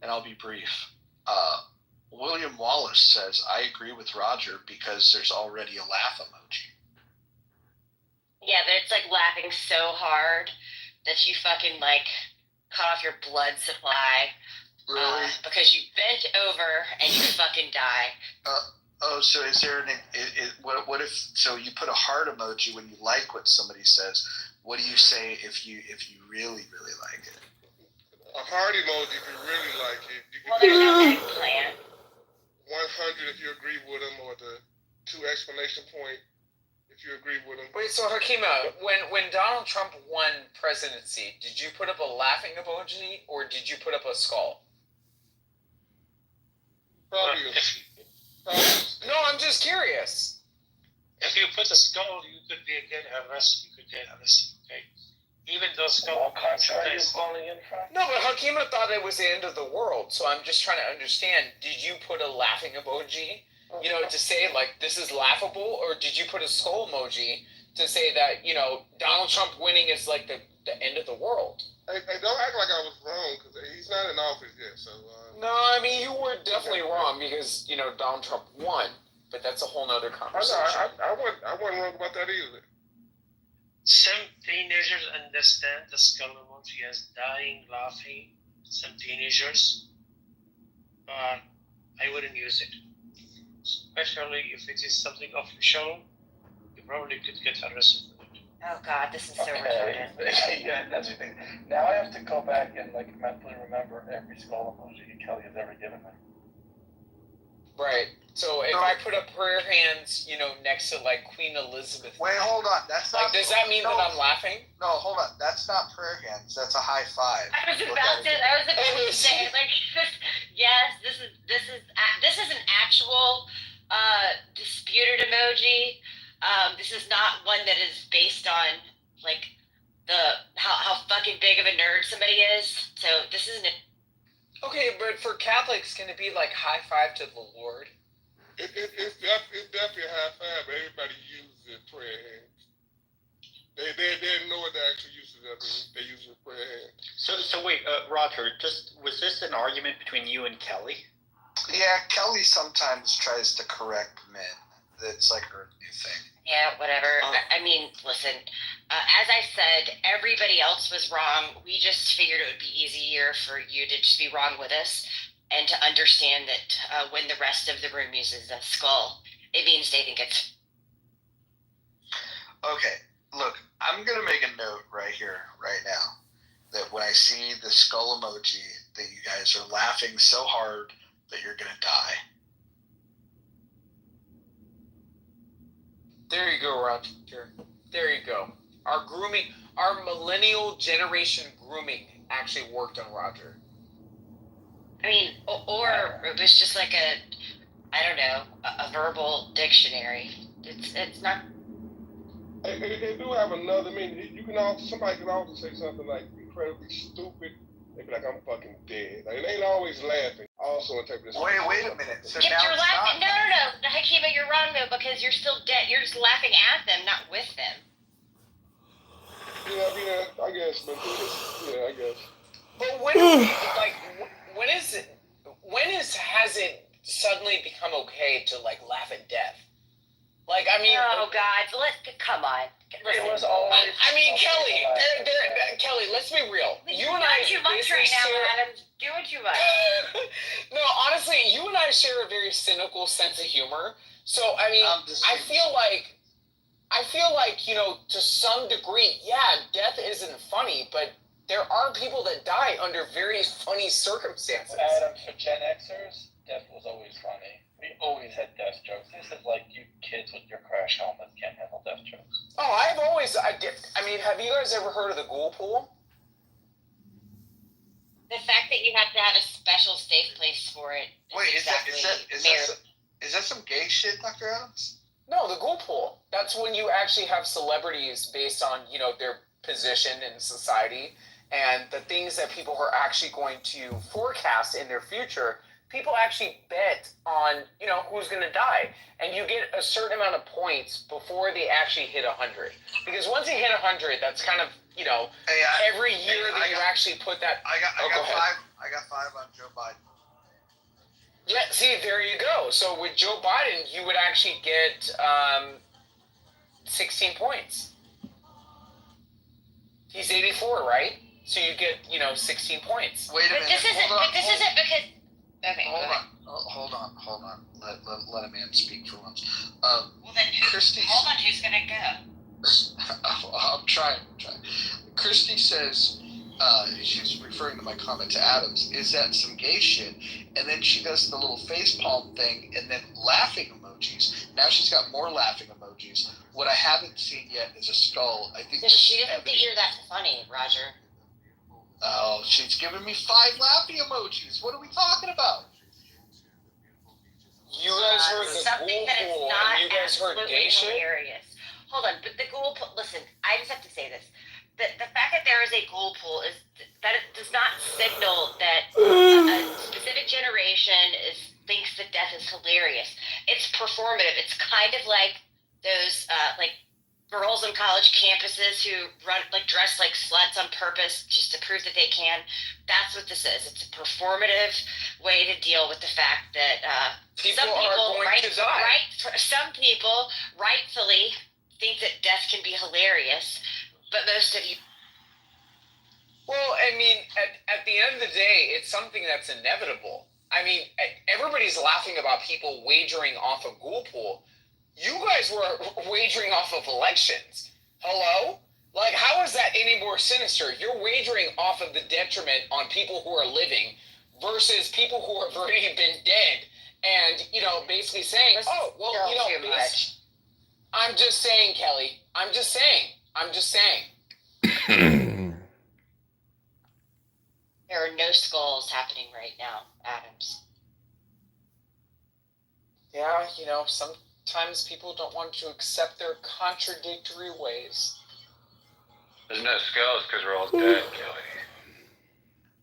V: and I'll be brief, William Wallace says, I agree with Roger because there's already a laugh emoji.
S: Yeah, but it's like laughing so hard that you fucking, like, cut off your blood supply.
V: Really?
S: Because you bent over and you fucking die.
V: So is there what if, so you put a heart emoji when you like what somebody says. What do you say if you really, really like it?
W: A heart emoji if you really like it.
S: Well, there's no eggplant.
W: 100 if you agree with them, or the 2 exclamation point if you agree with them.
N: Wait, so Hakima, when Donald Trump won presidency, did you put up a laughing emoji or did you put up a skull?
W: Probably.
N: No, I'm just curious.
I: If you put a skull, you could get arrested. You could get arrested. Okay. Even though skull.
N: No, but Hakima thought it was the end of the world, so I'm just trying to understand, did you put a laughing emoji, to say, like, this is laughable, or did you put a skull emoji to say that, Donald Trump winning is, like, the end of the world?
W: Hey, don't act like I was wrong, because he's not in office yet, so...
N: No, I mean, you were definitely wrong, because, Donald Trump won, but that's a whole nother conversation.
W: I wasn't wrong about that either.
I: Some teenagers understand the skull emoji as dying, laughing. Some teenagers, but I wouldn't use it. Especially if it is something official, you probably could get arrested for it.
S: Oh God, this is so retarded.
H: Yeah, that's the thing. Now I have to go back and mentally remember every skull emoji Kelly has ever given me.
N: Right. So if I put up prayer hands, next to like Queen Elizabeth.
V: Wait, hold on. That's not.
N: Does that mean that I'm laughing?
V: No, hold on. That's not prayer hands. That's a high five.
S: I was about to say, like, yes, this is an actual disputed emoji. This is not one that is based on like how fucking big of a nerd somebody is. So this isn't a.
N: Okay, but for Catholics, can it be like high five to the Lord?
W: It's definitely a high five, but everybody uses prayer hands. They know what the actual uses of it. They use it prayer hands.
J: So wait, Roger, was this an argument between you and Kelly?
V: Yeah, Kelly sometimes tries to correct men. That's like her new thing.
S: Yeah, whatever. I mean, listen, as I said, everybody else was wrong. We just figured it would be easier for you to just be wrong with us and to understand that when the rest of the room uses a skull, it means they think it's...
V: Okay, look, I'm going to make a note right here, right now, that when I see the skull emoji, that you guys are laughing so hard that you're going to die.
N: There you go, Roger. There you go. Our millennial generation grooming actually worked on Roger.
S: I mean, or it was just like a verbal dictionary. It's not.
W: They do have another. I mean, somebody can also say something like incredibly stupid. They be like, "I'm fucking dead." Like, it ain't always laughing. Also interpret this.
V: Wait a minute. So
S: if
V: now
S: you're laughing, no, Hakima, you're wrong though, because you're still dead. You're just laughing at them, not with them.
W: Yeah, I guess, but I guess.
N: But has it suddenly become okay to like laugh at death? Like, I mean,
S: oh God, come on. Listen,
N: it was always. I mean, Kelly, Kelly, let's be real. You and I
S: too much right now, man. I'm doing too much.
N: No, honestly, you and I share a very cynical sense of humor. So, I mean, I feel like, to some degree, yeah, death isn't funny, but there are people that die under very funny circumstances.
H: Adam, for Gen Xers, death was always funny. We always had death jokes. This is like you kids with your crash helmets can't handle death jokes.
N: Oh, I mean, have you guys ever heard of the ghoul pool?
S: The fact that you have to have a special safe place for it.
V: Wait, is that some gay shit, Dr. Adams?
N: No, the ghoul pool. That's when you actually have celebrities based on, their position in society and the things that people are actually going to forecast in their future. People actually bet on, who's going to die. And you get a certain amount of points before they actually hit 100. Because once you hit 100, that's kind of, every year that you actually put that...
V: I got 5 on Joe Biden.
N: Yeah, see, there you go. So with Joe Biden, you would actually get 16 points. He's 84, right? So you get, 16 points.
V: Wait a minute.
S: This isn't because... Okay,
V: hold on. Let a man speak for once.
S: Well, then hold on, who's going to
V: go? I'm trying. Christy says, she's referring to my comment to Adams, is that some gay shit? And then she does the little facepalm thing and then laughing emojis. Now she's got more laughing emojis. What I haven't seen yet is a skull. I think
S: she doesn't think you're that funny, Roger.
V: Oh, she's giving me 5 laughing emojis. What are we talking about?
N: You guys heard the
S: something
N: ghoul
S: that is
N: pool,
S: not
N: and you guys heard
S: absolutely
N: gay shit?
S: hilarious. Hold on, but the ghoul pool. Listen, I just have to say this: the fact that there is a ghoul pool is that it does not signal that a specific generation thinks that death is hilarious. It's performative. It's kind of like those like girls on college campuses who dress like sluts on purpose just to prove that they can. That's what this is. It's a performative way to deal with the fact that some people some people rightfully think that death can be hilarious, but most of you.
N: Well, I mean, at the end of the day, it's something that's inevitable. I mean, everybody's laughing about people wagering off a ghoul pool. You guys were wagering off of elections. Hello? Like, how is that any more sinister? You're wagering off of the detriment on people who are living versus people who have already been dead. And, basically saying, I'm just saying, Kelly. I'm just saying.
S: There are no skulls happening right now, Adams.
N: Yeah, sometimes people don't want to accept their contradictory ways.
P: There's no skulls because we're all dead,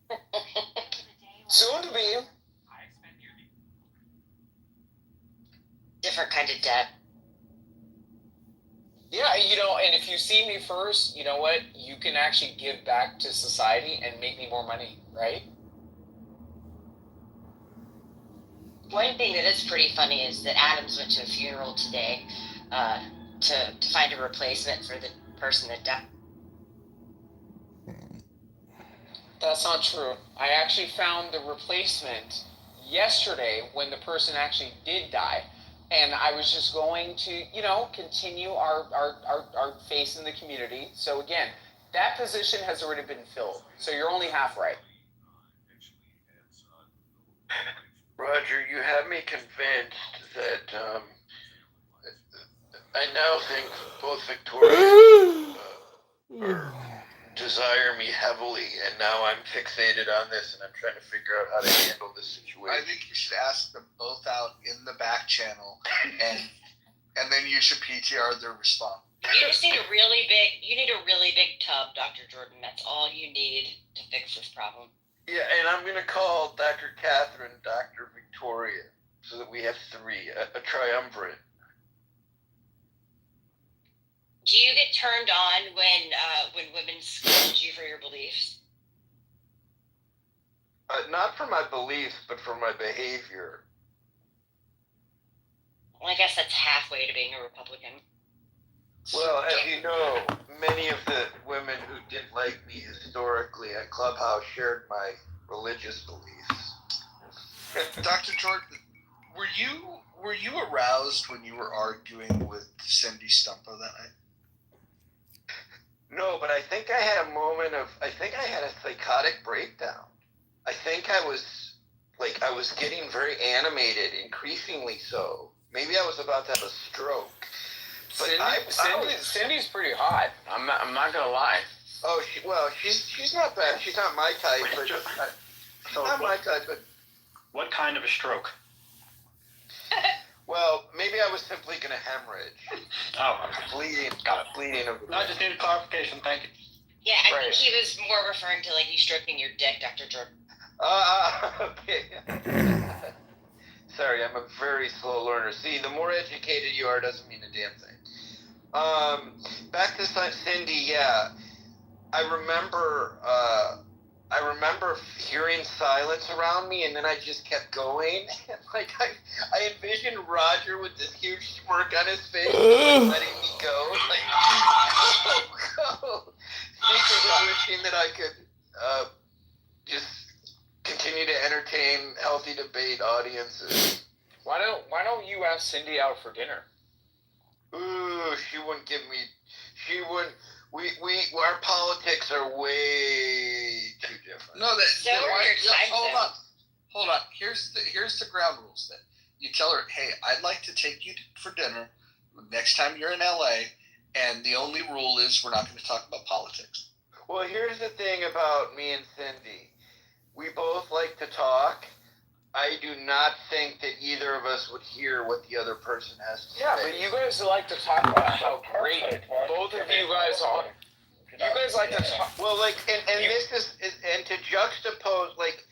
P: Kelly.
N: Soon to be.
S: Different kind of debt.
N: Yeah, and if you see me first, you know what? You can actually give back to society and make me more money, right?
S: One thing that is pretty funny is that Adams went to a funeral today to find a replacement for the person that died.
N: That's not true. I actually found the replacement yesterday when the person actually did die. And I was just going to, continue our face in the community. So again, that position has already been filled. So you're only half right.
P: Roger, you have me convinced that I now think both Victoria desire me heavily, and now I'm fixated on this, and I'm trying to figure out how to handle this situation.
V: I think you should ask them both out in the back channel, and then you should PTR their response.
S: You just need a really big tub, Dr. Jordan. That's all you need to fix this problem.
P: Yeah, and I'm going to call Dr. Catherine Dr. Victoria, so that we have three, a triumvirate.
S: Do you get turned on when women scold you for your beliefs?
P: Not for my beliefs, but for my behavior.
S: Well, I guess that's halfway to being a Republican.
P: Well, as you know, many of the women who didn't like me historically at Clubhouse shared my religious beliefs.
V: Dr. Jordan, were you aroused when you were arguing with Cindy Stumpo that night?
P: No, but I think I had a psychotic breakdown. I think I was getting very animated, increasingly so. Maybe I was about to have a stroke. But
N: Cindy's pretty hot. I'm not gonna lie.
P: Oh, she's not bad. She's not my type, but she's not my type. But
J: what kind of a stroke?
P: Well, maybe I was simply going to hemorrhage.
J: Oh,
P: bleeding.
J: No, I just need a clarification. Thank you.
S: Yeah, I think he was more referring to you stroking your dick, Dr. Jordan.
P: Okay. Sorry, I'm a very slow learner. See, the more educated you are doesn't mean a damn thing. Back to Cindy, yeah. I remember hearing silence around me, and then I just kept going. I envisioned Roger with this huge smirk on his face, letting me go. Go. Secretly wishing that I could just continue to entertain healthy debate audiences.
N: Why don't you ask Cindy out for dinner?
P: Ooh, she wouldn't give me. She wouldn't. Our politics are way too different.
V: No, hold on. Here's the ground rules. Then you tell her, hey, I'd like to take you for dinner next time you're in LA, and the only rule is we're not going to talk about politics.
P: Well, here's the thing about me and Cindy. We both like to talk. I I do not think that either of us would hear what the other person has to say.
N: Yeah, but you guys like to talk about how great both of you guys are. You guys like to talk.
P: Well, like, and this is, and to juxtapose, like,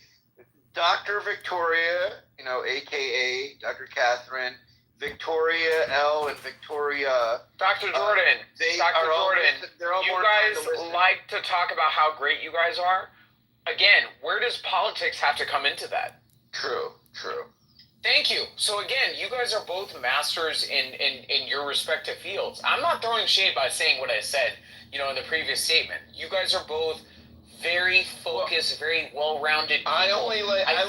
P: Dr. Victoria, you know, AKA Dr. Catherine, Victoria L. and Victoria.
N: Dr. Jordan, Dr. Jordan, you guys like to talk about how great you guys are. Again, where does politics have to come into that?
P: True.
N: Thank you. So again, you guys are both masters in your respective fields. I'm not throwing shade by saying what I said, you know, in the previous statement. You guys are both very focused, very well-rounded people. I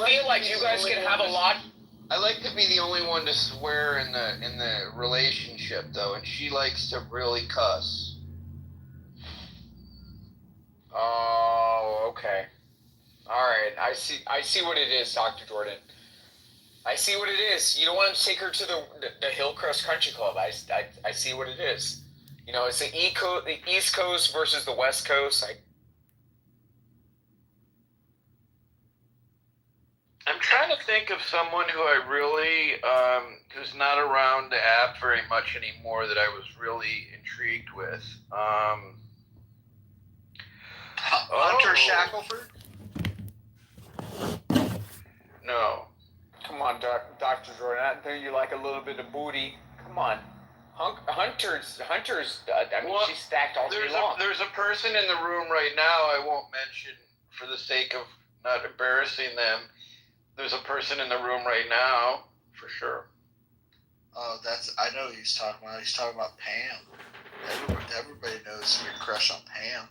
N: feel like you guys can have a lot.
P: I like to be the only one to swear in the relationship, though, and she likes to really cuss.
N: Oh, okay. All right. I see what it is, Dr. Jordan. I see what it is. You don't want to take her to the Hillcrest Country Club. I see what it is. You know, it's the East Coast versus the West Coast.
P: I'm trying to think of someone who I really, who's not around the app very much anymore that I was really intrigued with.
Q: Hunter Shackelford?
P: No.
N: Come on, Dr. Jordan. I know you like a little bit of booty. Come on. Hunter's. I mean, she's stacked all day long.
P: There's a person in the room right now. I won't mention for the sake of not embarrassing them. There's a person in the room right now, for sure.
Q: Oh, I know who he's talking about. He's talking about Pam. Everybody knows your crush on Pam.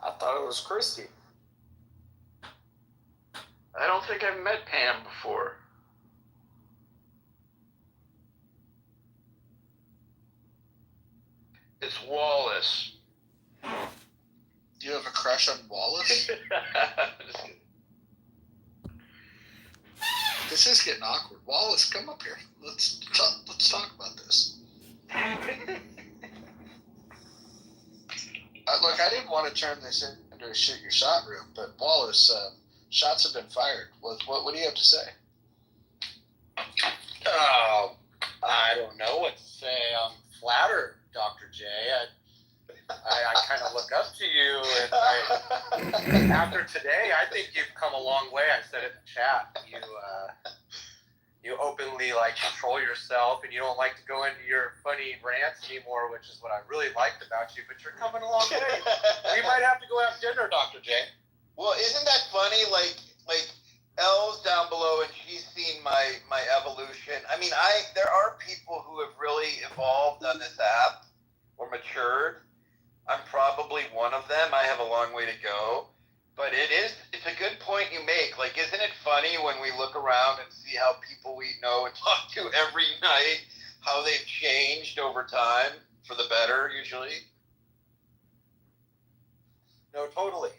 N: I thought it was Christy.
P: I don't think I've met Pam before. It's Wallace.
Q: Do you have a crush on Wallace? This is getting awkward. Wallace, come up here. Let's talk about this. Look, I didn't want to turn this into a shoot your shot room, but Wallace, shots have been fired. What do you have to say?
B: Oh, I don't know what to say. I'm flattered, Dr. J. I kind of look up to you, and after today, I think you've come a long way. I said it in the chat. You openly control yourself, and you don't like to go into your funny rants anymore, which is what I really liked about you. But you're coming a long way. We might have to go have dinner, Dr. J.
P: Well, isn't that funny? Like Elle's down below, and she's seen my evolution. I mean, there are people who have really evolved on this app or matured. I'm probably one of them. I have a long way to go. But it's a good point you make. Like, isn't it funny when we look around and see how people we know and talk to every night, how they've changed over time for the better, usually?
B: No, totally.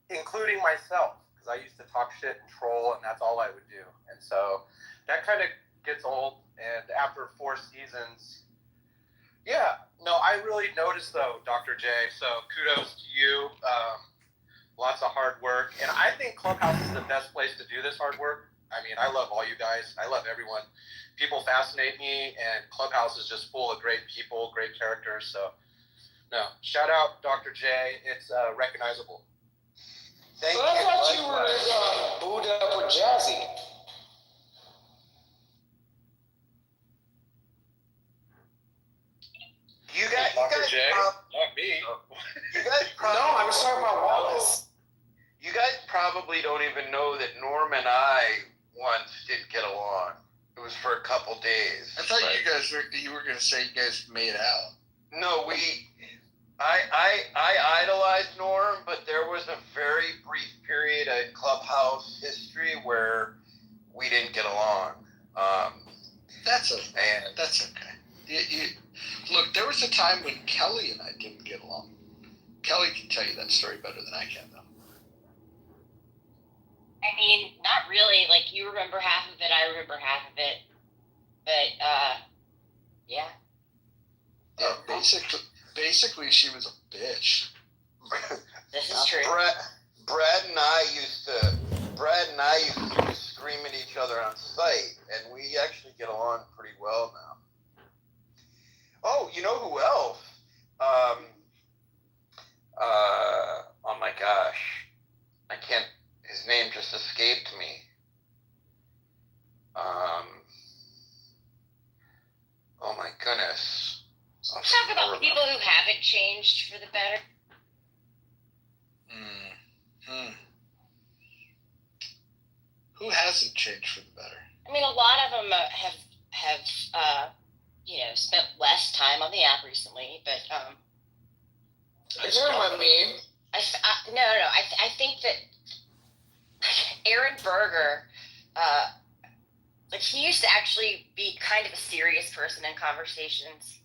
B: Including myself, because I used to talk shit and troll, and that's all I would do. And so that kind of gets old. And after 4 seasons, yeah, no, I really noticed, though, Dr. J, so kudos to you. Lots of hard work. And I think Clubhouse is the best place to do this hard work. I mean, I love all you guys. I love everyone. People fascinate me, and Clubhouse is just full of great people, great characters. So, no, shout out, Dr. J. It's recognizable.
N: Thank you. I thought you were booed up with Jazzy.
P: You guys,
B: not me.
P: You guys probably,
N: no, I was talking about Wallace.
P: You guys probably don't even know that Norm and I once didn't get along. It was for a couple days.
Q: I thought you were going to say you guys made out.
P: No, I idolized Norm, but there was a very brief period in Clubhouse history where we didn't get along.
Q: That's okay. That's okay. Look, there was a time when Kelly and I didn't get along. Kelly can tell you that story better than I can, though.
S: I mean, not really. Like, you remember half of it, I remember half of it. But, yeah.
Q: Yeah, basically, she was a bitch.
S: This is true.
P: Brad and I used to scream at each other on site, and we actually get along pretty well now. Oh, you know who else? Oh my gosh, I can't. His name just escaped me. Oh my goodness.
S: Talk about people who haven't changed for the better.
Q: Who hasn't changed for the better?
S: I mean, a lot of them have spent less time on the app recently, but
N: You're talking about me?
S: No. I think that Aaron Berger, like he used to actually be kind of a serious person in conversations.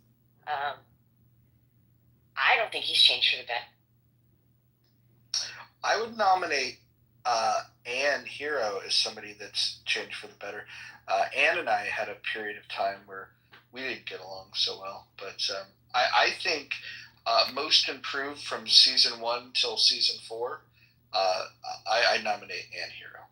S: I don't think he's changed for the better.
Q: I would nominate Ann Hero as somebody that's changed for the better. Ann and I had a period of time where we didn't get along so well, but I think most improved from season 1 till season 4. I nominate Ann Hero.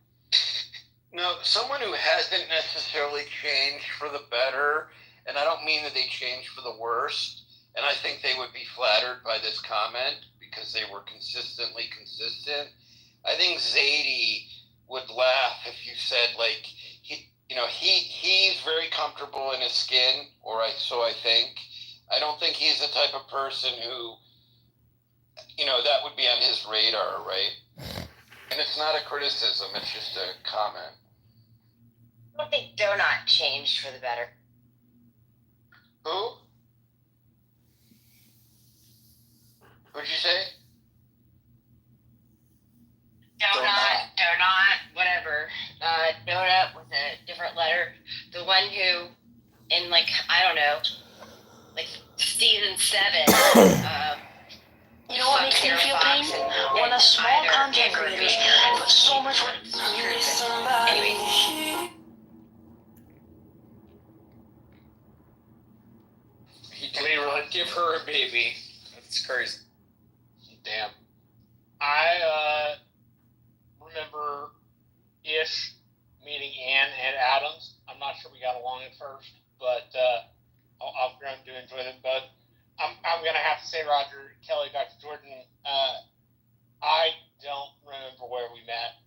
P: No, someone who hasn't necessarily changed for the better, and I don't mean that they changed for the worse, and I think they would be flattered by this comment because they were consistently consistent. I think Zadie would laugh if you said, like, he's very comfortable in his skin, so I think. I don't think he's the type of person who, that would be on his radar, right? And it's not a criticism, it's just a comment.
S: I don't think Donut changed for the better.
P: Who? Who'd you say?
S: Donut, whatever. Donut with a different letter. The one who, in season 7,
C: you know what makes me feel pain? When a small content creator puts so much work into somebody.
N: Leroy, give her a baby. That's crazy.
K: Damn. I remember ish meeting Ann and Adams. I'm not sure we got along at first, but I've grown to enjoy them both. I'm gonna have to say, Roger, Kelly, Dr. Jordan, I don't remember where we met.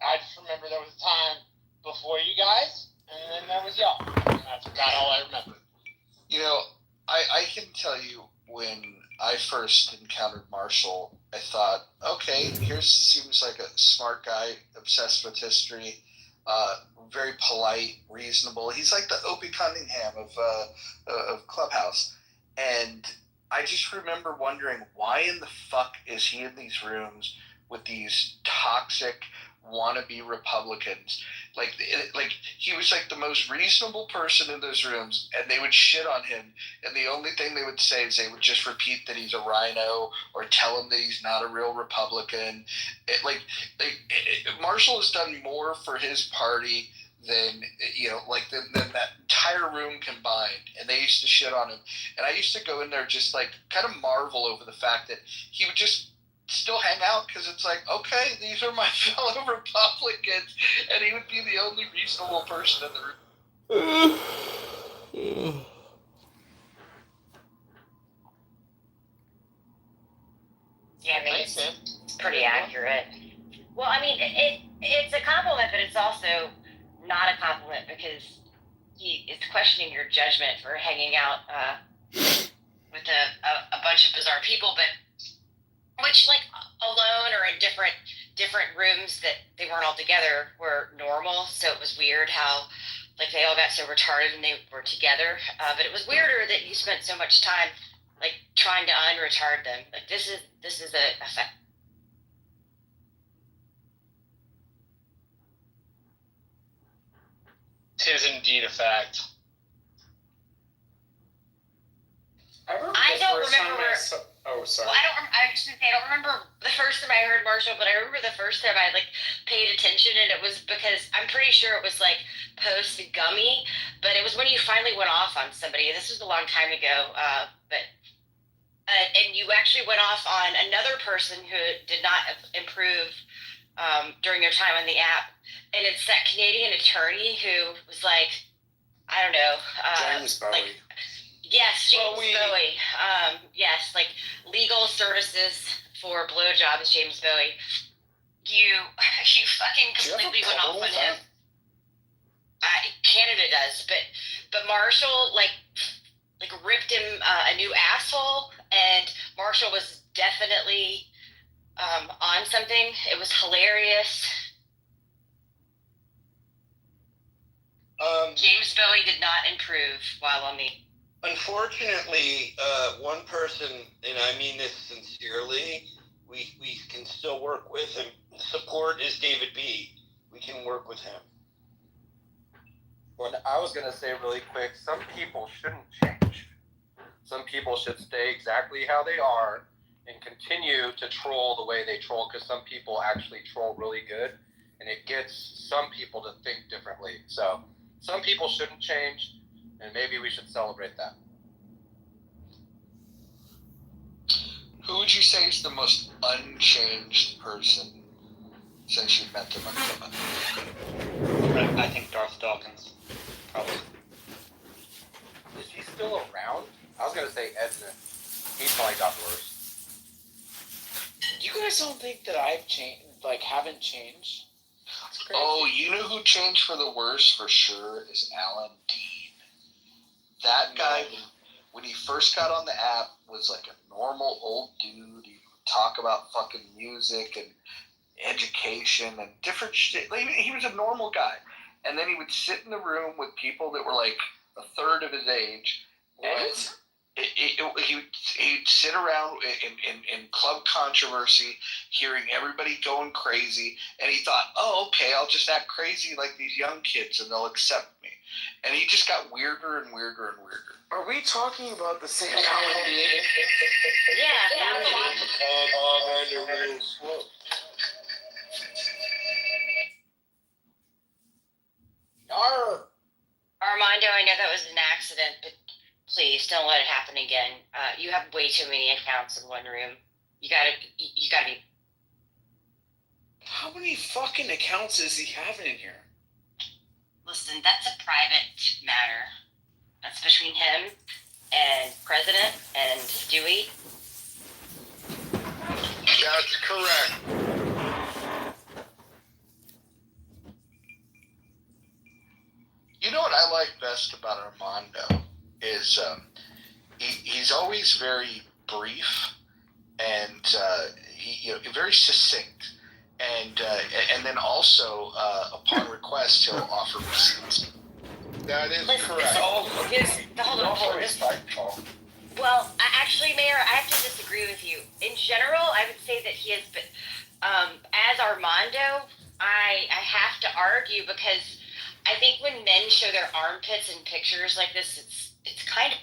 K: I just remember there was a time before you guys, and then there was y'all. And that's about all I remember.
Q: I can tell you when I first encountered Marshall, I thought, okay, seems like a smart guy, obsessed with history, very polite, reasonable. He's like the Opie Cunningham of Clubhouse. And I just remember wondering, why in the fuck is he in these rooms with these toxic wannabe Republicans? Like he was like the most reasonable person in those rooms, and they would shit on him, and the only thing they would say is they would just repeat that he's a rhino or tell him that he's not a real Republican. Marshall has done more for his party than than that entire room combined, and they used to shit on him. And I used to go in there just like kind of marvel over the fact that he would just still hang out, because it's like, okay, these are my fellow Republicans, and he would be the only reasonable person in the room.
S: Yeah, I mean, it's pretty accurate. Well, I mean, it's a compliment, but it's also not a compliment because he is questioning your judgment for hanging out with a bunch of bizarre people, but which, like, alone or in different rooms that they weren't all together were normal. So it was weird how, like, they all got so retarded and they were together. But it was weirder that you spent so much time, like, trying to unretard them. Like, this is a fact.
K: Tis indeed a fact.
N: I
S: don't remember.
N: Oh, sorry.
S: Well, I don't remember the first time I heard Marshall, but I remember the first time I paid attention, and it was because I'm pretty sure it was post Gummy, but it was when you finally went off on somebody. This was a long time ago, and you actually went off on another person who did not improve during their time on the app, and it's that Canadian attorney who was like, I don't know,
D: James Bowie.
S: like, yes, James Bowie. Yes, like legal services for blowjob is James Bowie. You fucking completely went off on him. Canada does, but Marshall like ripped him a new asshole, and Marshall was definitely on something. It was hilarious. James Bowie did not improve while on the.
P: Unfortunately, one person, and I mean this sincerely, we can still work with him. Support is David B. We can work with him.
B: Well, I was going to say really quick, some people shouldn't change. Some people should stay exactly how they are and continue to troll the way they troll, because some people actually troll really good, and it gets some people to think differently. So some people shouldn't change, and maybe we should celebrate that.
Q: Who would you say is the most unchanged person since you met them on Plymouth?
J: I think Darth Dawkins, probably.
B: Is he still around? I was going to say Edmund. He probably got worse.
N: You guys don't think that I've changed, like, haven't changed?
Q: Oh, you know who changed for the worse for sure is Alan Dean. That guy, when he first got on the app, was like a normal old dude. He would talk about fucking music and education and different shit. Like, he was a normal guy. And then he would sit in the room with people that were like a third of his age.
N: What?
Q: He'd sit around in club controversy, hearing everybody going crazy, and he thought, oh, okay, I'll just act crazy like these young kids and they'll accept me. And he just got weirder and weirder and weirder.
N: Are we talking about the same Alan Dean?
S: Yeah, Alan Dean. Armando, I know that was an accident, but please don't let it happen again. You have way too many accounts in one room. You gotta be.
N: How many fucking accounts is he having in here?
S: Listen, that's a private matter. That's between him and President and Dewey.
W: That's correct.
Q: You know what I like best about Armando is he's always very brief and very succinct, and then also upon request he'll offer receipts.
W: That is
S: correct. Well, actually, Mayor, I have to disagree with you. In general, I would say that he has been, as Armando, I have to argue, because I think when men show their armpits in pictures like this, it's kind of.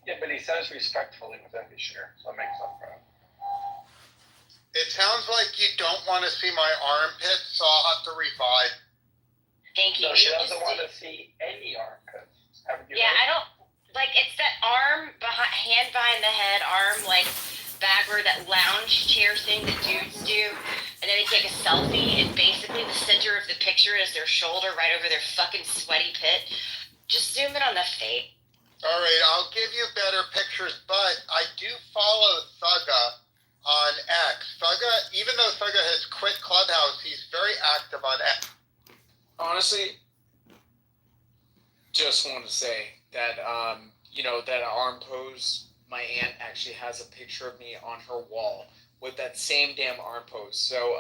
B: Yeah, but he says respectfully with every share, so it makes up for him.
W: It sounds like you don't want to see my armpits, so I'll have to revive.
S: Thank you.
B: No, she doesn't want to see any armpits.
S: Yeah, I don't like. It's that arm behind, hand behind the head, arm like backward, that lounge chair thing that dudes do, and then they take a selfie, and basically the center of the picture is their shoulder right over their fucking sweaty pit. Just zoom in on the face.
W: All right, I'll give you better pictures, but I do follow Thugga on X. Thugga, even though Thugga has quit Clubhouse, he's very active on X.
N: Honestly, just want to say that, that arm pose, my aunt actually has a picture of me on her wall with that same damn arm pose. So,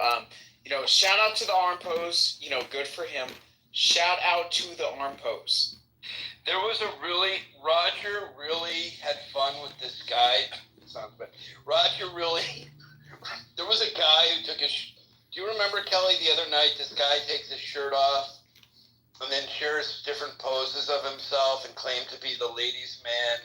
N: shout out to the arm pose. Good for him. Shout out to the arm pose.
P: There was Roger really had fun with this guy. It sounds bad. There was a guy who took do you remember, Kelly, the other night, this guy takes his shirt off and then shares different poses of himself and claimed to be the ladies' man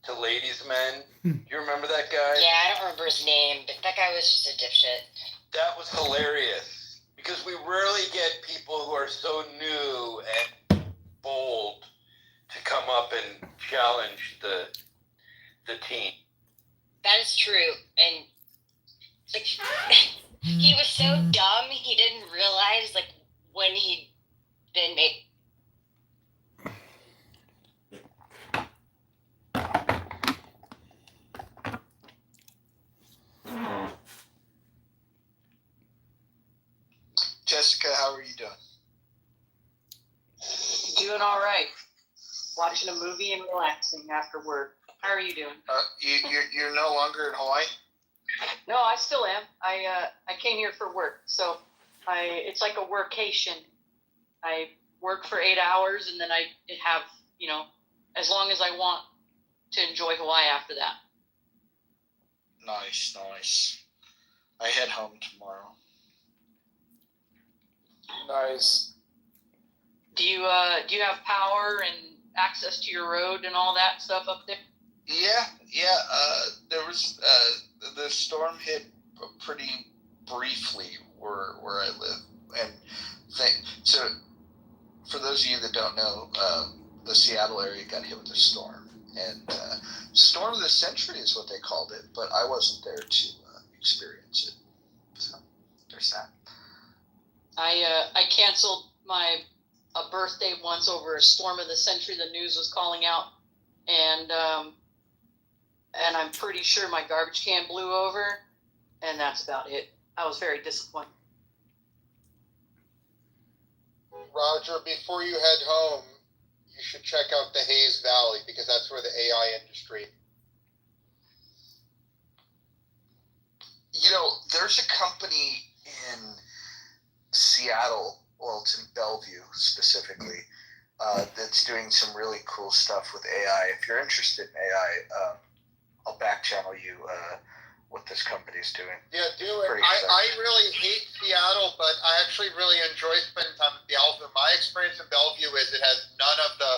P: to ladies' men? Do you remember that guy?
S: Yeah, I don't remember his name, but that guy was just a dipshit.
P: That was hilarious, because we rarely get people who are so new and bold to come up and challenge the team.
S: That is true, and he was so dumb he didn't realize like when he'd been made.
Q: Jessica, how are you doing?
D: Doing all right. Watching a movie and relaxing after work. How are you doing?
Q: You're no longer in Hawaii?
D: No, I still am. I came here for work, so it's like a workation. I work for 8 hours, and then I have, as long as I want to enjoy Hawaii after that.
Q: Nice. I head home tomorrow. Nice.
D: Do you have power and access to your road and all that stuff up there?
Q: Yeah. There was the storm hit pretty briefly where I live, and so for those of you that don't know, the Seattle area got hit with a storm, and storm of the century is what they called it, but I wasn't there to experience it. So there's that.
D: I canceled a birthday once over a storm of the century. The news was calling out, and I'm pretty sure my garbage can blew over, and that's about it. I was very disappointed.
L: Roger, before you head home, you should check out the Hayes Valley, because that's where the AI industry.
Q: There's a company in Seattle, well, it's in Bellevue specifically, that's doing some really cool stuff with AI. If you're interested in AI, I'll back channel you what this company's doing.
L: Yeah, do it. I really hate Seattle, but I actually really enjoy spending time in Bellevue. My experience in Bellevue is it has none of the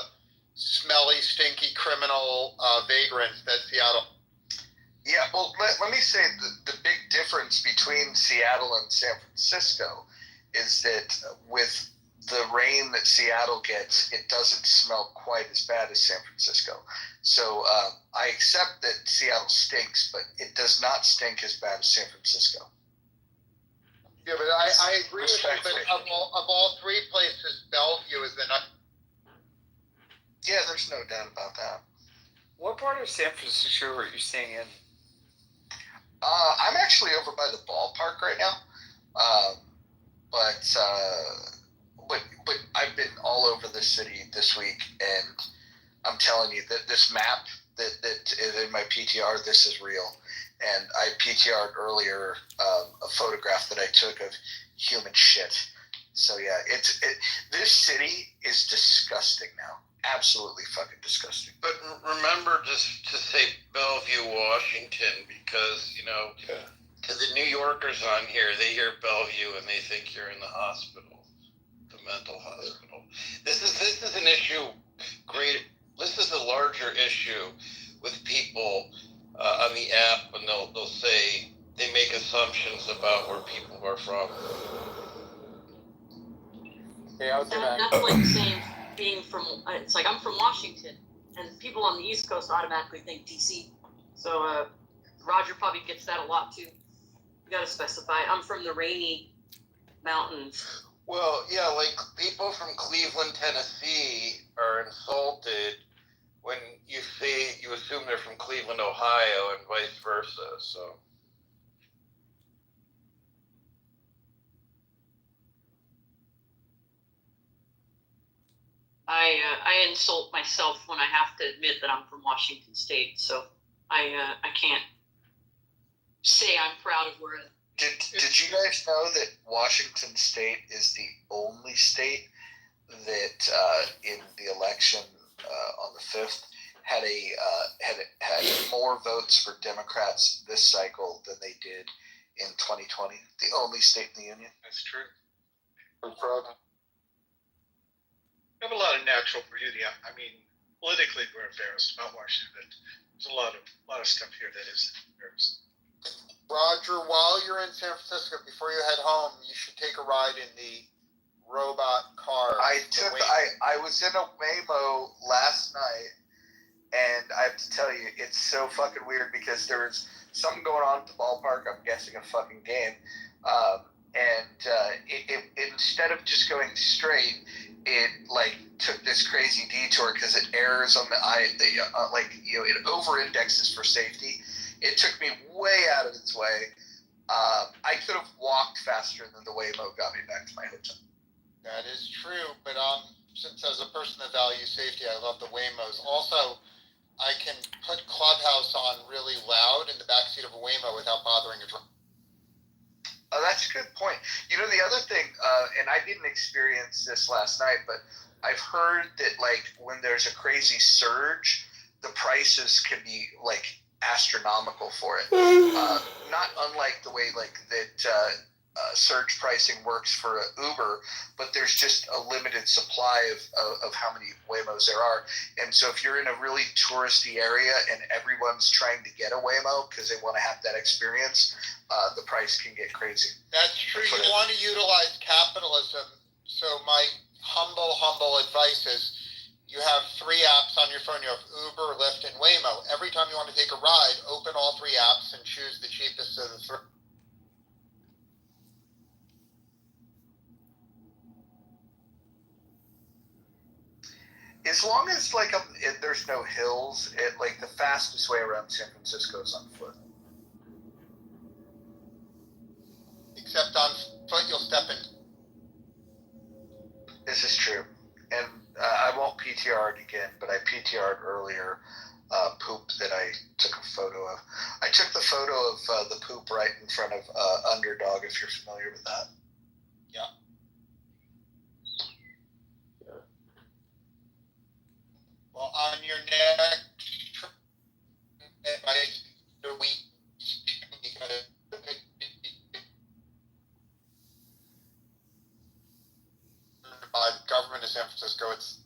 L: smelly, stinky, criminal vagrants that Seattle.
Q: Yeah, well, let me say the big difference between Seattle and San Francisco is that with the rain that Seattle gets, it doesn't smell quite as bad as San Francisco. So I accept that Seattle stinks, but it does not stink as bad as San Francisco.
L: Yeah, but I agree with you, but of all three places, Bellevue is the not.
Q: Yeah, there's no doubt about that.
N: What part of San Francisco are you staying in?
Q: I'm actually over by the ballpark right now, but I've been all over the city this week, and I'm telling you that this map that is in my PTR, this is real. And I PTR'd earlier a photograph that I took of human shit. So yeah, this city is disgusting now. Absolutely fucking disgusting.
P: But remember just to say Bellevue, Washington, because, to the New Yorkers on here, they hear Bellevue and they think you're in the hospital, the mental hospital. This is an issue, this is a larger issue with people on the app, and they'll say, they make assumptions about where people are from.
N: Yeah, I'll do that.
D: That's like saying it's like I'm from Washington, and people on the East Coast automatically think DC. So Roger probably gets that a lot too. You gotta specify. I'm from the rainy mountains.
P: Well, yeah, like people from Cleveland, Tennessee are insulted when you assume they're from Cleveland, Ohio, and vice versa. So.
D: I insult myself when I have to admit that I'm from Washington State, so I can't say I'm proud of where.
Q: Did you guys know that Washington State is the only state that in the election on the 5th had more votes for Democrats this cycle than they did in 2020? The only state in the union.
K: That's true.
Q: I'm proud.
K: We have a lot of natural beauty. I mean, politically, we're embarrassed about Washington, but there's a lot of stuff here that is embarrassing.
L: Roger, while you're in San Francisco, before you head home, you should take a ride in the robot car.
Q: I was in a Waymo last night, and I have to tell you, it's so fucking weird because there was something going on at the ballpark. I'm guessing a fucking game.
L: instead of just going straight, it like took this crazy detour because it errs on it over indexes for safety. It took me way out of its way. I could have walked faster than the Waymo got me back to my hotel. That is true, but since as a person that values safety, I love the Waymos. Also, I can put Clubhouse on really loud in the backseat of a Waymo without bothering a driver. Oh, that's a good point. You know, the other thing, and I didn't experience this last night, but I've heard that, like, when there's a crazy surge, the prices can be, like, astronomical for it. Not unlike the way, like, that surge pricing works for Uber, but there's just a limited supply of how many Waymos there are. And so if you're in a really touristy area and everyone's trying to get a Waymo because they want to have that experience, the price can get crazy. That's true. You want to utilize capitalism. So my humble advice is you have 3 apps on your phone. You have Uber, Lyft, and Waymo. Every time you want to take a ride, open all 3 apps and choose the cheapest of the 3. As long as there's no hills, the fastest way around San Francisco is on foot. Except on foot, you'll step in. This is true, and I won't PTR it again, but I PTR'd earlier poop that I took a photo of. I took the photo of the poop right in front of Underdog, if you're familiar with that. Yeah. Well, on your next advice, by the government of San Francisco, it's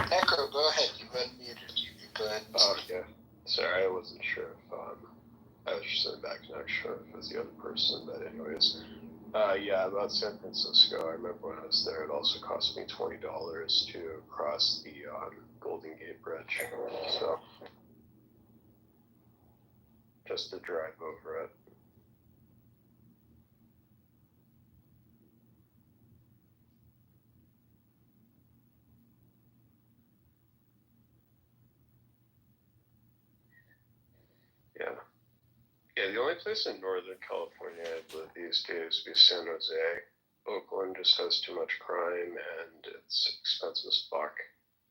L: Echo, go ahead. You've unmuted. Go ahead.
G: Oh, yeah. Sorry, I wasn't sure if I was just sitting back, not sure if it was the other person, but anyways. Yeah, about San Francisco. I remember when I was there, it also cost me $20 to cross the Golden Gate Bridge. So, just to drive over it. Yeah. Yeah, the only place in Northern California I'd live these days would be San Jose. Oakland just has too much crime and it's expensive as fuck.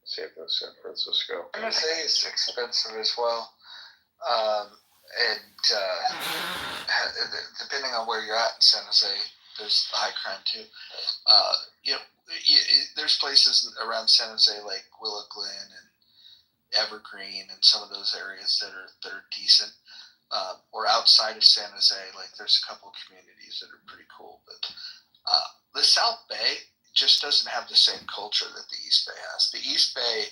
G: Same thing with San Francisco.
L: San Jose is expensive as well. Depending on where you're at in San Jose, there's high crime too. There's places around San Jose like Willow Glen and Evergreen and some of those areas that are decent. Or outside of San Jose, like there's a couple of communities that are pretty cool. But the South Bay just doesn't have the same culture that the East Bay has. The East Bay,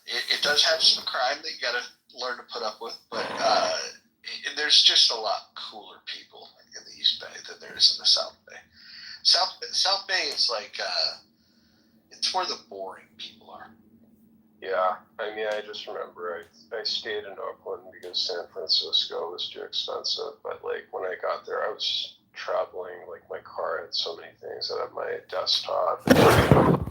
L: it does have some crime that you got to learn to put up with, but there's just a lot cooler people in the East Bay than there is in the South Bay. South Bay is like it's where the boring people are.
G: Yeah, I mean, I just remember I stayed in Oakland because San Francisco was too expensive, but like when I got there, I was traveling, like my car had so many things that had my desktop, and